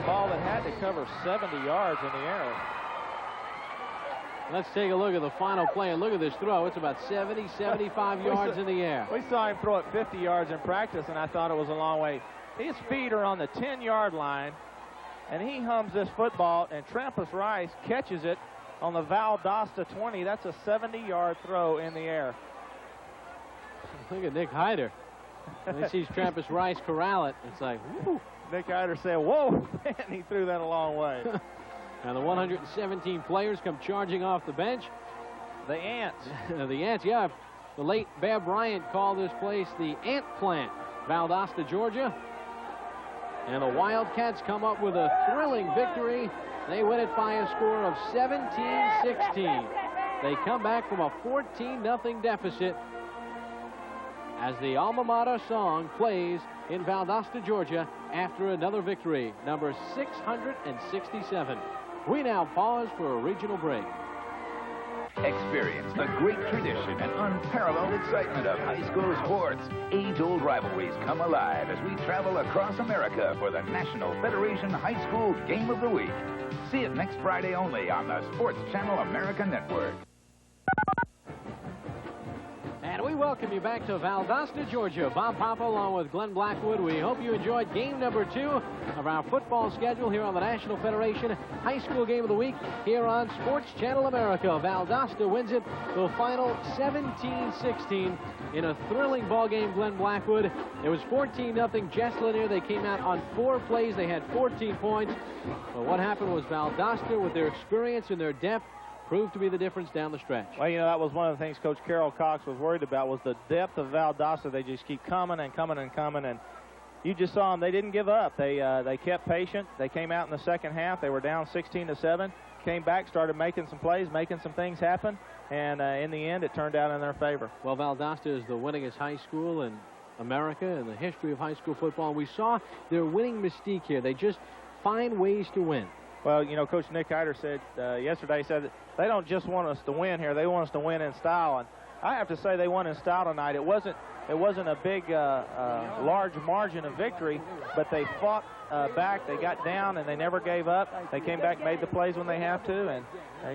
ball that had to cover 70 yards in the air. Let's take a look at the final play and look at this throw. It's about 70, 75 yards in the air. We saw him throw it 50 yards in practice, and I thought it was a long way. His feet are on the 10-yard line, and he hums this football, and Trampus Rice catches it on the Valdosta 20. That's a 70-yard throw in the air. Look at Nick Hyder. When he sees Trampus Rice corral it, it's like, whoo. Nick Hyder said, whoa, man, he threw that a long way. Now the 117 players come charging off the bench. The Ants. The Ants, yeah. The late Bear Bryant called this place the Ant Plant, Valdosta, Georgia. And the Wildcats come up with a thrilling victory. They win it by a score of 17-16. They come back from a 14-0 deficit as the alma mater song plays in Valdosta, Georgia after another victory, number 667. We now pause for a regional break. Experience the great tradition and unparalleled excitement of high school sports. Age-old rivalries come alive as we travel across America for the National Federation High School Game of the Week. See it next Friday only on the Sports Channel America Network. And we welcome you back to Valdosta, Georgia. Bob Papa along with Glenn Blackwood. We hope you enjoyed game number 2 of our football schedule here on the National Federation High School Game of the Week here on Sports Channel America. Valdosta wins it to a final 17-16 in a thrilling ball game, Glenn Blackwood. It was 14-0 Jess Lanier. They came out on 4 plays. They had 14 points. But what happened was Valdosta, with their experience and their depth, proved to be the difference down the stretch. Well, you know, that was one of the things Coach Carol Cox was worried about, was the depth of Valdosta. They just keep coming and coming and coming, and you just saw them. They didn't give up. They kept patient. They came out in the second half. They were down 16-7, came back, started making some plays, making some things happen, and in the end, it turned out in their favor. Well, Valdosta is the winningest high school in America in the history of high school football. We saw their winning mystique here. They just find ways to win. Well, you know, Coach Nick Hyder said yesterday, he said that they don't just want us to win here. They want us to win in style. And I have to say they won in style tonight. It wasn't a big, large margin of victory, but they fought back. They got down, and they never gave up. They came back, made the plays when they have to, and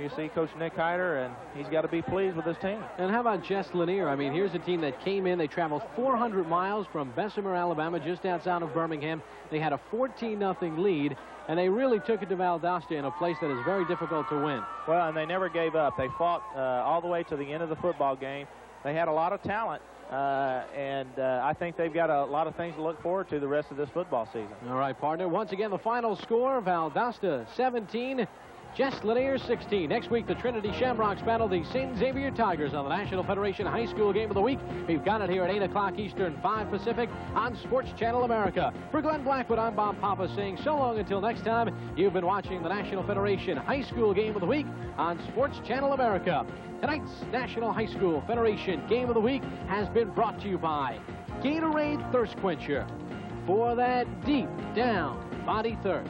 you see Coach Nick Hyder, and he's got to be pleased with his team. And how about Jess Lanier? I mean, here's a team that came in. They traveled 400 miles from Bessemer, Alabama, just outside of Birmingham. They had a 14-0 lead, and they really took it to Valdosta in a place that is very difficult to win. Well, and they never gave up. They fought all the way to the end of the football game. They had a lot of talent, and I think they've got a lot of things to look forward to the rest of this football season. All right, partner. Once again, the final score, Valdosta 17, Jess Lanier 16. Next week, the Trinity Shamrocks battle the St. Xavier Tigers on the National Federation High School Game of the Week. We've got it here at 8 o'clock Eastern, 5 Pacific on Sports Channel America. For Glenn Blackwood, I'm Bob Papa saying so long until next time. You've been watching the National Federation High School Game of the Week on Sports Channel America. Tonight's National High School Federation Game of the Week has been brought to you by Gatorade Thirst Quencher for that deep down body thirst.